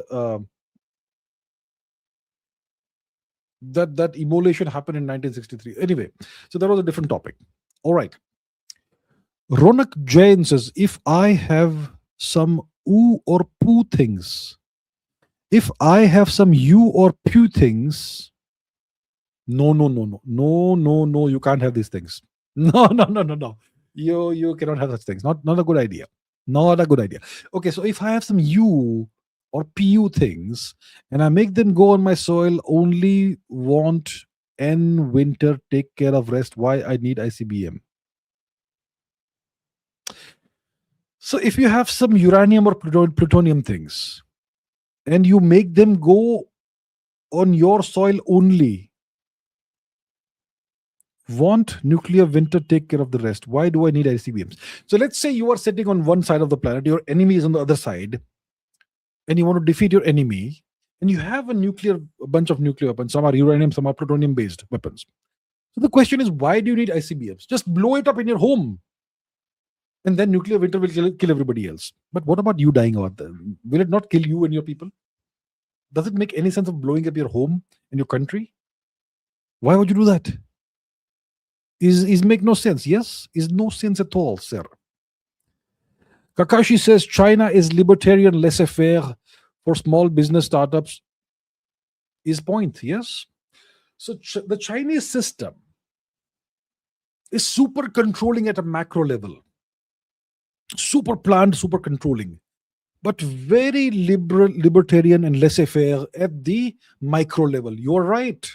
that immolation happened in 1963. Anyway, so that was a different topic. All right. Ronak Jain says, if I have some oo or poo things, if I have some you or pew things, no, you can't have these things. No. You cannot have such things. Not a good idea. Not a good idea. Okay, so if I have some you or pu things and I make them go on my soil, only want N winter, take care of rest, why I need ICBM? So if you have some uranium or plutonium things and you make them go on your soil only, want nuclear winter, take care of the rest, why do I need ICBMs? So let's say you are sitting on one side of the planet, your enemy is on the other side, and you want to defeat your enemy, and you have a bunch of nuclear weapons. Some are uranium, some are plutonium based weapons. So the question is, why do you need ICBMs? Just blow it up in your home, and then nuclear winter will kill everybody else. But what about you dying out there? Will it not kill you and your people? Does it make any sense of blowing up your home and your country? Why would you do that? Is make no sense? Yes, is no sense at all, sir. Kakashi says China is libertarian laissez-faire for small business startups. Is point, yes. So the Chinese system is super controlling at a macro level, super planned, super controlling, but very libertarian and laissez-faire at the micro level. You're right.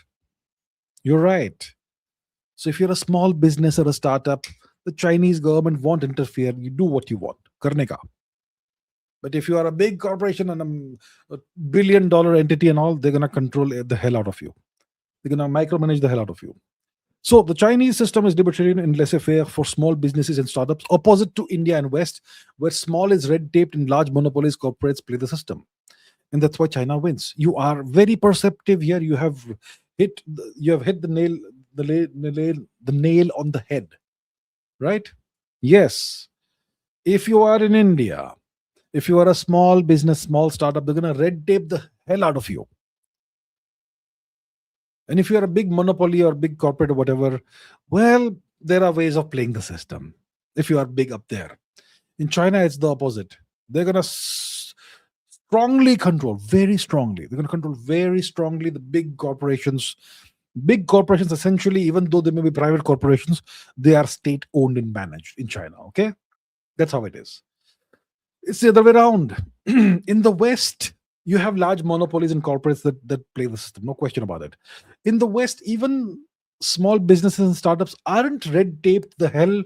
So if you're a small business or a startup, the Chinese government won't interfere. You do what you want. Karne ka. But if you are a big corporation and a billion-dollar entity and all, they're going to control the hell out of you. They're going to micromanage the hell out of you. So the Chinese system is libertarian and laissez-faire for small businesses and startups, opposite to India and West, where small is red-taped and large monopolies, corporates play the system. And that's why China wins. You are very perceptive here. You have hit the nail on the head, right? Yes. If you are in India, if you are a small business, small startup, they're going to red tape the hell out of you. And if you are a big monopoly or big corporate or whatever, well, there are ways of playing the system. If you are big up there. In China, it's the opposite. They're going to strongly control, very strongly. They're going to control very strongly the big corporations. Big corporations, essentially, even though they may be private corporations, they are state-owned and managed in China, okay? That's how it is. It's the other way around. In the West, you have large monopolies and corporates that play the system, no question about it. In the West, even small businesses and startups aren't red taped the hell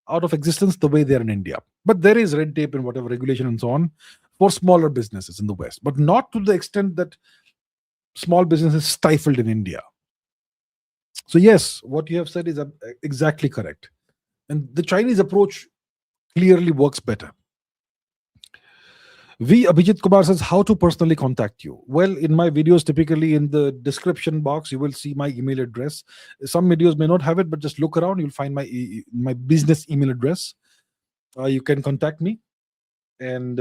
out of existence the way they are in India. But there is red tape and whatever regulation and so on for smaller businesses in the West, but not to the extent that small businesses stifled in India. So yes, what you have said is exactly correct. And the Chinese approach clearly works better. V. Abhijit Kumar says, how to personally contact you? Well, in my videos, typically in the description box, you will see my email address. Some videos may not have it, but just look around. You'll find my business email address. You can contact me. And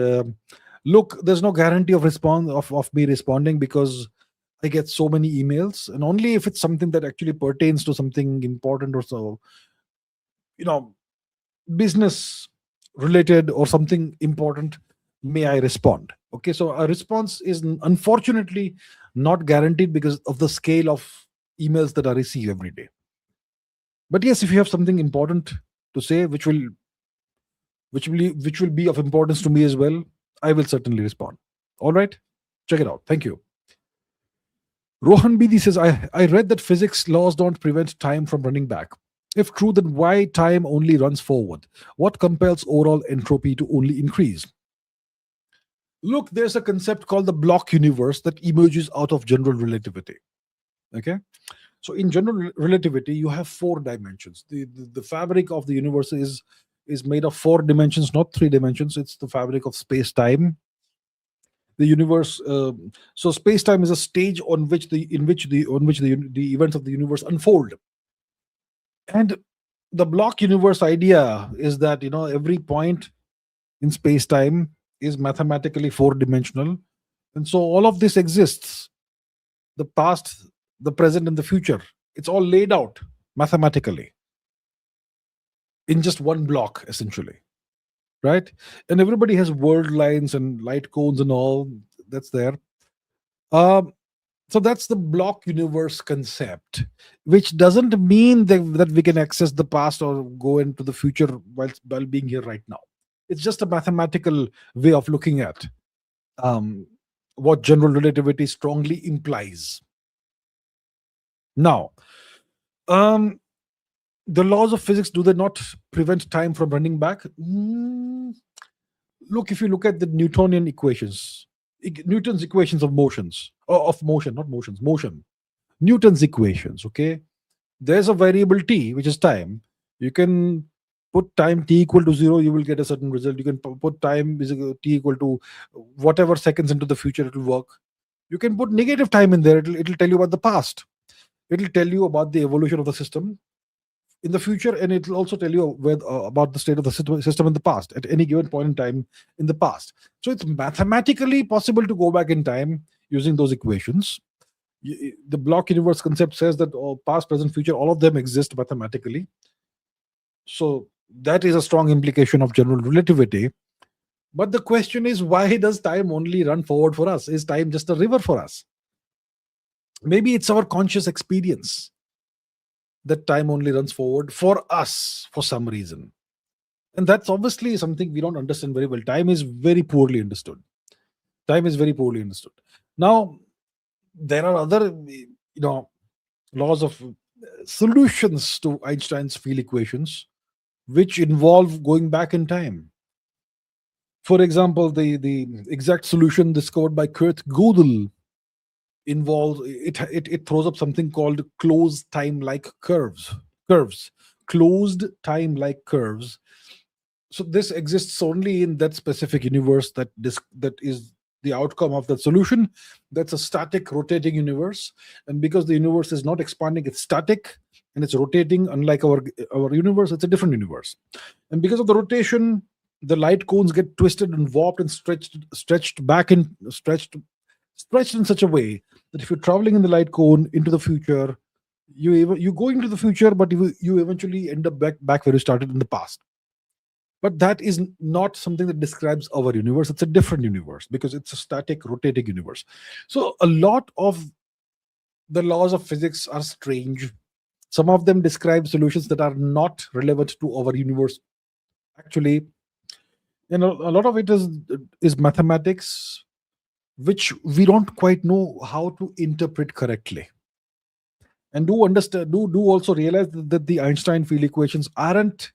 look, there's no guarantee of of me responding, because I get so many emails, and only if it's something that actually pertains to something important, or so, you know, business related or something important, may I respond. Okay, so a response is unfortunately not guaranteed because of the scale of emails that I receive every day. But yes, if you have something important to say, which will be of importance to me as well, I will certainly respond. All right, check it out. Thank you. Rohan Bidi says, I read that physics laws don't prevent time from running back. If true, then why time only runs forward? What compels overall entropy to only increase? Look, there's a concept called the block universe that emerges out of general relativity. Okay? So in general relativity, you have four dimensions. The fabric of the universe is made of four dimensions, not three dimensions. It's the fabric of space-time. The universe, so space-time is a stage on which the events of the universe unfold. And the block universe idea is that, every point in space-time is mathematically four-dimensional, and so all of this exists: the past, the present, and the future. It's all laid out mathematically in just one block, essentially, right? And everybody has world lines and light cones and all that's there. Um, so that's the block universe concept, which doesn't mean that we can access the past or go into the future while being here right now. It's just a mathematical way of looking at um, what general relativity strongly implies. Now, um, the laws of physics, do they not prevent time from running back? Look, if you look at the Newtonian equations, Newton's equations of motions, or of motion, not motions, motion. Newton's equations, okay? There's a variable t, which is time. You can put time t equal to 0, you will get a certain result. You can put time is t equal to whatever seconds into the future, it will work. You can put negative time in there, it'll tell you about the past. It'll tell you about the evolution of the system in the future, and it will also tell you about the state of the system in the past at any given point in time in the past. So it's mathematically possible to go back in time using those equations. The block universe concept says that past, present, future, all of them exist mathematically. So that is a strong implication of general relativity. But the question is, why does time only run forward for us? Is time just a river for us? Maybe it's our conscious experience that time only runs forward for us for some reason. And that's obviously something we don't understand very well. Time is very poorly understood. Time is very poorly understood. Now, there are other, laws of solutions to Einstein's field equations, which involve going back in time. For example, the exact solution discovered by Kurt Gödel involves it throws up something called closed time like curves closed time like curves. So this exists only in that specific universe that is the outcome of that solution. That's a static rotating universe, and because the universe is not expanding, it's static and it's rotating. Unlike our universe, it's a different universe, and because of the rotation, the light cones get twisted and warped and stretched back and stretched in such a way that if you're traveling in the light cone into the future, you go into the future, but you eventually end up back where you started in the past. But that is not something that describes our universe. It's a different universe because it's a static rotating universe. So a lot of the laws of physics are strange. Some of them describe solutions that are not relevant to our universe actually. A lot of it is mathematics, which we don't quite know how to interpret correctly. And do also realize that the Einstein field equations aren't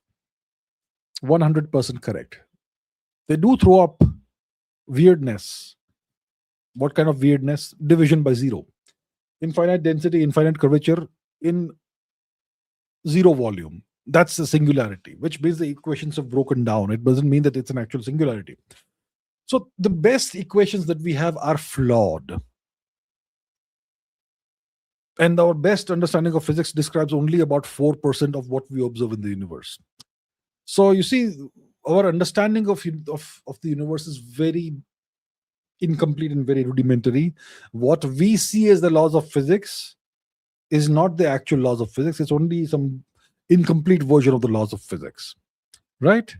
100% correct. They do throw up weirdness. What kind of weirdness? Division by zero, infinite density, infinite curvature in zero volume. That's the singularity, which means the equations have broken down. It doesn't mean that it's an actual singularity. So the best equations that we have are flawed. And our best understanding of physics describes only about 4% of what we observe in the universe. So you see, our understanding of the universe is very incomplete and very rudimentary. What we see as the laws of physics is not the actual laws of physics, it's only some incomplete version of the laws of physics, right?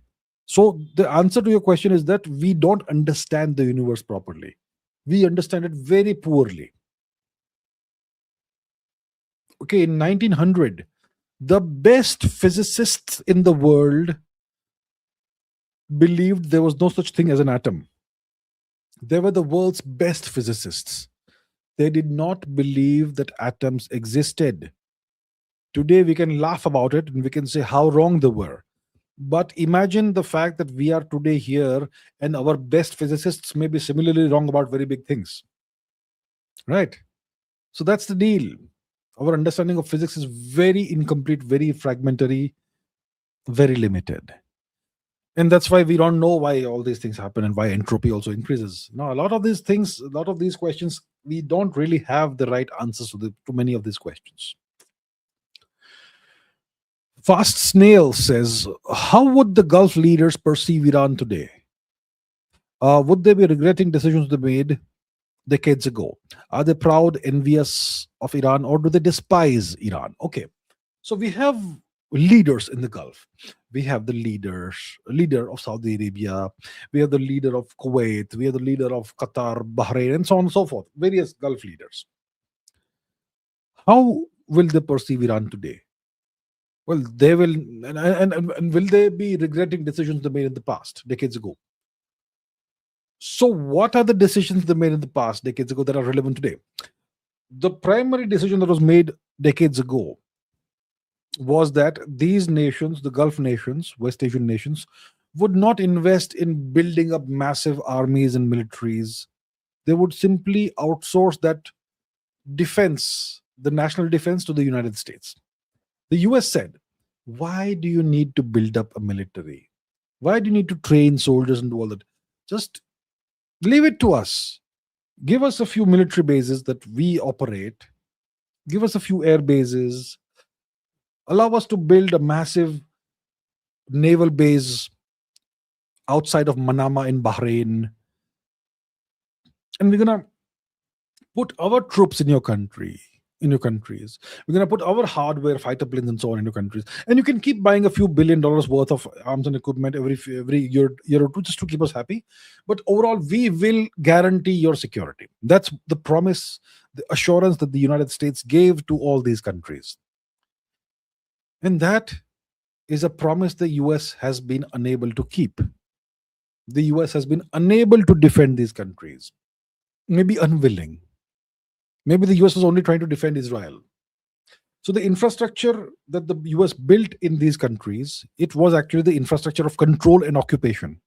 So the answer to your question is that we don't understand the universe properly. We understand it very poorly. Okay, in 1900, the best physicists in the world believed there was no such thing as an atom. They were the world's best physicists. They did not believe that atoms existed. Today, we can laugh about it and we can say how wrong they were. But imagine the fact that we are today here and our best physicists may be similarly wrong about very big things. Right? So that's the deal. Our understanding of physics is very incomplete, very fragmentary, very limited. And that's why we don't know why all these things happen and why entropy also increases. Now, a lot of these things, a lot of these questions, we don't really have the right answers to many of these questions. Fast Snail says, how would the Gulf leaders perceive Iran today? Would they be regretting decisions they made decades ago? Are they proud, envious of Iran, or do they despise Iran? Okay, so we have leaders in the Gulf. We have the leader of Saudi Arabia. We have the leader of Kuwait. We have the leader of Qatar, Bahrain, and so on and so forth. Various Gulf leaders. How will they perceive Iran today? Well, they will, and will they be regretting decisions they made in the past, decades ago? So, what are the decisions they made in the past, decades ago, that are relevant today? The primary decision that was made decades ago was that these nations, the Gulf nations, West Asian nations, would not invest in building up massive armies and militaries. They would simply outsource that defense, the national defense, to the United States. The US said, why do you need to build up a military? Why do you need to train soldiers and do all that? Just leave it to us. Give us a few military bases that we operate. Give us a few air bases. Allow us to build a massive naval base outside of Manama in Bahrain. And we're going to put our troops in your countries. We're going to put our hardware, fighter planes, and so on in your countries. And you can keep buying a few $1 billion worth of arms and equipment every year or two just to keep us happy. But overall, we will guarantee your security. That's the promise, the assurance that the United States gave to all these countries. And that is a promise the US has been unable to keep. The US has been unable to defend these countries, maybe unwilling. Maybe the US was only trying to defend Israel. So the infrastructure that the US built in these countries, it was actually the infrastructure of control and occupation,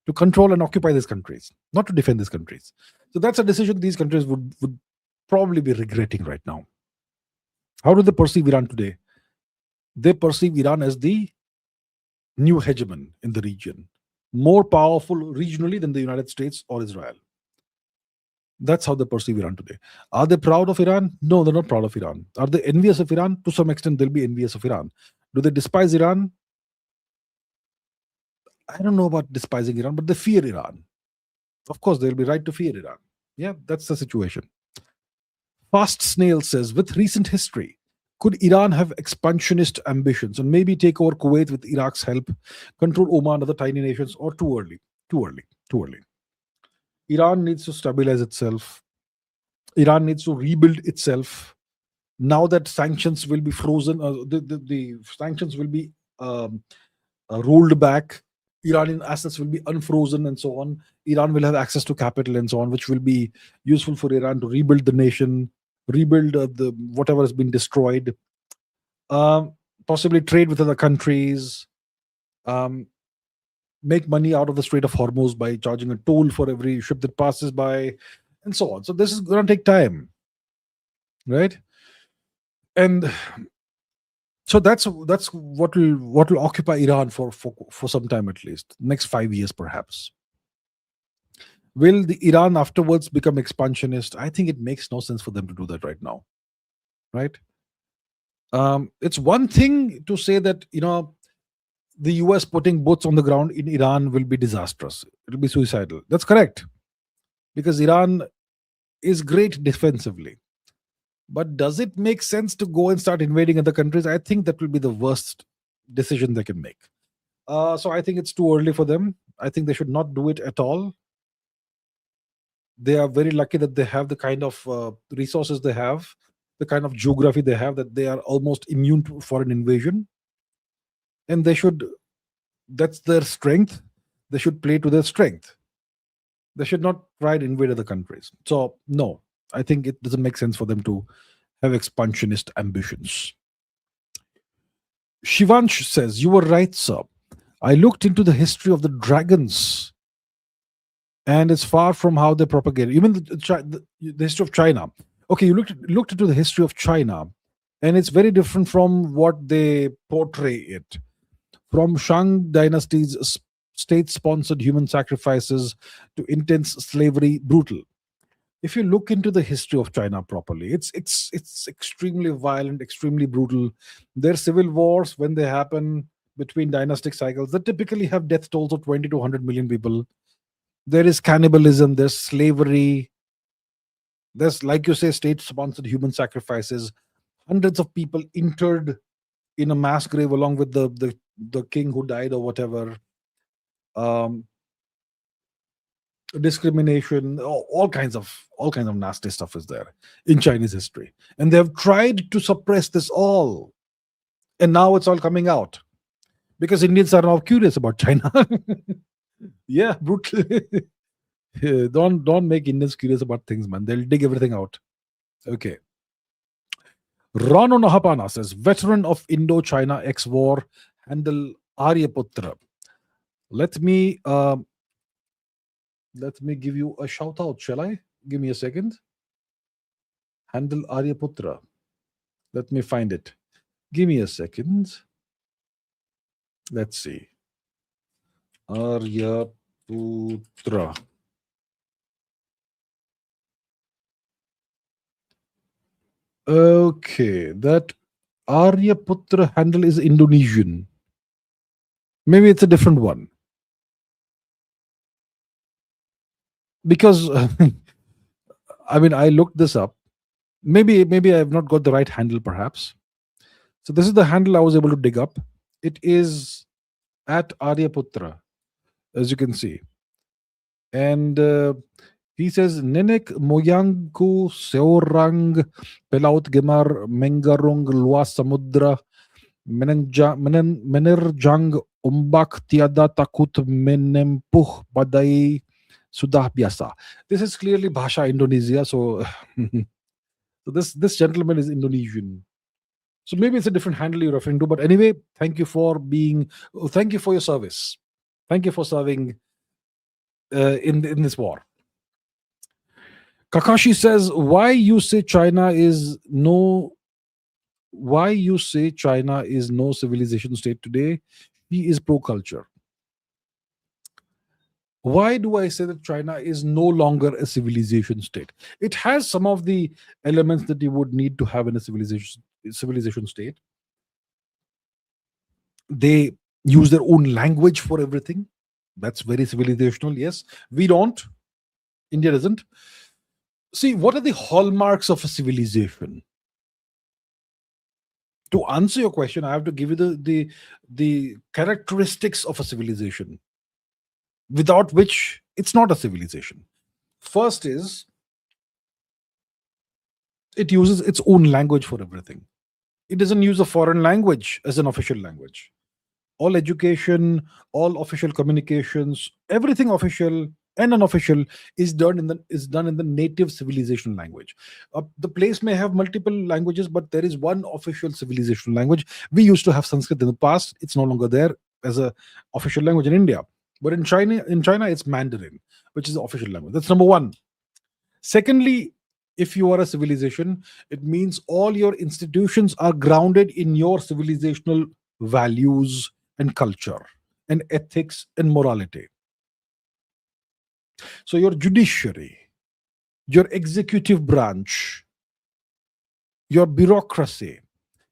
to control and occupy these countries, not to defend these countries. So that's a decision these countries would probably be regretting right now. How do they perceive Iran today? They perceive Iran as the new hegemon in the region, more powerful regionally than the United States or Israel. That's how they perceive Iran today. Are they proud of Iran? No, they're not proud of Iran. Are they envious of Iran? To some extent, they'll be envious of Iran. Do they despise Iran? I don't know about despising Iran, but they fear Iran. Of course, they'll be right to fear Iran. Yeah, that's the situation. Fast Snail says, with recent history, could Iran have expansionist ambitions and maybe take over Kuwait with Iraq's help, control Oman and other tiny nations, or too early? Too early. Too early. Iran needs to stabilize itself. Iran needs to rebuild itself. Now that sanctions will be frozen, the sanctions will be rolled back. Iranian assets will be unfrozen and so on. Iran will have access to capital and so on, which will be useful for Iran to rebuild the nation, rebuild the whatever has been destroyed, possibly trade with other countries, make money out of the Strait of Hormuz by charging a toll for every ship that passes by, and so on. So this is going to take time, right? And So that's what will occupy Iran for some time, at least next 5 years perhaps. Will the Iran afterwards become expansionist? I think it makes no sense for them to do that right now. Right? It's one thing to say that the US putting boots on the ground in Iran will be disastrous. It'll be suicidal. That's correct, because Iran is great defensively. But does it make sense to go and start invading other countries? I think that will be the worst decision they can make. So I think it's too early for them. I think they should not do it at all. They are very lucky that they have the kind of resources they have, the kind of geography they have, that they are almost immune to foreign invasion. And that's their strength. They should play to their strength. They should not try to invade other countries. So, no, I think it doesn't make sense for them to have expansionist ambitions. Shivansh says, "You were right, sir. I looked into the history of the dragons, and it's far from how they propagate. Even the history of China. Okay, you looked into the history of China, and it's very different from what they portray it. From Shang dynasty's state-sponsored human sacrifices to intense slavery, brutal. If you look into the history of China properly, it's extremely violent, extremely brutal. Their civil wars, when they happen between dynastic cycles, they typically have death tolls of 20 to 100 million people. There is cannibalism, there's slavery, there's, like you say, state-sponsored human sacrifices, hundreds of people interred in a mass grave along with the king who died or whatever. Discrimination, all kinds of nasty stuff is there in Chinese history, and they have tried to suppress this all, and now it's all coming out because Indians are now curious about China. Yeah, brutal. Don't make Indians curious about things, man. They'll dig everything out. Okay. Rano Nahapana says, veteran of Indo-China ex-war, handle Aryaputra. Let me give you a shout out, shall I? Give me a second. Handle Aryaputra. Let me find it. Give me a second. Let's see. Aryaputra. Okay, that Aryaputra handle is Indonesian. Maybe it's a different one. Because I mean, I looked this up. Maybe I have not got the right handle, perhaps. So this is the handle I was able to dig up. It is at Aryaputra, as you can see. And he says, Nenek moyangku seorang pelaut gemar mengarung luas samudra menerjang ombak tiada takut menempuh badai sudah biasa. This is clearly Bhasha Indonesia. So, so this gentleman is Indonesian. So maybe it's a different handle you're referring to. But anyway, thank you for your service. Thank you for serving in this war. Kakashi says, why you say China is no civilization state today? He is pro-culture. Why do I say that China is no longer a civilization state? It has some of the elements that you would need to have in a civilization state. They use their own language for everything. That's very civilizational. Yes, we don't. India doesn't. See, what are the hallmarks of a civilization? To answer your question, I have to give you the characteristics of a civilization, without which it's not a civilization. First is, it uses its own language for everything. It doesn't use a foreign language as an official language. All education, all official communications, everything official and unofficial is done in the native civilization language. The place may have multiple languages, but there is one official civilization language. We used to have Sanskrit in the past. It's no longer there as a official language in India. But in China, it's Mandarin, which is the official language. That's number one. Secondly, If you are a civilization, it means all your institutions are grounded in your civilizational values and culture and ethics and morality. So, your judiciary, your executive branch, your bureaucracy,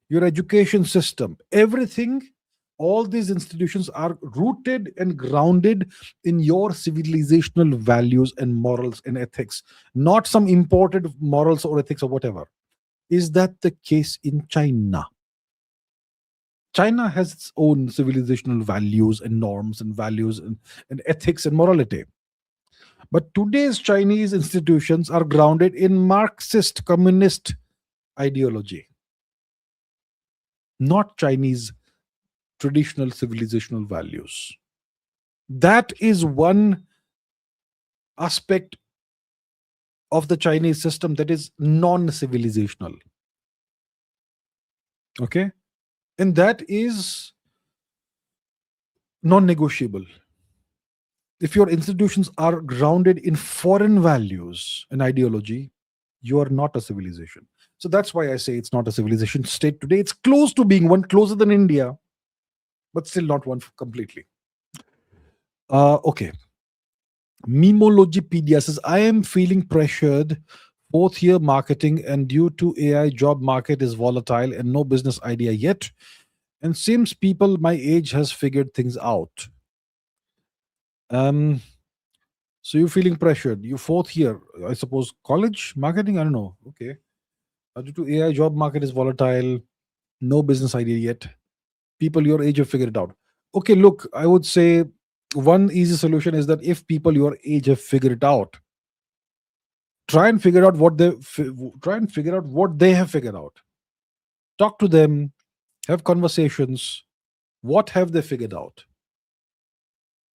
your education system, everything, all these institutions are rooted and grounded in your civilizational values and morals and ethics, not some imported morals or ethics or whatever. Is that the case in China? China has its own civilizational values and norms and values and ethics and morality. But today's Chinese institutions are grounded in Marxist communist ideology, not Chinese traditional civilizational values. That is one aspect of the Chinese system that is non civilizational. Okay? And that is non negotiable. If your institutions are grounded in foreign values and ideology, you are not a civilization. So that's why I say it's not a civilization state today. It's close to being one, closer than India, but still not one completely. Okay. Memologypedia says, I am feeling pressured. Fourth year marketing, and due to AI, job market is volatile and no business idea yet. And seems people my age has figured things out. So you're feeling pressured. You fourth year, I suppose, college marketing. I don't know. Okay. Due to AI, job market is volatile. No business idea yet. People your age have figured it out. Okay. Look, I would say one easy solution is that if people your age have figured it out, try and figure out what they have figured out. Talk to them. Have conversations. What have they figured out?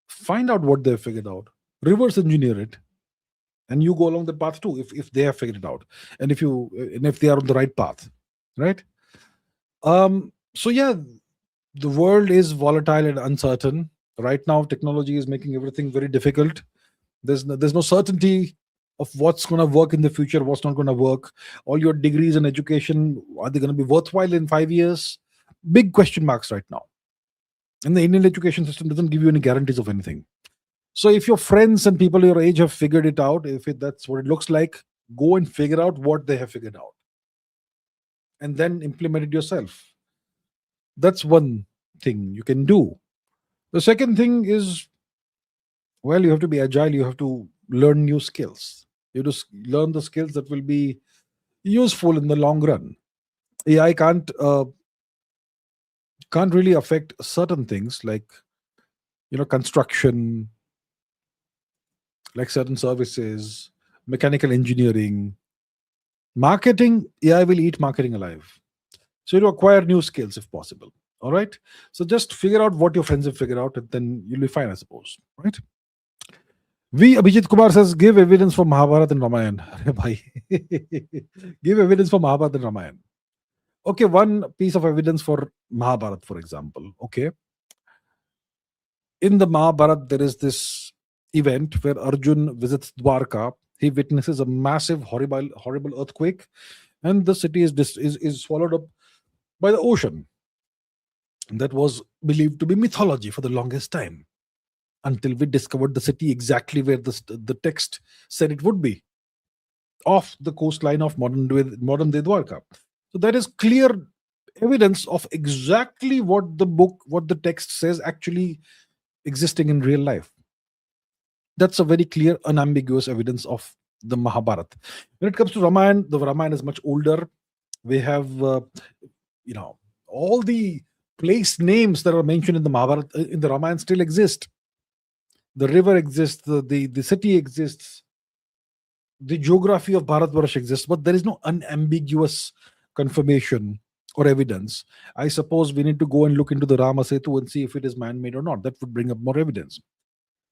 Find out what they've figured out. Reverse engineer it, and you go along the path too. If they have figured it out, and if they are on the right path, right? So yeah, the world is volatile and uncertain right now. Technology is making everything very difficult. There's no certainty of what's going to work in the future, what's not going to work. All your degrees and education, are they going to be worthwhile in 5 years? Big question marks right now. And the Indian education system doesn't give you any guarantees of anything. So if your friends and people your age have figured it out, that's what it looks like, go and figure out what they have figured out, and then implement it yourself. That's one thing you can do. The second thing is, well, you have to be agile. You have to learn new skills. You have to learn the skills that will be useful in the long run. AI can't really affect certain things like construction, like certain services, mechanical engineering, marketing. AI will eat marketing alive. So you acquire new skills if possible. All right. So just figure out what your friends have figured out, and then you'll be fine, I suppose. Right. Abhijit Kumar says, give evidence for Mahabharata and Ramayana. Arre bhai. Give evidence for Mahabharata and Ramayana. Okay, one piece of evidence for Mahabharata, for example. Okay. In the Mahabharata, there is this event where Arjun visits Dwarka. He witnesses a massive, horrible earthquake, and the city is swallowed up by the ocean. That was believed to be mythology for the longest time, until we discovered the city exactly where the text said it would be, off the coastline of modern day Dwarka. So that is clear evidence of exactly what the text says actually existing in real life. That's a very clear, unambiguous evidence of the Mahabharata. When it comes to Ramayana, the Ramayana is much older. We have, all the place names that are mentioned in the Mahabharata, in the Ramayana, still exist. The river exists, the city exists, the geography of Bharatvarsh exists, but there is no unambiguous confirmation or evidence. I suppose we need to go and look into the Rama Setu and see if it is man-made or not. That would bring up more evidence.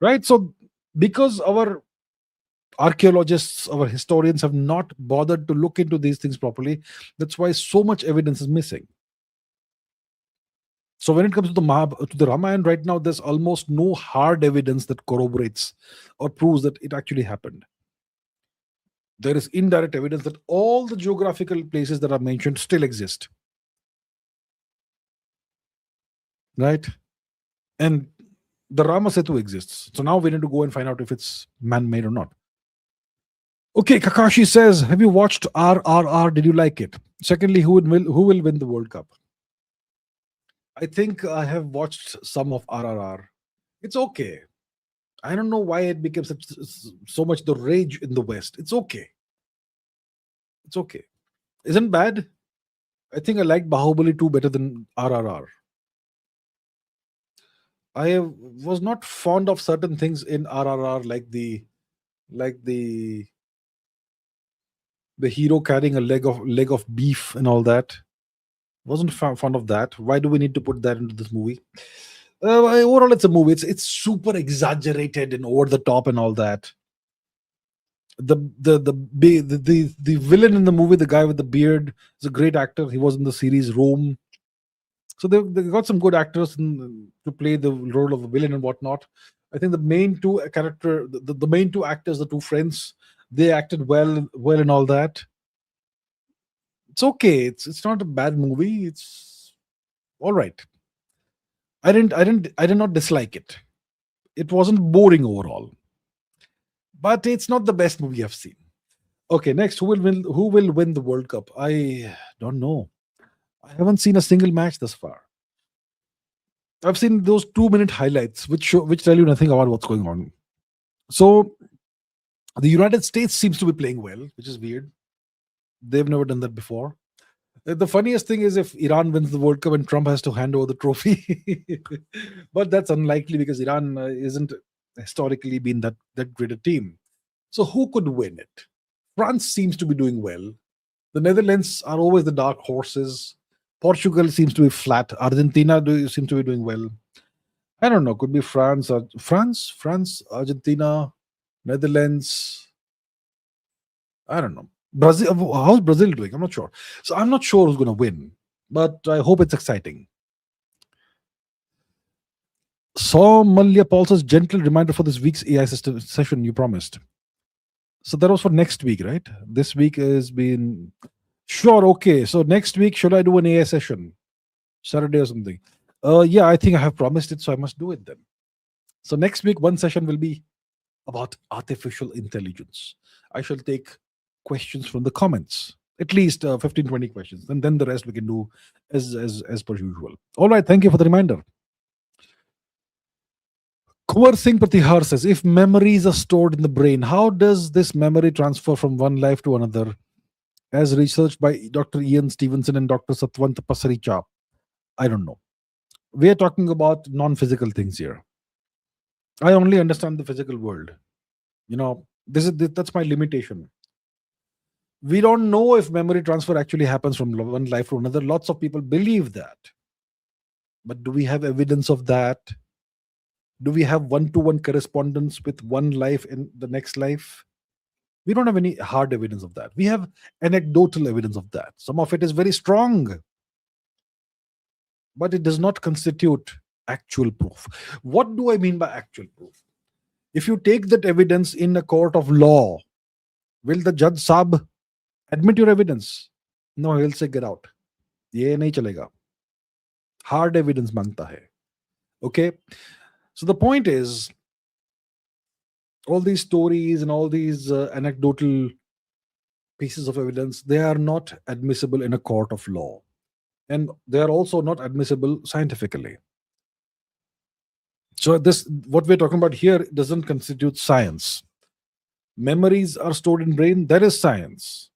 Right? So, because our archaeologists, our historians have not bothered to look into these things properly, that's why so much evidence is missing. So when it comes to the Ramayana right now, there's almost no hard evidence that corroborates or proves that it actually happened. There is indirect evidence that all the geographical places that are mentioned still exist, right? And the Rama Setu exists. So now we need to go and find out if it's man made or not. Okay, Kakashi says, have you watched RRR? Did you like it? Secondly, who will win the World Cup? I think I have watched some of RRR. It's okay. I don't know why it became so much the rage in the West. It's okay. It's okay. Isn't bad. I think I like Bahubali 2 better than RRR. I was not fond of certain things in RRR, like the hero carrying a leg of beef and all that. Wasn't fond of that. Why do we need to put that into this movie? Overall, it's a movie. It's super exaggerated and over the top and all that. The villain in the movie, the guy with the beard, is a great actor. He was in the series Rome. So they got some good actors to play the role of the villain and whatnot. I think the main two the main two actors, the two friends, they acted well and all that. It's okay. It's not a bad movie. It's all right. I did not dislike it. It wasn't boring overall, but it's not the best movie I've seen. Okay, next, who will win the World Cup? I don't know. I haven't seen a single match thus far. I've seen those 2-minute highlights which tell you nothing about what's going on. So the United States seems to be playing well, which is weird. They've never done that before. The funniest thing is if Iran wins the World Cup and Trump has to hand over the trophy, but that's unlikely because Iran isn't historically been that great a team. So who could win it? France seems to be doing well. The Netherlands are always the dark horses. Portugal seems to be flat. Argentina seems to be doing well. I don't know. Could be France, Argentina, Netherlands. I don't know. Brazil. How's Brazil doing? I'm not sure. So I'm not sure who's going to win, but I hope it's exciting. So Malya Paul says, gentle reminder for this week's AI system session you promised. So that was for next week, right? This week has been sure. Okay. So next week, should I do an AI session? Saturday or something? Yeah, I think I have promised it, so I must do it then. So next week, one session will be about artificial intelligence. I shall take questions from the comments, at least 15, 20 questions, and then the rest we can do as per usual. All right, thank you for the reminder. Kumar Singh Pratihar says, if memories are stored in the brain, how does this memory transfer from one life to another? As researched by Dr. Ian Stevenson and Dr. Satwant Pasaricha. I don't know. We are talking about non-physical things here. I only understand the physical world. That's my limitation. We don't know if memory transfer actually happens from one life to another. Lots of people believe that. But do we have evidence of that? Do we have one-to-one correspondence with one life in the next life? We don't have any hard evidence of that. We have anecdotal evidence of that. Some of it is very strong, but it does not constitute actual proof. What do I mean by actual proof? If you take that evidence in a court of law, will the judge sab admit your evidence? No, he'll say, get out. Ye nahi chalega. Hard evidence mangta hai. Okay? So the point is, all these stories and all these anecdotal pieces of evidence, they are not admissible in a court of law. And they are also not admissible scientifically. So what we're talking about here doesn't constitute science. Memories are stored in brain. That is science.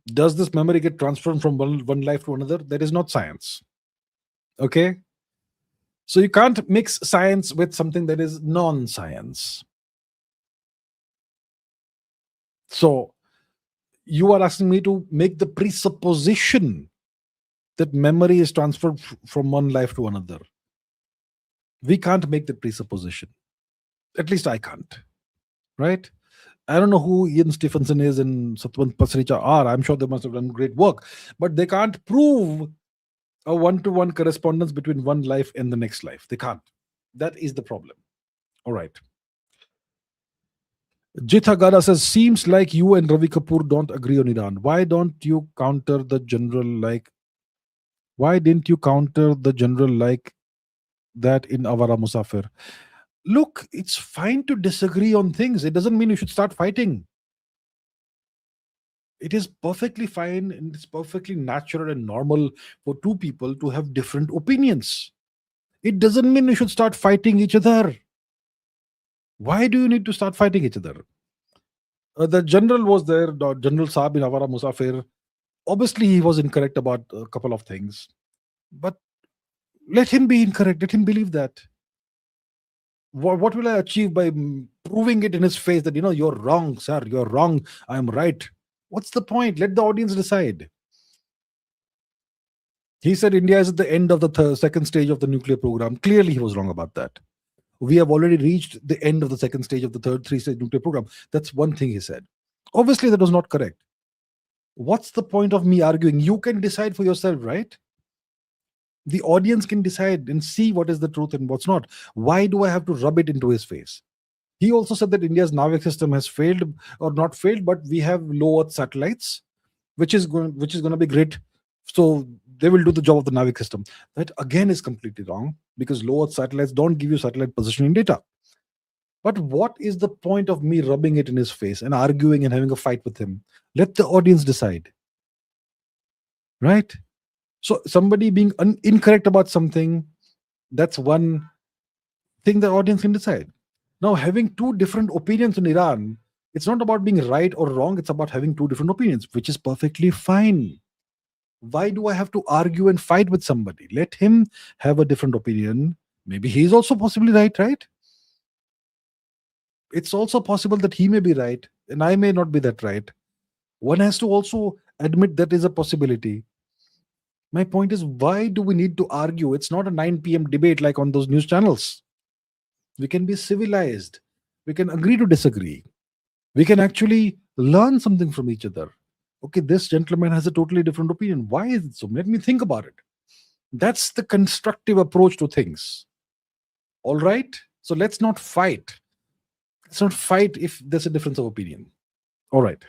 Does this memory get transferred from one life to another? That is not science. Okay? So you can't mix science with something that is non-science. So you are asking me to make the presupposition that memory is transferred from one life to another. We can't make the presupposition. At least I can't. Right? I don't know who Ian Stephenson is and Satwant Pasricha are. I'm sure they must have done great work. But they can't prove a one-to-one correspondence between one life and the next life. They can't. That is the problem. All right. Jithagara says, seems like you and Ravi Kapoor don't agree on Iran. Why don't you counter the general like? Why didn't you counter the general like that in Avara Musafir? Look, it's fine to disagree on things. It doesn't mean you should start fighting. It is perfectly fine and it's perfectly natural and normal for two people to have different opinions. It doesn't mean you should start fighting each other. Why do you need to start fighting each other? The general was there, the General Saab in Avara Musafir. Obviously, he was incorrect about a couple of things, but let him be incorrect. Let him believe that. What will I achieve by proving it in his face that, you're wrong, sir, you're wrong, I'm right? What's the point? Let the audience decide. He said India is at the end of the second stage of the nuclear program. Clearly, he was wrong about that. We have already reached the end of the second stage of the third three-stage nuclear program. That's one thing he said. Obviously, that was not correct. What's the point of me arguing? You can decide for yourself, right? The audience can decide and see what is the truth and what's not. Why do I have to rub it into his face? He also said that India's Navik system has failed, or not failed, but we have low Earth satellites, which is going to be great. So they will do the job of the Navik system. That again is completely wrong, because low Earth satellites don't give you satellite positioning data. But what is the point of me rubbing it in his face and arguing and having a fight with him? Let the audience decide. Right? So somebody being incorrect about something, that's one thing the audience can decide. Now, having two different opinions in Iran, it's not about being right or wrong, it's about having two different opinions, which is perfectly fine. Why do I have to argue and fight with somebody? Let him have a different opinion. Maybe he's also possibly right? It's also possible that he may be right and I may not be that right. One has to also admit that is a possibility. My point is, why do we need to argue? It's not a 9 p.m. debate like on those news channels. We can be civilized. We can agree to disagree. We can actually learn something from each other. Okay, this gentleman has a totally different opinion. Why is it so? Let me think about it. That's the constructive approach to things. All right? So let's not fight. Let's not fight if there's a difference of opinion. All right.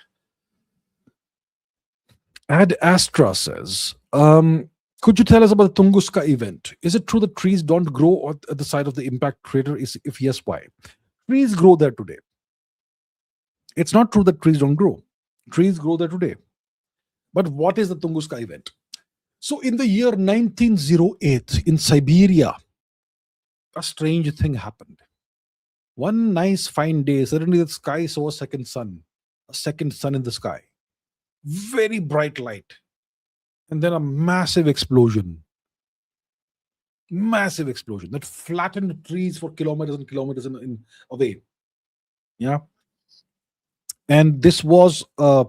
Ad Astra says, could you tell us about the Tunguska event? Is it true that trees don't grow at the side of the impact crater? If yes, why? Trees grow there today. It's not true that trees don't grow. Trees grow there today. But what is the Tunguska event? So in the year 1908 in Siberia, a strange thing happened. One nice fine day, suddenly the sky saw a second sun in the sky. Very bright light. And then a massive explosion that flattened the trees for kilometers and kilometers away. Yeah. And this was a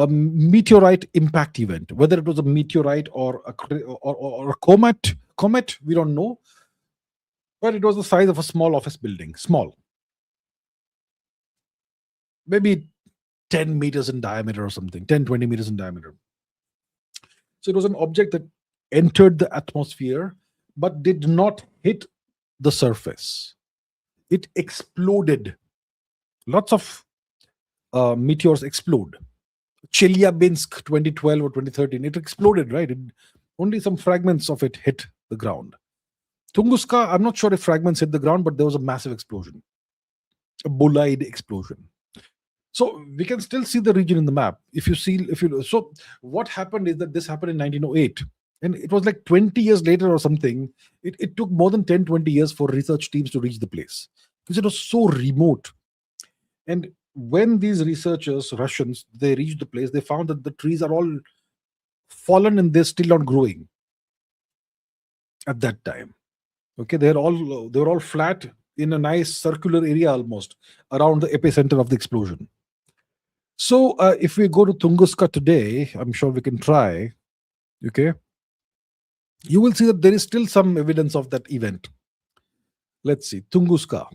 meteorite impact event. Whether it was a meteorite or a comet, we don't know. But it was the size of a small office building. Small. Maybe 10 meters in diameter or something, 10, 20 meters in diameter. So it was an object that entered the atmosphere but did not hit the surface. It exploded. Lots of meteors explode. Chelyabinsk 2012 or 2013, it exploded, right? Only some fragments of it hit the ground. Tunguska, I'm not sure if fragments hit the ground, but there was a massive explosion, a bolide explosion. So we can still see the region in the map. So what happened is that this happened in 1908. And it was like 20 years later or something. It took more than 10, 20 years for research teams to reach the place because it was so remote. And when these researchers, Russians, they reached the place, they found that the trees are all fallen and they're still not growing at that time. Okay, they were all flat in a nice circular area almost around the epicenter of the explosion. So if we go to Tunguska today, I'm sure we can try. Okay, you will see that there is still some evidence of that event. Let's see, Tunguska.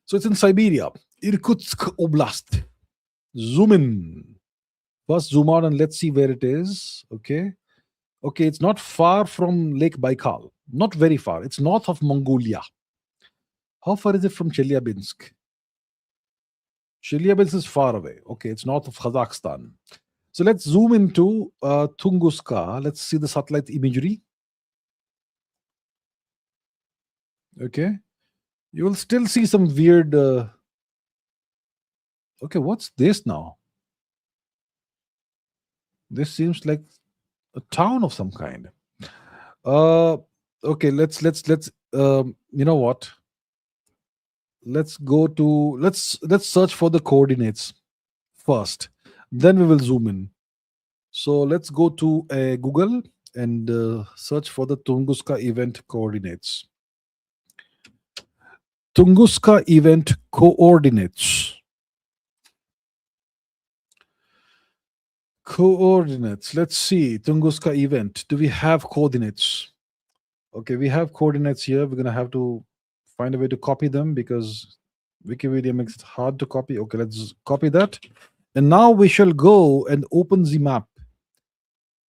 So it's in Siberia, Irkutsk Oblast. Zoom in. First zoom out and let's see where it is. Okay, it's not far from Lake Baikal. Not very far. It's north of Mongolia. How far is it from Chelyabinsk? Chelyabinsk is far away. Okay, it's north of Kazakhstan. So let's zoom into Tunguska. Let's see the satellite imagery. Okay, you will still see some weird. Okay, what's this now? This seems like a town of some kind. Uh, okay, let's. You know what? Let's go to let's search for the coordinates first. Then we will zoom in. So let's go to Google and search for the Tunguska event coordinates. Tunguska event coordinates. Coordinates. Let's see. Tunguska event. Do we have coordinates? Okay, we have coordinates here. We're going to have to find a way to copy them because Wikipedia makes it hard to copy. Okay, let's copy that. And now we shall go and open the map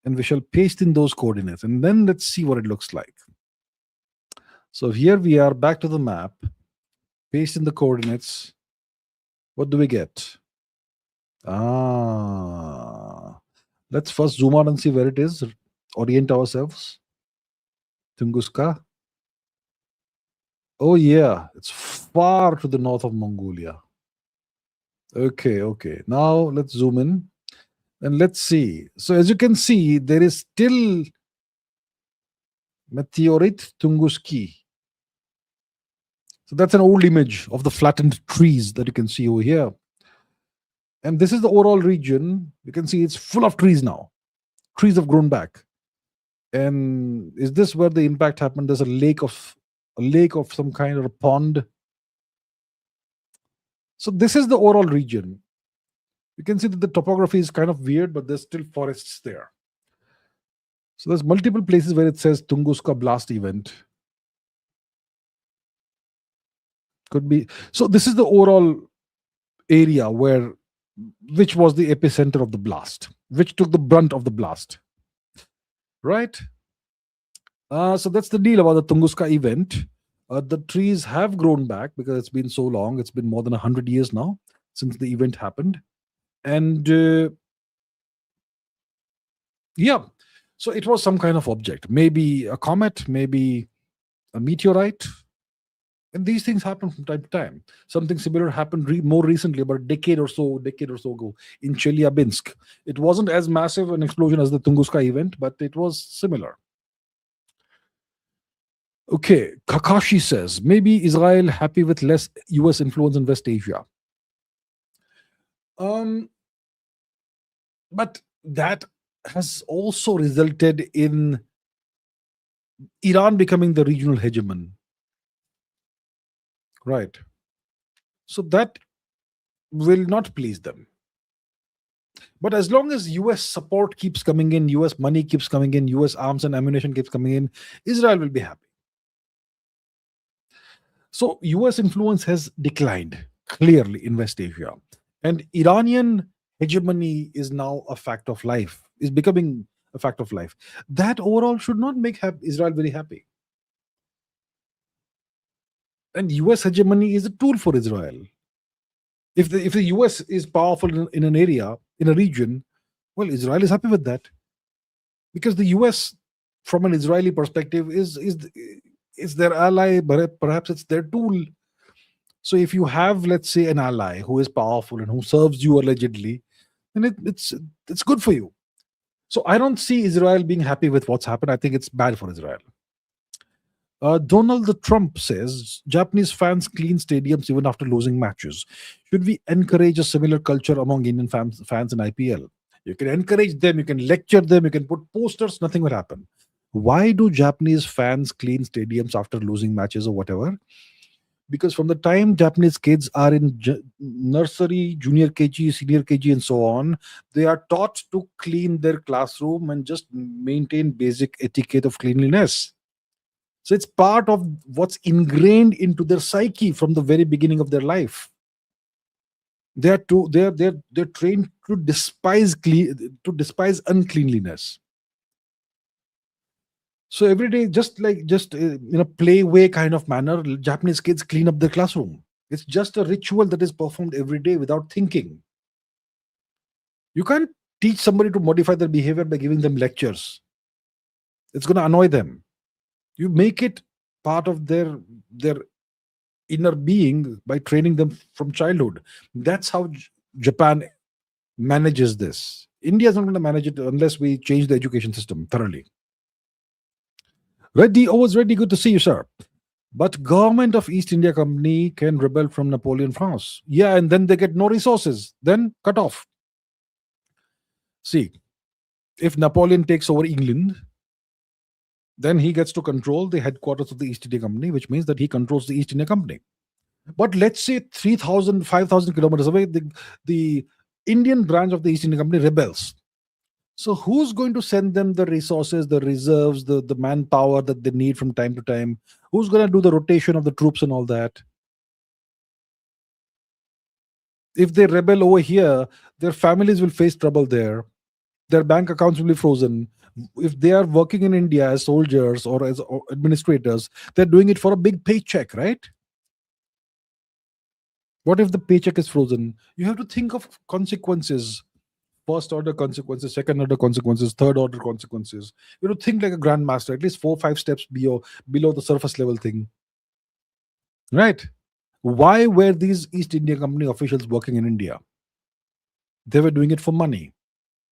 and we shall paste in those coordinates. And then let's see what it looks like. So here we are back to the map. Paste in the coordinates. What do we get? Let's first zoom out and see where it is. Orient ourselves. Tunguska. Oh yeah, it's far to the north of Mongolia. Okay. Now let's zoom in and let's see. So as you can see, there is still Meteorite Tunguski. So that's an old image of the flattened trees that you can see over here. And this is the overall region. You can see it's full of trees now. Trees have grown back. And is this where the impact happened? There's a lake of some kind, or a pond. So this is the overall region. You can see that the topography is kind of weird, but there's still forests there. So there's multiple places where it says Tunguska blast event. Could be. So this is the overall area which was the epicenter of the blast, which took the brunt of the blast. Right? So that's the deal about the Tunguska event. The trees have grown back because it's been so long. It's been more than 100 years now since the event happened. And yeah, so it was some kind of object, maybe a comet, maybe a meteorite. And these things happen from time to time. Something similar happened more recently, about a decade or so ago, in Chelyabinsk. It wasn't as massive an explosion as the Tunguska event, but it was similar. Okay, Kakashi says, maybe Israel happy with less US influence in West Asia. But that has also resulted in Iran becoming the regional hegemon. Right. So that will not please them. But as long as US support keeps coming in, US money keeps coming in, US arms and ammunition keeps coming in, Israel will be happy. So US influence has declined clearly in West Asia. And Iranian hegemony is now a fact of life, is becoming a fact of life. That overall should not make Israel very happy. And US hegemony is a tool for Israel. If the US is powerful in an area, in a region, well, Israel is happy with that. Because the US, from an Israeli perspective, is their ally, but perhaps it's their tool. So if you have, let's say, an ally who is powerful and who serves you allegedly, then it's good for you. So I don't see Israel being happy with what's happened. I think it's bad for Israel. Donald Trump says Japanese fans clean stadiums even after losing matches. Should we encourage a similar culture among Indian fans in IPL? You can encourage them, you can lecture them, you can put posters, nothing will happen. Why do Japanese fans clean stadiums after losing matches or whatever? Because from the time Japanese kids are in nursery, junior KG, senior KG, and so on, they are taught to clean their classroom and just maintain basic etiquette of cleanliness. So it's part of what's ingrained into their psyche from the very beginning of their life. They're trained to despise uncleanliness. So every day, just in a play way kind of manner, Japanese kids clean up their classroom. It's just a ritual that is performed every day without thinking. You can't teach somebody to modify their behavior by giving them lectures. It's going to annoy them. You make it part of their inner being by training them from childhood. That's how Japan manages this. India is not going to manage it unless we change the education system thoroughly. Reddy, always ready. Good to see you, sir. But government of East India Company can rebel from Napoleon France. Yeah, and then they get no resources. Then cut off. See, if Napoleon takes over England, then he gets to control the headquarters of the East India Company, which means that he controls the East India Company. But let's say 3,000, 5,000 kilometers away, the Indian branch of the East India Company rebels. So who's going to send them the resources, the reserves, the manpower that they need from time to time? Who's going to do the rotation of the troops and all that? If they rebel over here, their families will face trouble there. Their bank accounts will be frozen. If they are working in India as soldiers or as administrators, they're doing it for a big paycheck, right? What if the paycheck is frozen? You have to think of consequences. First order consequences, second order consequences, third order consequences. You know, think like a grandmaster, at least 4 or 5 steps below the surface level thing. Right? Why were these East India Company officials working in India? They were doing it for money.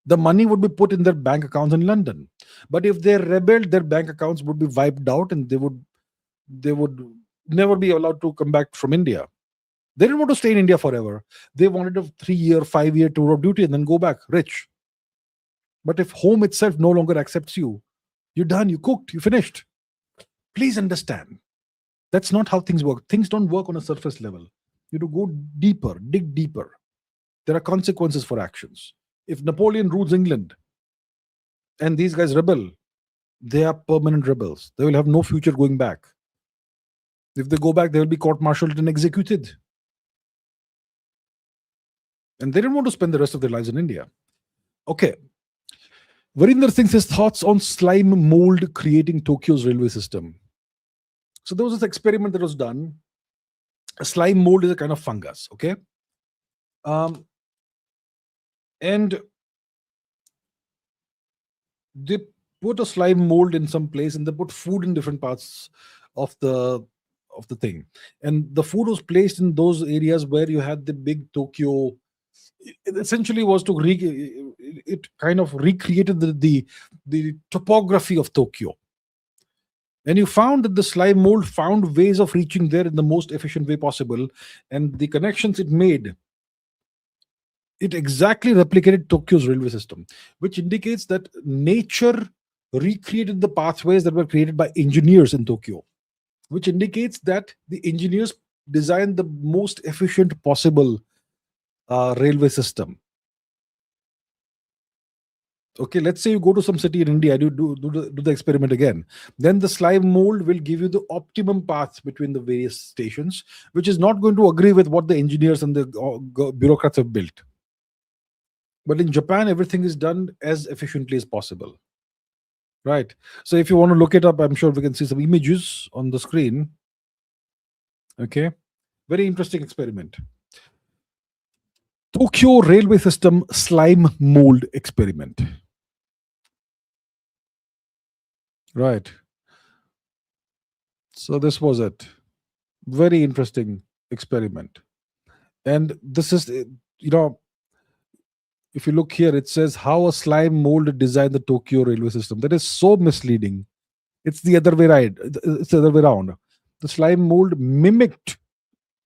The money would be put in their bank accounts in London. But if they rebelled, their bank accounts would be wiped out and they would never be allowed to come back from India. They didn't want to stay in India forever. They wanted a 3-year, 5-year tour of duty and then go back rich. But if home itself no longer accepts you, you're done, you cooked, you finished. Please understand. That's not how things work. Things don't work on a surface level. You have to go deeper, dig deeper. There are consequences for actions. If Napoleon rules England and these guys rebel, they are permanent rebels. They will have no future going back. If they go back, they will be court-martialed and executed. And they didn't want to spend the rest of their lives in India. Okay. Varinder Singh says thoughts on slime mold creating Tokyo's railway system. So there was this experiment that was done. A slime mold is a kind of fungus, okay? And they put a slime mold in some place and they put food in different parts of the thing. And the food was placed in those areas where you had the big Tokyo. It essentially was to it kind of recreated the topography of Tokyo. And you found that the slime mold found ways of reaching there in the most efficient way possible. And the connections it made, it exactly replicated Tokyo's railway system, which indicates that nature recreated the pathways that were created by engineers in Tokyo, which indicates that the engineers designed the most efficient possible railway system. Okay, let's say you go to some city in India, do the experiment again. Then the slime mold will give you the optimum path between the various stations, which is not going to agree with what the engineers and the bureaucrats have built. But in Japan, everything is done as efficiently as possible. Right. So if you want to look it up, I'm sure we can see some images on the screen. Okay. Very interesting experiment. Tokyo railway system slime mold experiment. Right. So this was it. Very interesting experiment. And this is, if you look here, it says how a slime mold designed the Tokyo railway system. That is so misleading. It's the other way right. It's the other way around. The slime mold mimicked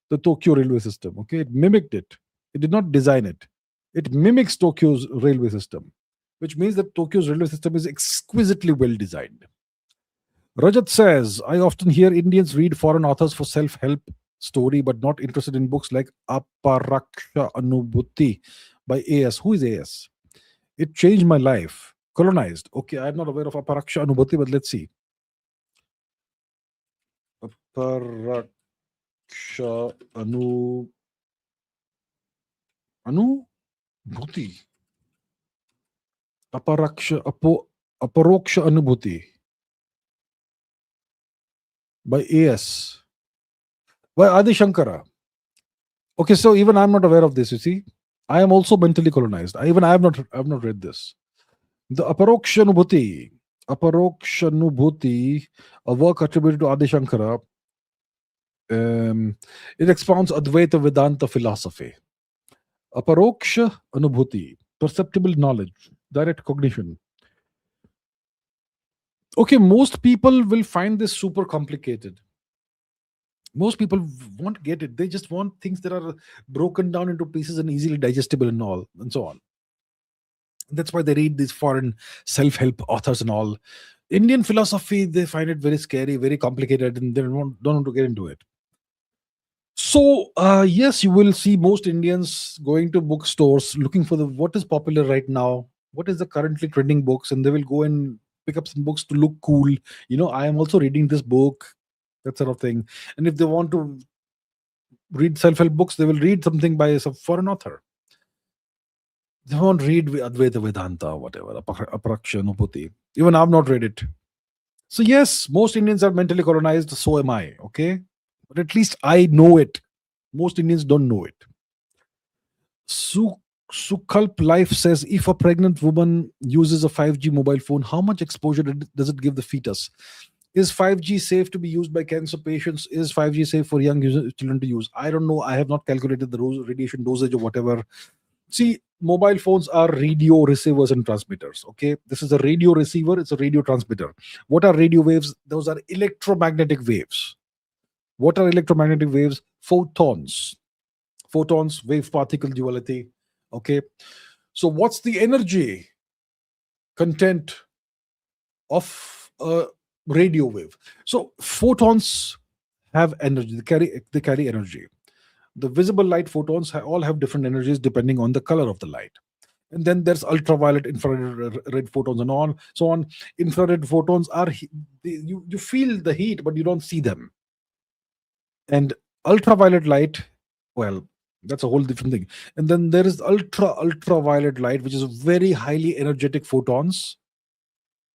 the Tokyo railway system. Okay, it mimicked it. It did not design it. It mimics Tokyo's railway system, which means that Tokyo's railway system is exquisitely well designed. Rajat says, I often hear Indians read foreign authors for self-help story, but not interested in books like Aparaksha Anubhuti by A.S. Who is A.S.? It changed my life. Colonized. Okay, I'm not aware of Aparaksha Anubhuti, but let's see. Aparaksha Anubhuti. Aparoksha Anubhuti by A.S. by Adi Shankara. Okay, so even I'm not aware of this. You see, I am also mentally colonized. I have not read this. The Aparokshanubhuti, a work attributed to Adi Shankara, um, it expounds Advaita Vedanta philosophy. Aparoksha Anubhuti, perceptible knowledge, direct cognition. Okay, most people will find this super complicated. Most people won't get it. They just want things that are broken down into pieces and easily digestible and all, and so on. That's why they read these foreign self-help authors and all. Indian philosophy, they find it very scary, very complicated, and they don't want to get into it. So yes, you will see most Indians going to bookstores looking for the what is popular right now, what is the currently trending books, and they will go and pick up some books to look cool. I am also reading this book, that sort of thing. And if they want to read self-help books, they will read something by some foreign author. They won't read Advaita Vedanta or whatever, Aparaksha Nupati. Even I've not read it. So yes, most Indians are mentally colonized. So am I. Okay, but at least I know it. Most Indians don't know it. Su- Sukalp Life says, if a pregnant woman uses a 5G mobile phone, how much exposure does it give the fetus? Is 5G safe to be used by cancer patients? Is 5G safe for young children to use? I don't know. I have not calculated the radiation dosage or whatever. See, mobile phones are radio receivers and transmitters. Okay, this is a radio receiver, it's a radio transmitter. What are radio waves? Those are electromagnetic waves. What are electromagnetic waves? Photons, wave particle duality. Okay, so what's the energy content of a radio wave? So photons have energy, they carry energy. The visible light photons all have different energies depending on the color of the light. And then there's ultraviolet, infrared, red photons, and on so on. Infrared photons are you feel the heat, but you don't see them. And ultraviolet light, well, that's a whole different thing. And then there is ultraviolet light, which is very highly energetic photons,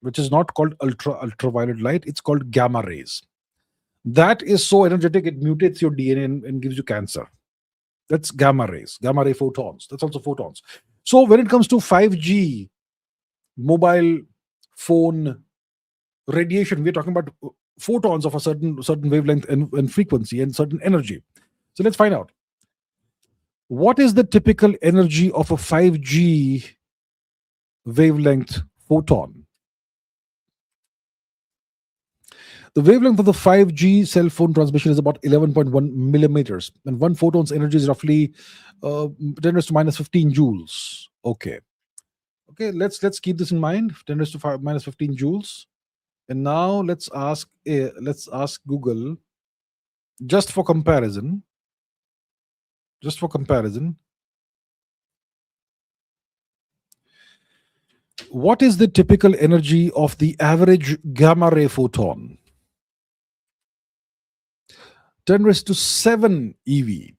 which is not called ultraviolet light. It's called gamma rays. That is so energetic it mutates your DNA and gives you cancer. That's gamma rays, gamma ray photons. That's also photons. So when it comes to 5G mobile phone radiation, we're talking about photons of a certain wavelength and frequency and certain energy. So let's find out what is the typical energy of a 5G wavelength photon. The wavelength of the 5G cell phone transmission is about 11.1 millimeters, and one photon's energy is roughly 10 raised to minus 15 joules. Okay, let's keep this in mind. 10 raised to minus 15 joules. And now let's ask Google, just for comparison. Just for comparison, what is the typical energy of the average gamma ray photon? 10 raised to 7 eV.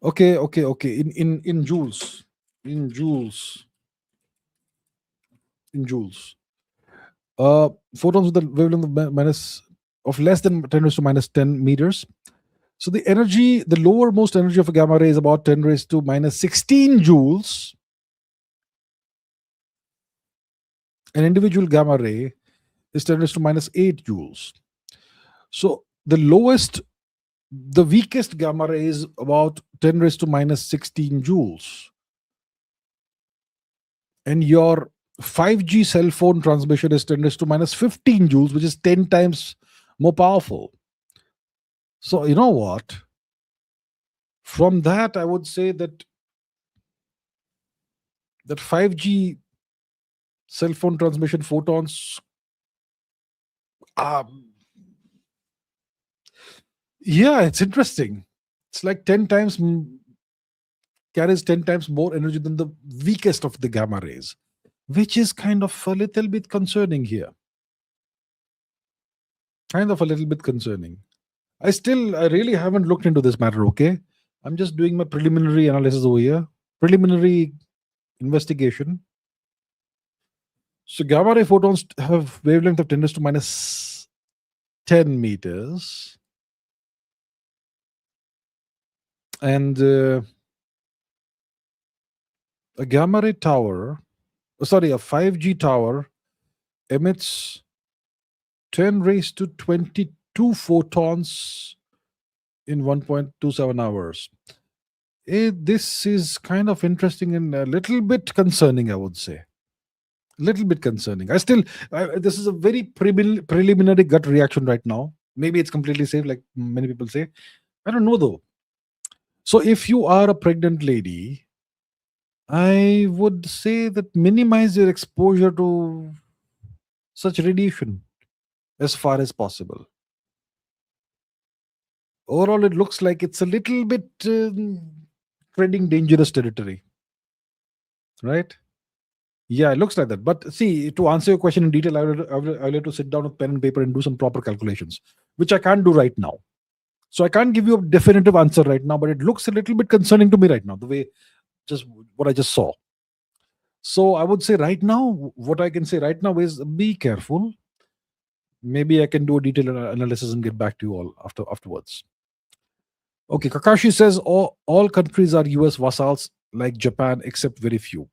Okay. In joules. In joules. In joules. Photons with the wavelength of less than 10 raised to minus 10 meters. So the energy, the lowermost energy of a gamma ray is about 10 raised to minus 16 joules. An individual gamma ray is 10 raised to minus 8 joules. So the weakest gamma ray is about 10 raised to minus 16 joules. And your 5G cell phone transmission is 10 raised to minus 15 joules, which is 10 times more powerful. So, you know what? From that, I would say that 5G cell phone transmission photons, yeah, it's interesting. It's like 10 times carries 10 times more energy than the weakest of the gamma rays, which is kind of a little bit concerning here. Kind of a little bit concerning. I really haven't looked into this matter, okay? I'm just doing my preliminary analysis over here. Preliminary investigation. So gamma ray photons have wavelength of 10 raised to minus 10 meters. And a gamma ray tower, sorry, a 5G tower emits 10 raised to 22 photons in 1.27 hours. This is kind of interesting and a little bit concerning, I would say. Little bit concerning. This is a very preliminary gut reaction right now. Maybe it's completely safe, like many people say. I don't know though. So if you are a pregnant lady, I would say that minimize your exposure to such radiation as far as possible. Overall, it looks like it's a little bit treading dangerous territory, right? Yeah, it looks like that. But see, to answer your question in detail, I will have to sit down with pen and paper and do some proper calculations, which I can't do right now. So I can't give you a definitive answer right now, but it looks a little bit concerning to me right now, the way just what I just saw. So I would say right now, what I can say right now is be careful. Maybe I can do a detailed analysis and get back to you all afterwards. Okay, Kakashi says all countries are US vassals like Japan, except very few.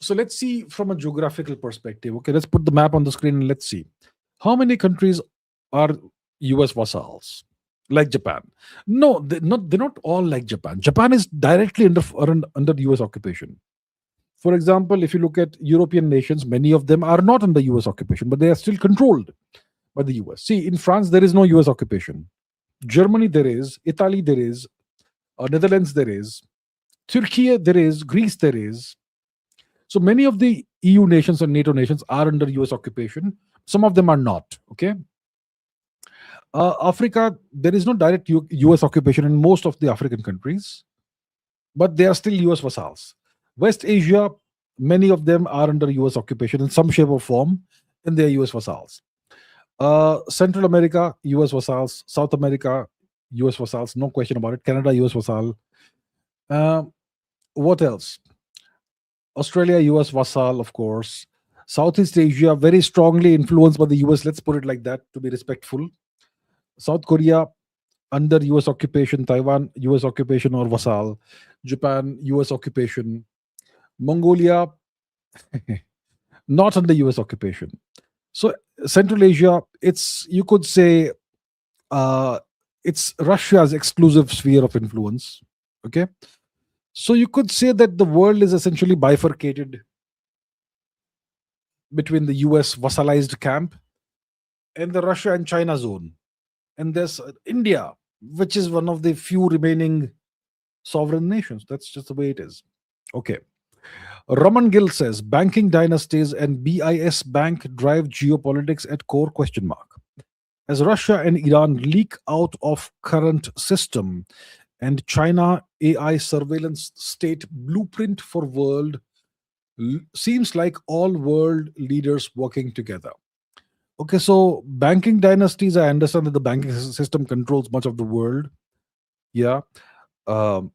So let's see from a geographical perspective. Okay, let's put the map on the screen and let's see. How many countries are US vassals like Japan? No, they're not all like Japan. Japan is directly under US occupation. For example, if you look at European nations, many of them are not under US occupation, but they are still controlled by the US. See, in France, there is no US occupation. Germany, there is. Italy, there is. Netherlands, there is. Turkey, there is. Greece, there is. So many of the EU nations and NATO nations are under US occupation. Some of them are not. Okay. Africa, there is no direct US occupation in most of the African countries, but they are still US vassals. West Asia, many of them are under US occupation in some shape or form, and they are US vassals. Central America, US vassals. South America, US vassals. No question about it. Canada, US vassal. Uh, what else? Australia, US vassal, of course. Southeast Asia, very strongly influenced by the US. Let's put it like that to be respectful. South Korea, under US occupation. Taiwan, US occupation or vassal. Japan, US occupation. Mongolia, not under US occupation. So Central Asia, it's, you could say, uh, it's Russia's exclusive sphere of influence. Okay, so you could say that the world is essentially bifurcated between the US vassalized camp and the Russia and China zone. And there's India, which is one of the few remaining sovereign nations. That's just the way it is. Okay. Raman Gill says banking dynasties and BIS bank drive geopolitics at core question mark. As Russia and Iran leak out of current system and China AI surveillance state blueprint for world seems like all world leaders working together. Okay, so banking dynasties, I understand that the banking system controls much of the world. Yeah. Um,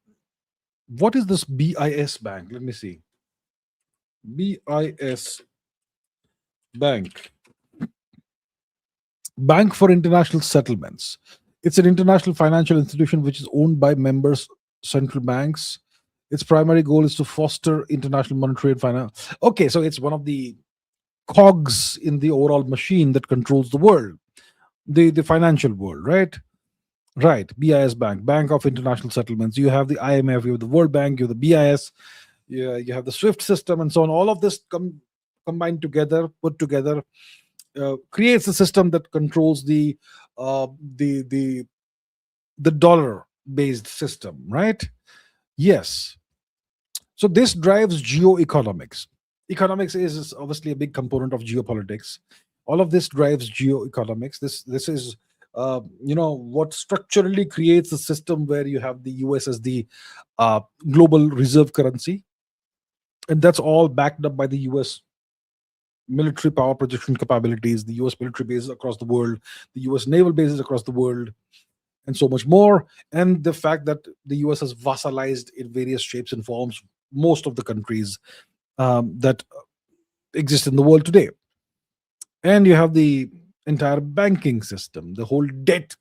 what is this BIS bank? Let me see. BIS Bank. Bank for International Settlements. It's an international financial institution which is owned by members' central banks. Its primary goal is to foster international monetary and finance. Okay, so it's one of the cogs in the overall machine that controls the world, the financial world, right? Right. BIS Bank, Bank of International Settlements. You have the IMF, you have the World Bank, you have the BIS, you have the SWIFT system, and so on. All of this combined together, put together, creates a system that controls uh, the the the dollar based system, right? Yes. So this drives geoeconomics. Economics is obviously a big component of geopolitics. All of this drives geoeconomics. This is what structurally creates a system where you have the US as the global reserve currency, and that's all backed up by the US military power projection capabilities, the US military bases across the world, the US naval bases across the world, and so much more. And the fact that the US has vassalized in various shapes and forms most of the countries that exist in the world today. And you have the entire banking system, the whole debt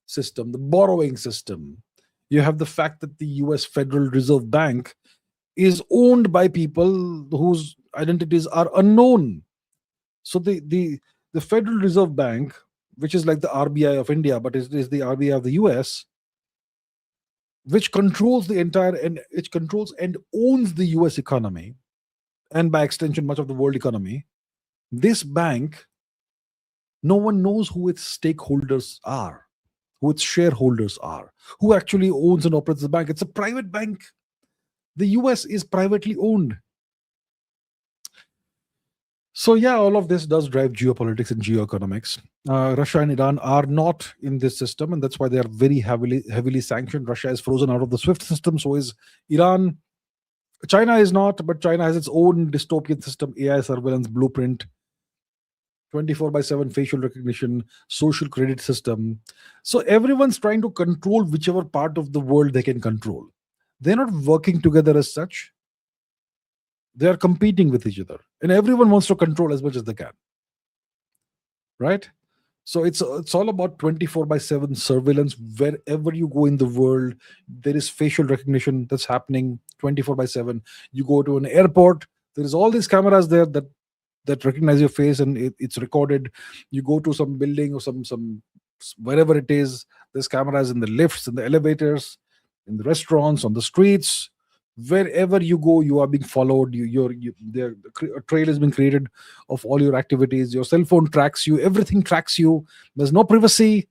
system, the borrowing system. You have the fact that the US Federal Reserve Bank is owned by people whose identities are unknown. So the Federal Reserve Bank, which is like the RBI of India, but it is the RBI of the US, which controls the entire and which controls and owns the US economy, and by extension much of the world economy. This bank, no one knows who its stakeholders are, who its shareholders are, who actually owns and operates the bank. It's a private bank. The US is privately owned. So yeah, all of this does drive geopolitics and geoeconomics. Russia and Iran are not in this system, and that's why they are very heavily sanctioned. Russia is frozen out of the SWIFT system, so is Iran. China is not, but China has its own dystopian system, AI surveillance blueprint, 24/7 facial recognition, social credit system. So everyone's trying to control whichever part of the world they can control. They're not working together as such. They are competing with each other, and everyone wants to control as much as they can. Right? So it's all about 24/7 surveillance. Wherever you go in the world, there is facial recognition that's happening 24/7. You go to an airport, there is all these cameras there that recognize your face, and it's recorded. You go to some building or some wherever it is, there's cameras in the lifts, in the elevators, in the restaurants, on the streets. Wherever you go, you are being followed. A trail has been created of all your activities. Your cell phone tracks you. Everything tracks you. There's no privacy.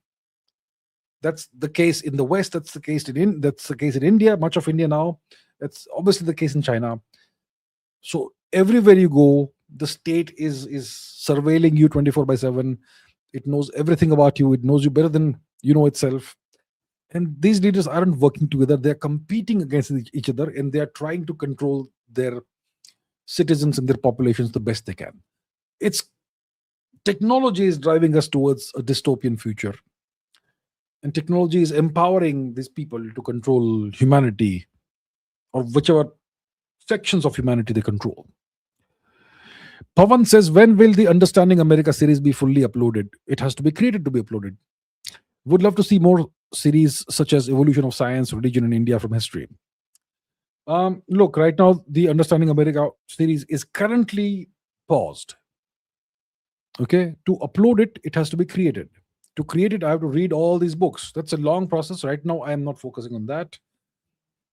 That's the case in the West. That's the case in India. Much of India now. That's obviously the case in China. So everywhere you go, the state is surveilling you 24/7. It knows everything about you. It knows you better than you know itself. And these leaders aren't working together. They're competing against each other, and they are trying to control their citizens and their populations the best they can. It's technology is driving us towards a dystopian future, and technology is empowering these people to control humanity, or whichever sections of humanity they control. Pavan says, when will the Understanding America series be fully uploaded? It has to be created to be uploaded. Would love to see more series such as Evolution of Science, Religion in India from History. Look, right now, the Understanding America series is currently paused. Okay, to upload it, it has to be created. To create it, I have to read all these books. That's a long process. Right now, I am not focusing on that.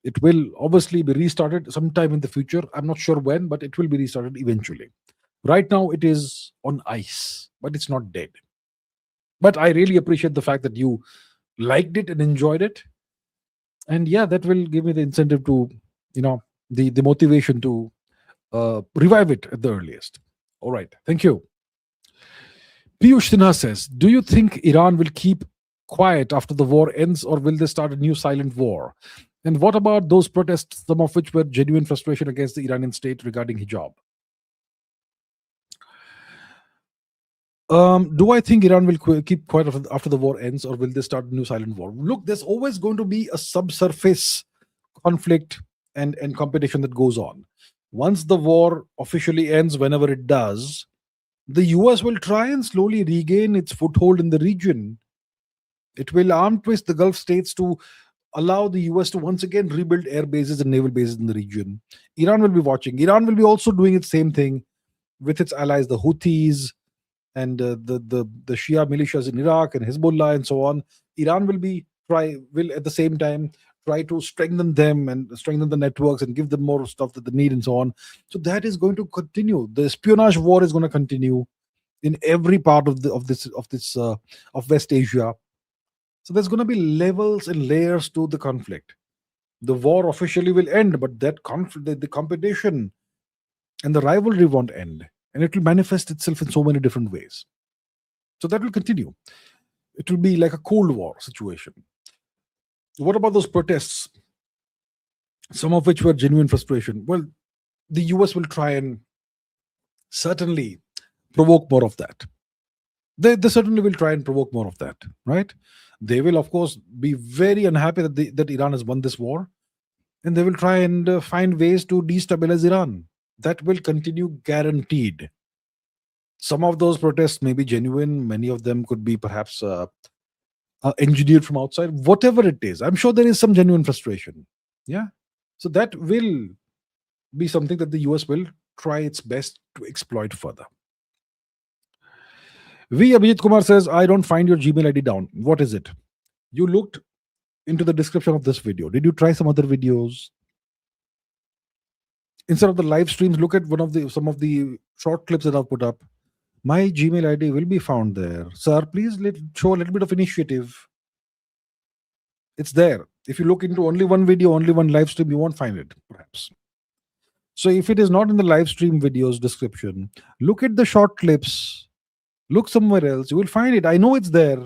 It will obviously be restarted sometime in the future. I'm not sure when, but it will be restarted eventually. Right now, it is on ice, but it's not dead. But I really appreciate the fact that you liked it and enjoyed it. And yeah, that will give me the incentive to, the motivation to revive it at the earliest. All right. Thank you. Piyush Sinha says, do you think Iran will keep quiet after the war ends, or will they start a new silent war? And what about those protests, some of which were genuine frustration against the Iranian state regarding hijab? Do I think Iran will keep quiet after the war ends, or will they start a new silent war? Look, there's always going to be a subsurface conflict and competition that goes on. Once the war officially ends, whenever it does, the US will try and slowly regain its foothold in the region. It will arm twist the Gulf states to allow the US to once again rebuild air bases and naval bases in the region. Iran will be watching. Iran will be also doing its same thing with its allies, the Houthis, and the Shia militias in Iraq and Hezbollah and so on. Iran will at the same time try to strengthen them and strengthen the networks and give them more stuff that they need and so on. So that is going to continue. The espionage war is going to continue in every part of West Asia. So there's going to be levels and layers to the conflict. The war officially will end, but that conflict, the competition and the rivalry won't end, and it will manifest itself in so many different ways. So that will continue. It will be like a Cold War situation. What about those protests, some of which were genuine frustration? Well, the US will try and certainly provoke more of that. They certainly will try and provoke more of that, right? They will, of course, be very unhappy that Iran has won this war, and they will try and find ways to destabilize Iran. That will continue, guaranteed. Some of those protests may be genuine. Many of them could be perhaps engineered from outside, whatever it is. I'm sure there is some genuine frustration. Yeah. So that will be something that the US will try its best to exploit further. V. Abhijit Kumar says, I don't find your Gmail ID down. What is it? You looked into the description of this video. Did you try some other videos? Instead of the live streams, look at some of the short clips that I've put up. My Gmail ID will be found there. Sir, please show a little bit of initiative. It's there. If you look into only one video, only one live stream, you won't find it, perhaps. So if it is not in the live stream videos description, look at the short clips. Look somewhere else. You will find it. I know it's there.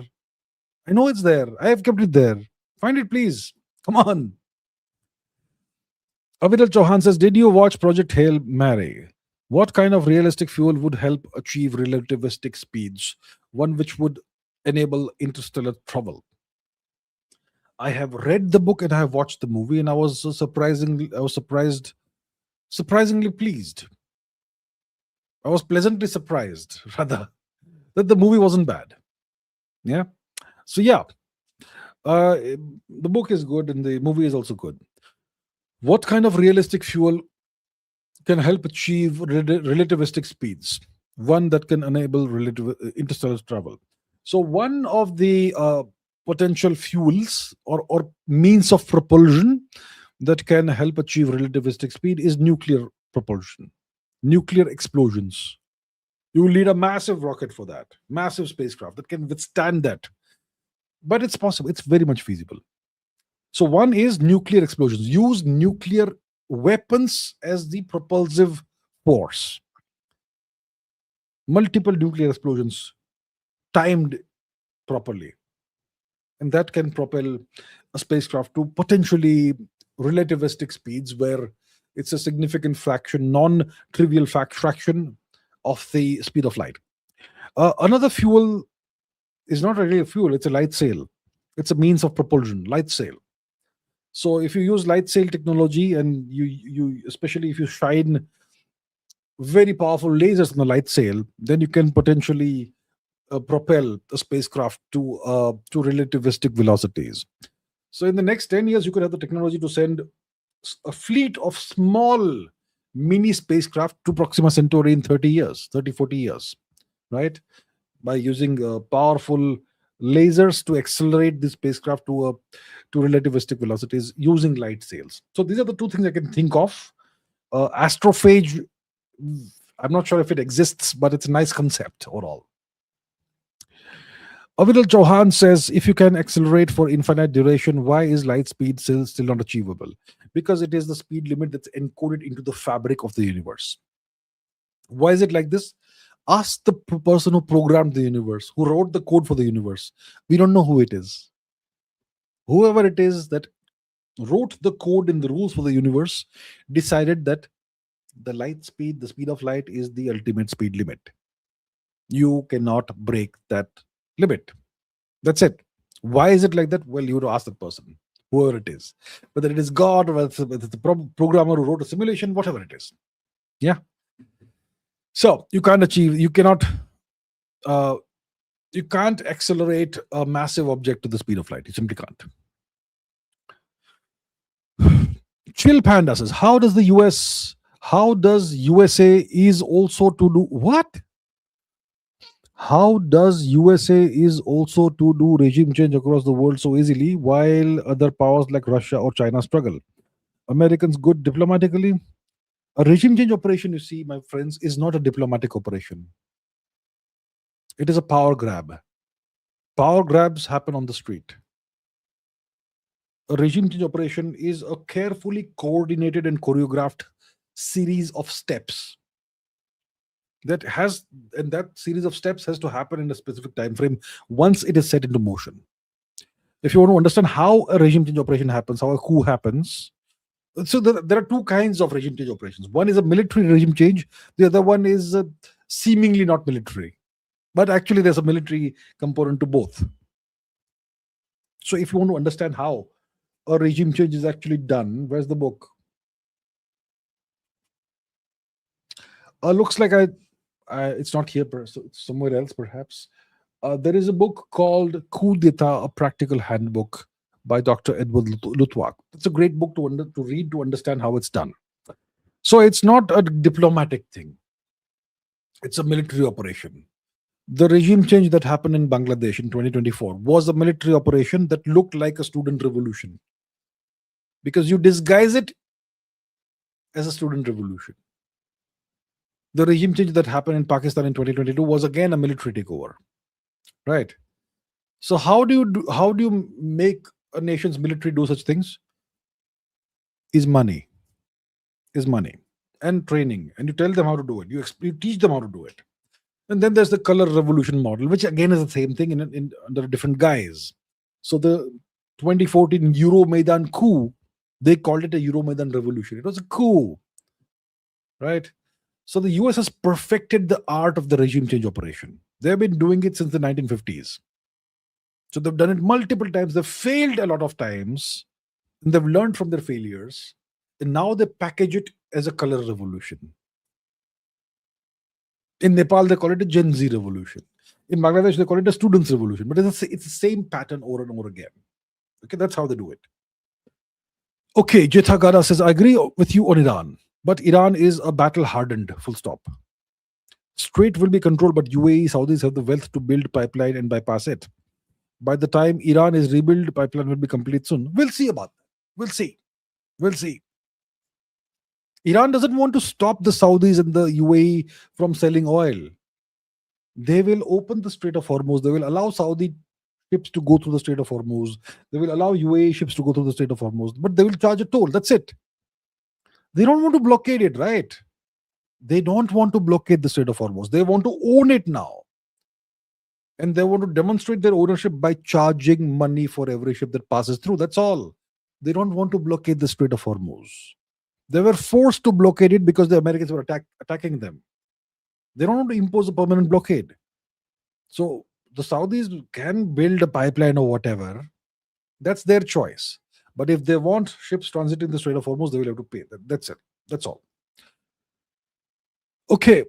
I know it's there. I have kept it there. Find it, please. Come on. Aviral Chauhan says, did you watch Project Hail Mary? What kind of realistic fuel would help achieve relativistic speeds? One which would enable interstellar travel. I have read the book and I have watched the movie, and I was surprisingly pleased. I was pleasantly surprised, rather, that the movie wasn't bad. Yeah. So yeah, the book is good and the movie is also good. What kind of realistic fuel can help achieve relativistic speeds? One that can enable interstellar travel. So one of the potential fuels or means of propulsion that can help achieve relativistic speed is nuclear propulsion, nuclear explosions. You will need a massive rocket for that, massive spacecraft that can withstand that. But it's possible, it's very much feasible. So one is nuclear explosions. Use nuclear weapons as the propulsive force. Multiple nuclear explosions timed properly. And that can propel a spacecraft to potentially relativistic speeds where it's a significant fraction, non-trivial fraction of the speed of light. Another fuel is not really a fuel, it's a light sail. It's a means of propulsion, light sail. So if you use light sail technology and you especially if you shine very powerful lasers on the light sail, then you can potentially propel a spacecraft to relativistic velocities. So in the next 10 years, you could have the technology to send a fleet of small mini spacecraft to Proxima Centauri in 30 years, 30, 40 years, right? By using powerful lasers to accelerate the spacecraft to relativistic velocities using light sails. So these are the two things I can think of. Astrophage, I'm not sure if it exists, but it's a nice concept overall. Aviral Chauhan says, if you can accelerate for infinite duration, why is light speed still not achievable? Because it is the speed limit that's encoded into the fabric of the universe. Why is it like this? Ask the person who programmed the universe, who wrote the code for the universe. We don't know who it is. Whoever it is that wrote the code and the rules for the universe decided that the light speed, the speed of light, is the ultimate speed limit. You cannot break that limit. That's it. Why is it like that? Well, you have to ask the person, whoever it is, whether it is God or whether it's the programmer who wrote a simulation, whatever it is. Yeah. So you can't accelerate a massive object to the speed of light. You simply can't. Chill Panda says, how does USA is also to do what? How does USA is also to do regime change across the world so easily while other powers like Russia or China struggle? Americans good diplomatically? A regime change operation, you see, my friends, is not a diplomatic operation. It is a power grab. Power grabs happen on the street. A regime change operation is a carefully coordinated and choreographed series of steps. That series of steps has to happen in a specific time frame once it is set into motion. If you want to understand how a regime change operation happens, how a coup happens, so there are two kinds of regime change operations. One is a military regime change. The other one is seemingly not military, but actually there's a military component to both. So if you want to understand how a regime change is actually done, where's the book? Looks like it's not here, so it's somewhere else perhaps. There is a book called Coup d'etat, a practical handbook by Dr. Edward Luttwak. It's a great book to read to understand how it's done. So it's not a diplomatic thing, it's a military operation. The regime change that happened in Bangladesh in 2024 was a military operation that looked like a student revolution because you disguise it as a student revolution. The regime change that happened in Pakistan in 2022 was again a military takeover, right? So how do you make a nation's military do such things? Is money, is money, and training, and you tell them how to do it. You teach them how to do it. And then there's the color revolution model, which again is the same thing in under a different guise. So the 2014 Euromaidan coup, they called it a Euromaidan revolution. It was a coup, right? So the US has perfected the art of the regime change operation. They've been doing it since the 1950s. So they've done it multiple times. They've failed a lot of times, and they've learned from their failures. And now they package it as a color revolution. In Nepal, they call it a Gen Z revolution. In Bangladesh, they call it a students' revolution. But it's the same pattern over and over again. Okay, that's how they do it. Okay, Jethagara says, I agree with you on Iran, but Iran is a battle hardened, full stop. Strait will be controlled, but UAE, Saudis have the wealth to build pipeline and bypass it. By the time Iran is rebuilt, pipeline will be complete soon. We'll see about that. We'll see. We'll see. Iran doesn't want to stop the Saudis and the UAE from selling oil. They will open the Strait of Hormuz. They will allow Saudi ships to go through the Strait of Hormuz. They will allow UAE ships to go through the Strait of Hormuz, but they will charge a toll. That's it. They don't want to blockade it, right? They don't want to blockade the Strait of Hormuz. They want to own it now. And they want to demonstrate their ownership by charging money for every ship that passes through. That's all. They don't want to blockade the Strait of Hormuz. They were forced to blockade it because the Americans were attacking them. They don't want to impose a permanent blockade. So the Saudis can build a pipeline or whatever. That's their choice. But if they want ships transiting the Strait of Hormuz, they will have to pay. That's it. That's all. Okay.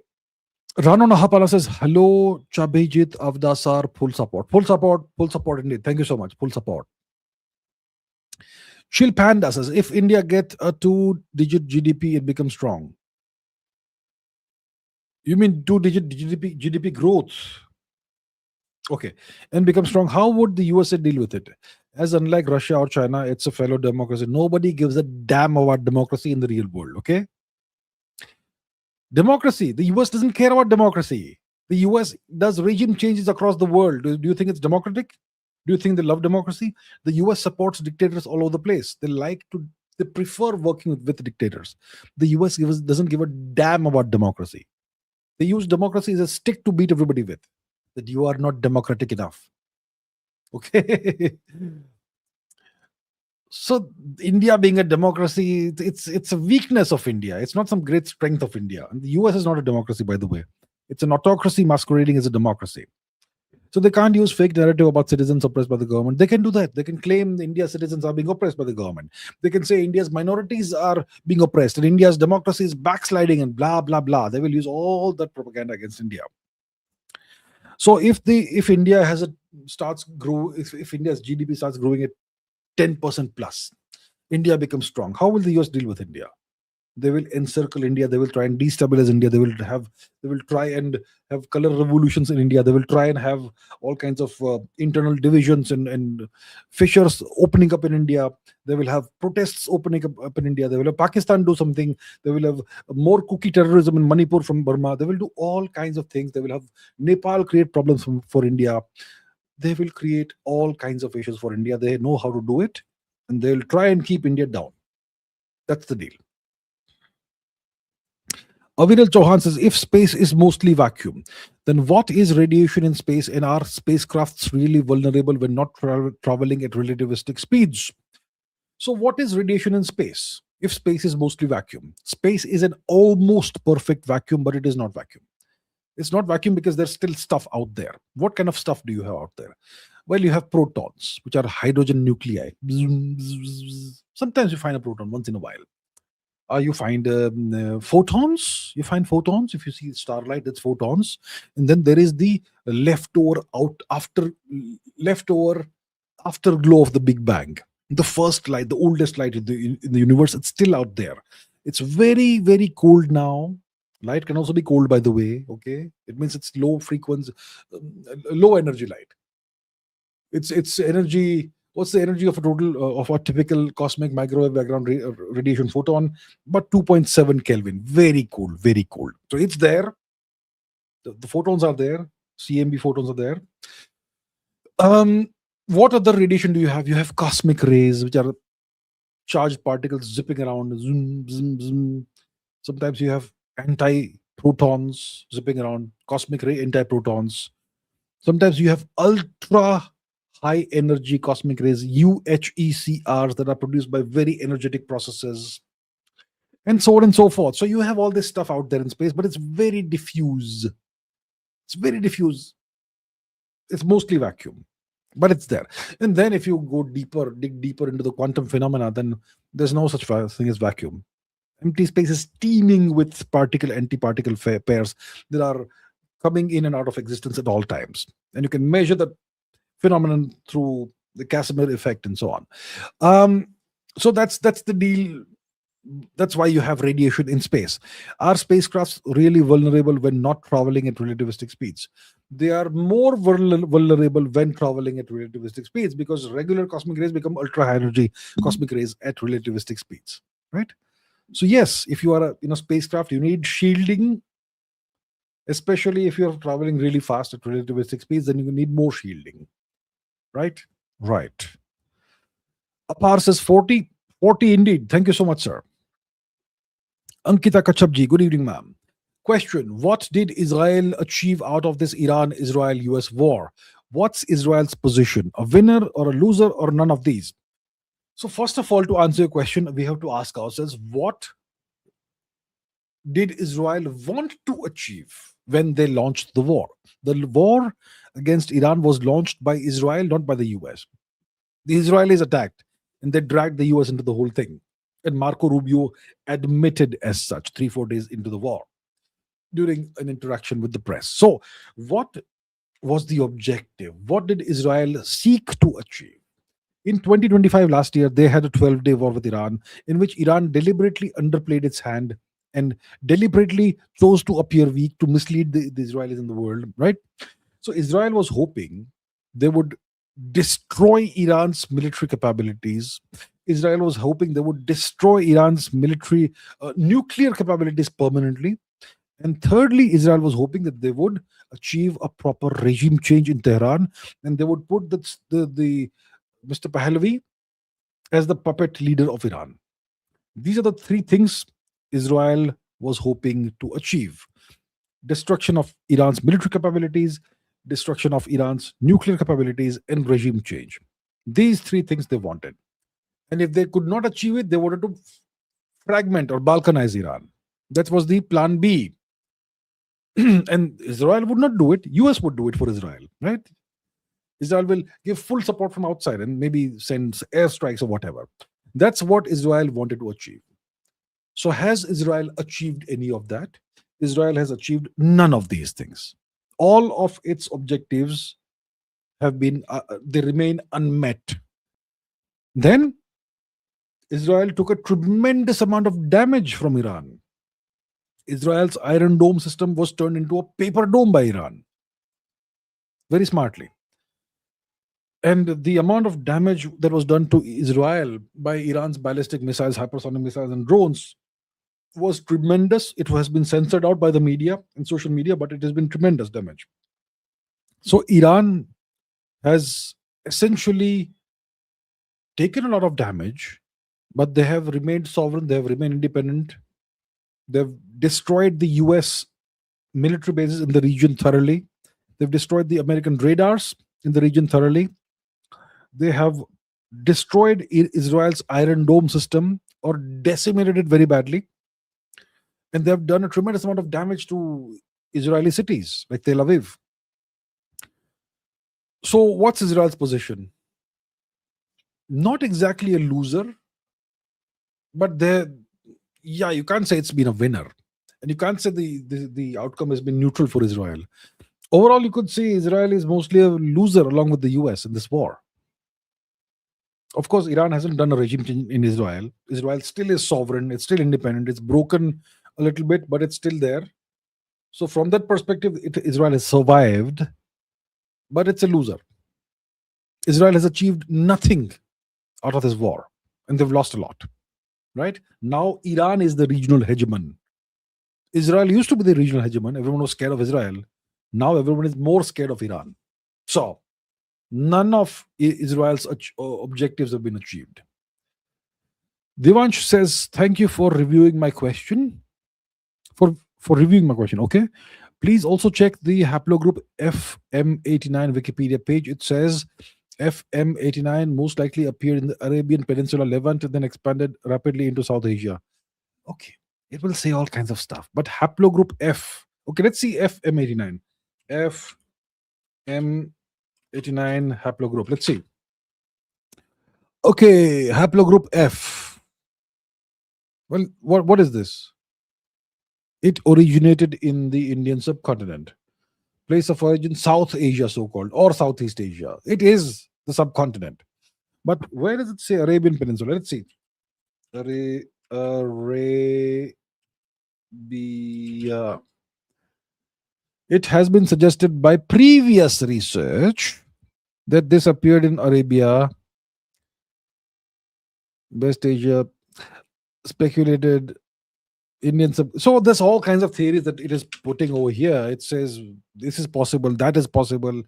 Rano Nahapala says, hello, Chabijit Avdasar, full support. Full support indeed. Thank you so much. Full support. Shil Panda says, if India gets a 2-digit GDP, it becomes strong. You mean 2-digit GDP growth? Okay. And become strong. How would the USA deal with it? As unlike Russia or China, it's a fellow democracy. Nobody gives a damn about democracy in the real world. Okay. Democracy. The US doesn't care about democracy. The US does regime changes across the world. Do you think it's democratic? Do you think they love democracy? The US supports dictators all over the place. They prefer working with dictators. The US doesn't give a damn about democracy. They use democracy as a stick to beat everybody with. That you are not democratic enough. Okay. So India being a democracy, it's a weakness of India. It's not some great strength of India. And the US is not a democracy, by the way. It's an autocracy masquerading as a democracy. So they can't use fake narrative about citizens oppressed by the government. They can do that. They can claim India's citizens are being oppressed by the government. They can say India's minorities are being oppressed and India's democracy is backsliding and blah, blah, blah. They will use all that propaganda against India. So if India if India's GDP starts growing at 10% plus, India becomes strong. How will the US deal with India? They will encircle India. They will try and destabilize India. They will try and have color revolutions in India. They will try and have all kinds of internal divisions and fissures opening up in India. They will have protests opening up in India. They will have Pakistan do something. They will have more cookie terrorism in Manipur from Burma. They will do all kinds of things. They will have Nepal create problems for India. They will create all kinds of issues for India. They know how to do it, and they'll try and keep India down. That's the deal. Aviral Chauhan says, if space is mostly vacuum, then what is radiation in space, and are spacecrafts really vulnerable when not traveling at relativistic speeds? So what is radiation in space? If space is mostly vacuum, space is an almost perfect vacuum, but it is not vacuum. It's not vacuum because there's still stuff out there. What kind of stuff do you have out there? Well, you have protons, which are hydrogen nuclei. Sometimes you find a proton once in a while. You find photons. You find photons. If you see starlight, that's photons. And then there is the leftover afterglow of the Big Bang. The first light, the oldest light in the universe, it's still out there. It's very, very cold now. Light can also be cold, by the way. Okay, it means it's low frequency, low energy light. It's energy. What's the energy of a total of a typical cosmic microwave background radiation photon? But 2.7 Kelvin. Very cool, very cold. So it's there. The photons are there. CMB photons are there. What other radiation do you have? You have cosmic rays, which are charged particles zipping around. Zoom, zoom, zoom. Sometimes you have anti-protons zipping around. Cosmic ray anti-protons. Sometimes you have ultra high energy cosmic rays, UHECRs, that are produced by very energetic processes, and so on and so forth. So you have all this stuff out there in space, but it's very diffuse. It's very diffuse. It's mostly vacuum, but it's there. And then if you go deeper, dig deeper into the quantum phenomena, then there's no such thing as vacuum. Empty space is teeming with particle-antiparticle pairs that are coming in and out of existence at all times. And you can measure the phenomenon through the Casimir effect and so on. So that's the deal. That's why you have radiation in space. Are spacecrafts really vulnerable when not traveling at relativistic speeds? They are more vulnerable when traveling at relativistic speeds, because regular cosmic rays become ultra high energy cosmic rays at relativistic speeds, right? So yes, if you are in a spacecraft, you need shielding, especially if you're traveling really fast at relativistic speeds, then you need more shielding, right? Right. Apar says 40 indeed. Thank you so much, sir. Ankita Kachapji, good evening, ma'am. Question: what did Israel achieve out of this Iran-Israel-US war? What's Israel's position? A winner or a loser, or none of these? So first of all, to answer your question, we have to ask ourselves, what did Israel want to achieve when they launched the war? The war against Iran was launched by Israel, not by the US. The Israelis attacked and they dragged the US into the whole thing. And Marco Rubio admitted as such 3-4 days into the war during an interaction with the press. So, what was the objective? What did Israel seek to achieve? In 2025, last year, they had a 12-day war with Iran, in which Iran deliberately underplayed its hand and deliberately chose to appear weak to mislead the Israelis in the world, right? So Israel was hoping they would destroy Iran's military capabilities. Israel was hoping they would destroy Iran's military nuclear capabilities permanently. And thirdly, Israel was hoping that they would achieve a proper regime change in Tehran, and they would put the Mr. Pahlavi as the puppet leader of Iran. These are the three things Israel was hoping to achieve: destruction of Iran's military capabilities, destruction of Iran's nuclear capabilities, and regime change. These three things they wanted. And if they could not achieve it, they wanted to fragment or balkanize Iran. That was the plan B. And Israel would not do it. US would do it for Israel, right? Israel will give full support from outside and maybe send airstrikes or whatever. That's what Israel wanted to achieve. So has Israel achieved any of that? Israel has achieved none of these things. All of its objectives have been, they remain unmet. Then Israel took a tremendous amount of damage from Iran. Israel's Iron Dome system was turned into a paper dome by Iran. Very smartly. And the amount of damage that was done to Israel by Iran's ballistic missiles, hypersonic missiles, and drones was tremendous. It has been censored out by the media and social media, but it has been tremendous damage. So Iran has essentially taken a lot of damage, but they have remained sovereign, they have remained independent. They've destroyed the US military bases in the region thoroughly. They've destroyed the American radars in the region thoroughly. They have destroyed Israel's Iron Dome system or decimated it very badly. And they've done a tremendous amount of damage to Israeli cities like Tel Aviv. So, what's Israel's position? Not exactly a loser, but yeah, you can't say it's been a winner, and you can't say the outcome has been neutral for Israel. Overall, you could say Israel is mostly a loser along with the US in this war. Of course, Iran hasn't done a regime change in Israel. Israel still is sovereign, it's still independent, it's broken a little bit, but it's still there. So, from that perspective, Israel has survived, but it's a loser. Israel has achieved nothing out of this war, and they've lost a lot. Right now, Iran is the regional hegemon. Israel used to be the regional hegemon. Everyone was scared of Israel. Now, everyone is more scared of Iran. So, none of Israel's objectives have been achieved. Devansh says, "Thank you for reviewing my question. For reviewing my question. Okay. Please also check the Haplogroup FM89 Wikipedia page. It says FM89 most likely appeared in the Arabian Peninsula, Levant, and then expanded rapidly into South Asia." Okay. It will say all kinds of stuff. But Haplogroup F. Okay, let's see FM89. FM89 haplogroup. Let's see. Okay, Haplogroup F. Well, what is this? It originated in the Indian subcontinent. Place of origin, South Asia, so called, or Southeast Asia. It is the subcontinent. But where does it say Arabian Peninsula? Let's see. Arabia. It has been suggested by previous research that this appeared in Arabia, West Asia, speculated Indian so there's all kinds of theories that it is putting over here. It says this is possible, that is possible,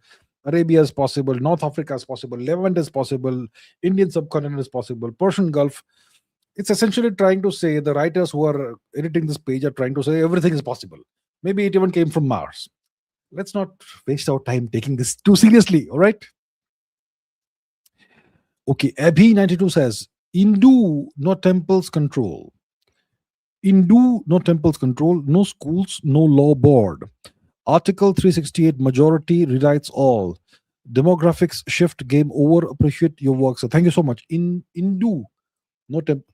Arabia is possible, North Africa is possible, Levant is possible, Indian subcontinent is possible, Persian Gulf. It's essentially trying to say, the writers who are editing this page are trying to say everything is possible. Maybe it even came from Mars. Let's not waste our time taking this too seriously, all right? Okay, Abhi92 says, Hindu, no temples control. Hindu, no temples control, no schools, no law board. Article 368, majority rewrites all. Demographics shift, game over, appreciate your work. So thank you so much. In Hindu, no temple.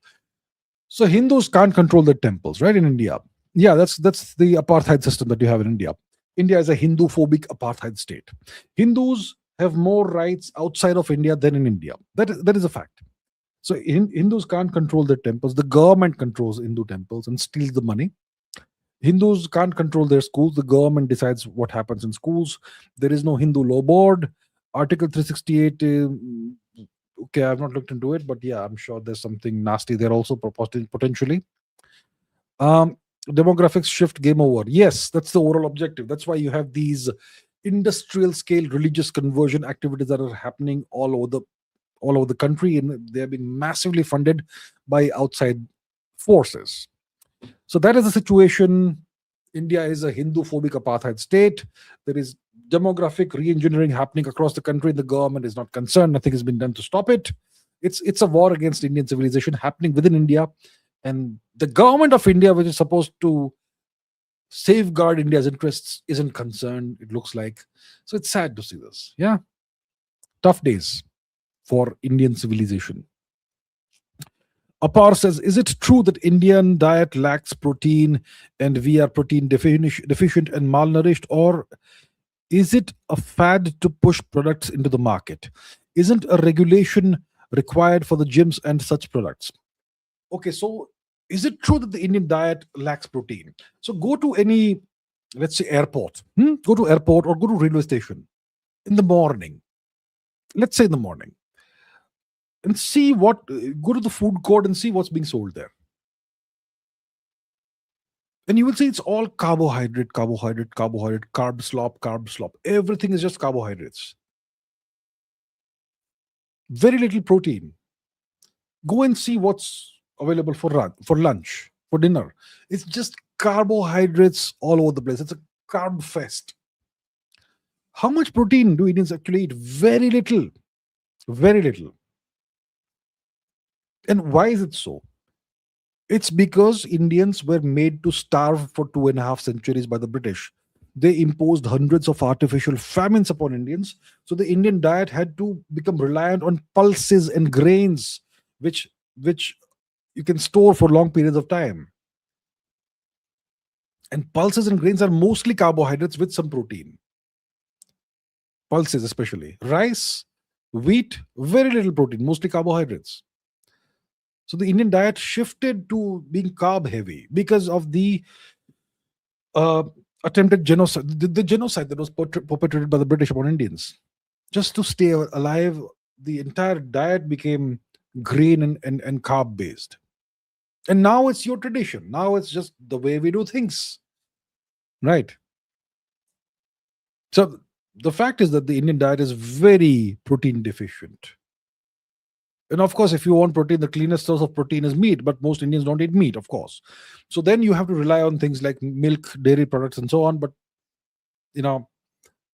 So Hindus can't control their temples, right? In India. Yeah, that's the apartheid system that you have in India. India is a Hindu-phobic apartheid state. Hindus have more rights outside of India than in India. That is a fact. So Hindus can't control their temples. The government controls Hindu temples and steals the money. Hindus can't control their schools. The government decides what happens in schools. There is no Hindu law board. Article 368, okay, I've not looked into it, but yeah, I'm sure there's something nasty there also potentially. Demographics shift, game over. Yes, that's the overall objective. That's why you have these industrial scale religious conversion activities that are happening all over the country, and they're being massively funded by outside forces. So that is the situation. India is a Hindu-phobic apartheid state. There is demographic re-engineering happening across the country. The government is not concerned. Nothing has been done to stop it. It's a war against Indian civilization happening within India. And the government of India, which is supposed to safeguard India's interests, isn't concerned, it looks like. So it's sad to see this. Yeah. Tough days for Indian civilization. Apar says, is it true that Indian diet lacks protein and we are protein deficient and malnourished, or is it a fad to push products into the market? Isn't a regulation required for the gyms and such products? Okay, so is it true that the Indian diet lacks protein? So go to any, let's say, airport. Go to airport or go to railway station in the morning. Let's say in the morning. And see go to the food court and see what's being sold there. And you will see it's all carbohydrate, carb slop. Everything is just carbohydrates. Very little protein. Go and see what's available for lunch, for dinner. It's just carbohydrates all over the place. It's a carb fest. How much protein do Indians actually eat? Very little. Very little. And why is it so? It's because Indians were made to starve for 2.5 centuries by the British. They imposed hundreds of artificial famines upon Indians. So the Indian diet had to become reliant on pulses and grains, which you can store for long periods of time. And pulses and grains are mostly carbohydrates with some protein. Pulses, especially rice, wheat, very little protein, mostly carbohydrates. So the Indian diet shifted to being carb heavy because of the uh, attempted genocide, the genocide that was perpetrated by the British upon Indians. Just to stay alive, the entire diet became grain and carb based. And now it's your tradition. Now it's just the way we do things. Right. So the fact is that the Indian diet is very protein deficient. And of course, if you want protein, the cleanest source of protein is meat, but most Indians don't eat meat, of course. So then you have to rely on things like milk, dairy products, and so on. But you know,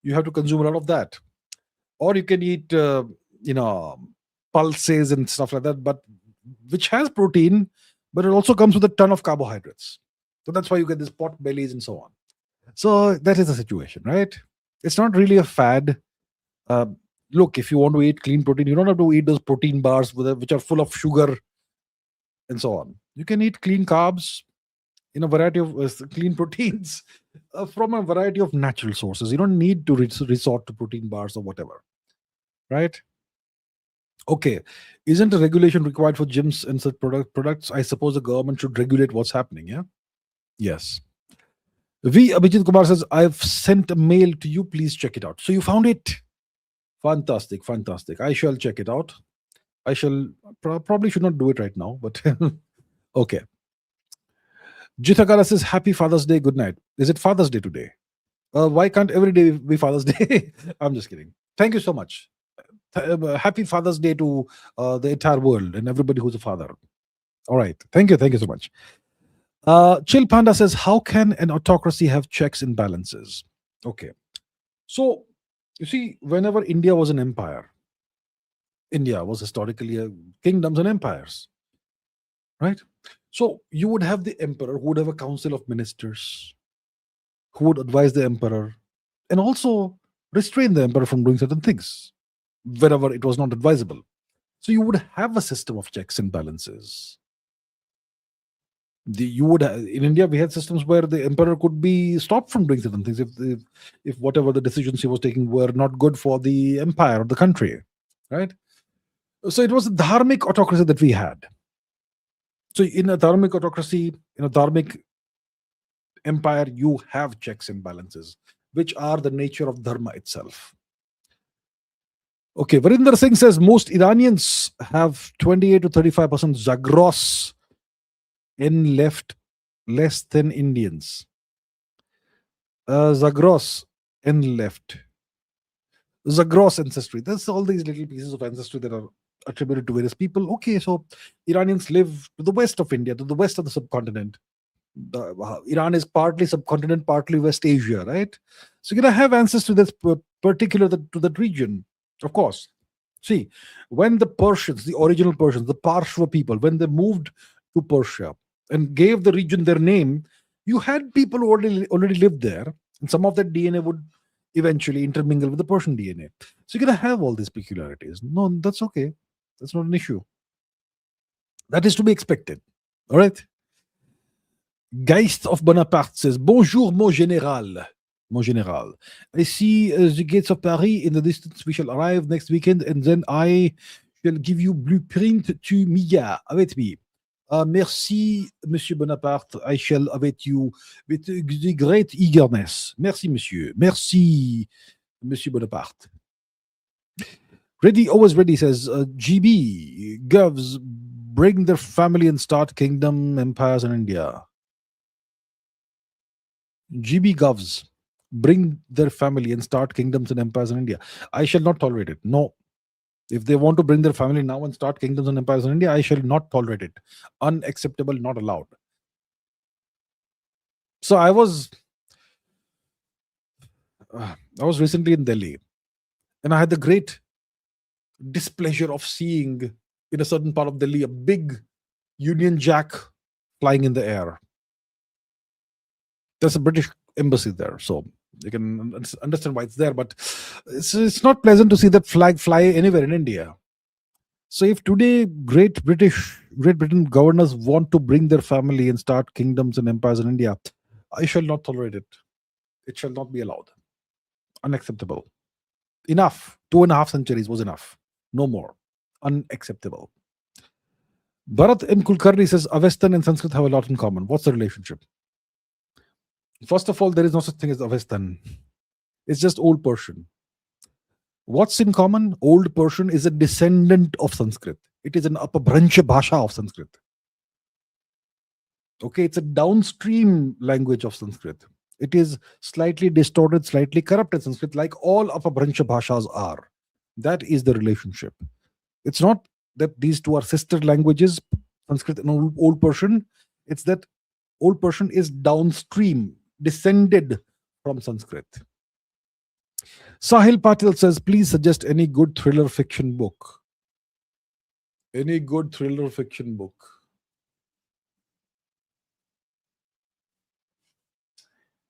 you have to consume a lot of that. Or you can eat, pulses and stuff like that, but which has protein, but it also comes with a ton of carbohydrates. So that's why you get these pot bellies and so on. So that is the situation, right? It's not really a fad. Uh, Look, if you want to eat clean protein, you don't have to eat those protein bars which are full of sugar and so on. You can eat clean carbs in a variety of clean proteins from a variety of natural sources. You don't need to resort to protein bars or whatever, right? Okay, isn't a regulation required for gyms and such products? I suppose the government should regulate what's happening. Yeah. Yes. Abhijit Kumar says, I've sent a mail to you. Please check it out. So you found it. Fantastic, fantastic. I shall check it out. I shall probably should not do it right now, but okay. Jithakara says, Happy Father's Day. Good night. Is it Father's Day today? Why can't every day be Father's Day? I'm just kidding. Thank you so much. Happy Father's Day to the entire world and everybody who's a father. All right. Thank you. Thank you so much. Chill Panda says, how can an autocracy have checks and balances? Okay. So, you see, whenever India was an empire, India was historically kingdoms and empires, right? So you would have the emperor who would have a council of ministers who would advise the emperor and also restrain the emperor from doing certain things wherever it was not advisable. So you would have a system of checks and balances. In India we had systems where the emperor could be stopped from doing certain things if whatever the decisions he was taking were not good for the empire or the country, right? So it was a dharmic autocracy that we had. So in a dharmic autocracy, in a dharmic empire, you have checks and balances, which are the nature of dharma itself. Okay, Varinder Singh says most Iranians have 28 to 35% Zagros in left, less than Indians. Zagros in left. Zagros ancestry. There's all these little pieces of ancestry that are attributed to various people. Okay, so Iranians live to the west of India, to the west of the subcontinent. Iran is partly subcontinent, partly West Asia, right? So you're gonna have ancestry that's particular to that region, of course. See, when the Persians, the original Persians, the Parshva people, when they moved to Persia and gave the region their name, you had people who already lived there, and some of that DNA would eventually intermingle with the Persian DNA. So you're gonna have all these peculiarities. No, that's okay. That's not an issue. That is to be expected. All right. Geist of Bonaparte says, Bonjour, mon général. Mon général. I see the gates of Paris in the distance. We shall arrive next weekend, and then I shall give you blueprint to Mia. Avec me. Merci, Monsieur Bonaparte. I shall await you with the great eagerness. Merci, Monsieur. Merci, Monsieur Bonaparte. Ready, always ready, says GB. Govs, bring their family and start kingdom empires in India. GB Govs, bring their family and start kingdoms and empires in India. I shall not tolerate it. No. If they want to bring their family now and start kingdoms and empires in India, I shall not tolerate it. Unacceptable, not allowed. So I was recently in Delhi, and I had the great displeasure of seeing in a certain part of Delhi a big Union Jack flying in the air. There's a British embassy there, so you can understand why it's there, but it's not pleasant to see that flag fly anywhere in India. So if today Great Britain governors want to bring their family and start kingdoms and empires in India, I shall not tolerate it. It shall not be allowed. Unacceptable. Enough. 2.5 centuries was enough. No more. Unacceptable. Bharat M. Kulkarni says Avestan and Sanskrit have a lot in common. What's the relationship? First of all, there is no such thing as Avestan. It's just Old Persian. What's in common? Old Persian is a descendant of Sanskrit. It is an upabrancha bhasha of Sanskrit. Okay, it's a downstream language of Sanskrit. It is slightly distorted, slightly corrupted Sanskrit, like all upabrancha bhashas are. That is the relationship. It's not that these two are sister languages, Sanskrit and Old Persian. It's that Old Persian is downstream, descended from Sanskrit. Sahil Patil says, please suggest any good thriller fiction book. Any good thriller fiction book?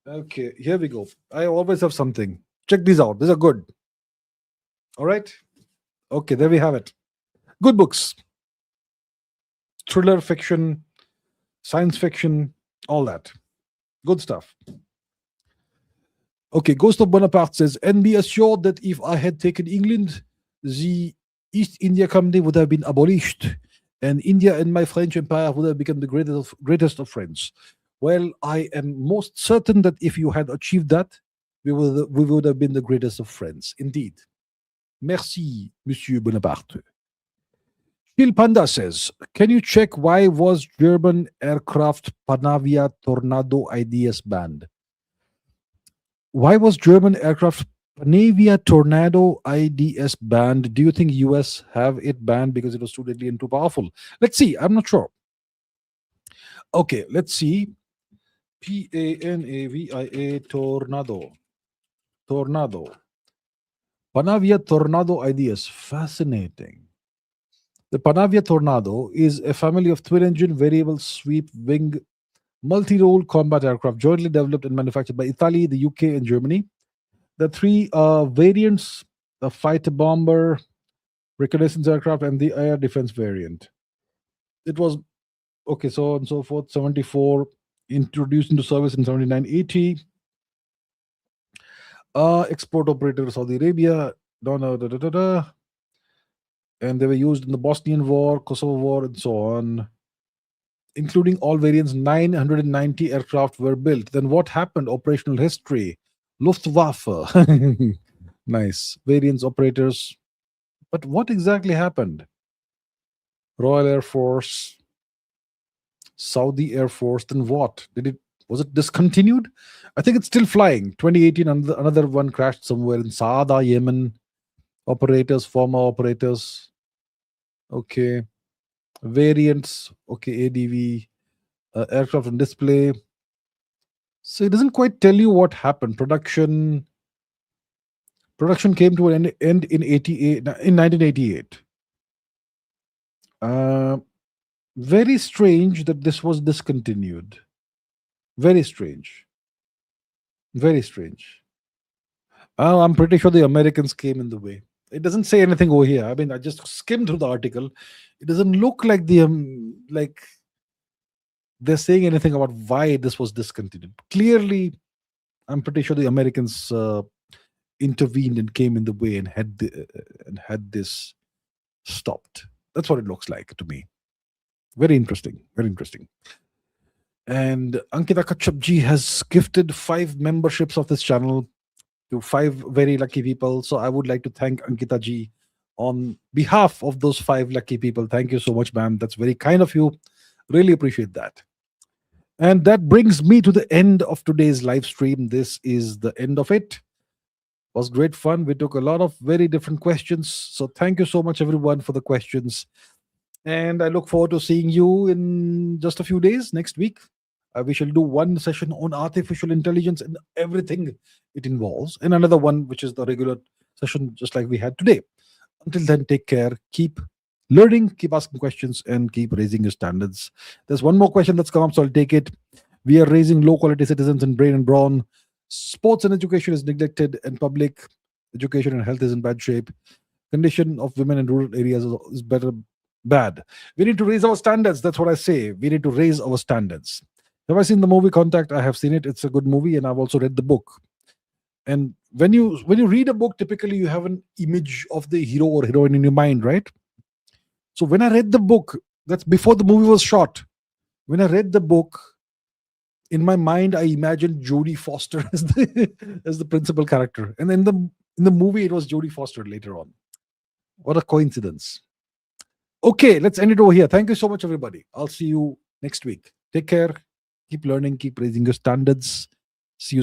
Okay, here we go. I always have something. Check these out. These are good. All right. Okay, there we have it. Good books. Thriller fiction, science fiction, all that. Good stuff. Okay, Ghost of Bonaparte says, and be assured that if I had taken England, the East India Company would have been abolished, and India and my French Empire would have become the greatest of friends. Well, I am most certain that if you had achieved that, we would have been the greatest of friends. Indeed. Merci, Monsieur Bonaparte. Phil Panda says, can you check why was German aircraft Panavia Tornado IDS banned? Why was German aircraft Panavia Tornado IDS banned? Do you think US have it banned because it was too deadly and too powerful? Let's see. I'm not sure. Okay, let's see. Panavia Tornado. Panavia Tornado IDS. Fascinating. The Panavia Tornado is a family of twin-engine variable sweep wing multi-role combat aircraft jointly developed and manufactured by Italy, the UK, and Germany. The three variants: the fighter bomber, reconnaissance aircraft, and the air defense variant. It was okay, so on and so forth. 74 introduced into service in 79-80. Export operator Saudi Arabia. And they were used in the Bosnian War, Kosovo War, and so on. Including all variants, 990 aircraft were built. Then what happened? Operational history. Luftwaffe. Nice. Variants, operators. But what exactly happened? Royal Air Force, Saudi Air Force, then what? Was it discontinued? I think it's still flying. 2018, another one crashed somewhere in Saada, Yemen. Operators, former operators. Okay. Variants, okay, ADV, aircraft on display. So it doesn't quite tell you what happened. Production came to an end in 1988. Very strange that this was discontinued. Very strange. Very strange. I'm pretty sure the Americans came in the way. It doesn't say anything over here. I mean, I just skimmed through the article. It doesn't look like like they're saying anything about why this was discontinued. Clearly, I'm pretty sure the Americans intervened and came in the way and had this stopped. That's what it looks like to me. Very interesting. Very interesting. And Ankita Kachapji has gifted 5 memberships of this channel to 5 very lucky people. So I would like to thank Ankita ji on behalf of those 5 lucky people. Thank you so much, ma'am. That's very kind of you. Really appreciate that. And that brings me to the end of today's live stream. This is the end of it. Was great fun. We took a lot of very different questions. So thank you so much, everyone, for the questions. And I look forward to seeing you in just a few days next week. We shall do one session on artificial intelligence and everything it involves, and another one which is the regular session, just like we had today. Until then, take care, keep learning, keep asking questions, and keep raising your standards. There's one more question that's come up, so I'll take it. We are raising low-quality citizens in brain and brawn. Sports and education is neglected, and public education and health is in bad shape. condition of women in rural areas is better bad. We need to raise our standards. That's what I say. We need to raise our standards. Have I seen the movie Contact? I have seen it. It's a good movie, and I've also read the book. And when you read a book, typically you have an image of the hero or heroine in your mind, right? So when I read the book, that's before the movie was shot. When I read the book, in my mind, I imagined Jodie Foster as the principal character, and in the movie, it was Jodie Foster later on. What a coincidence! Okay, let's end it over here. Thank you so much, everybody. I'll see you next week. Take care. Keep learning. Keep raising your standards. See you soon.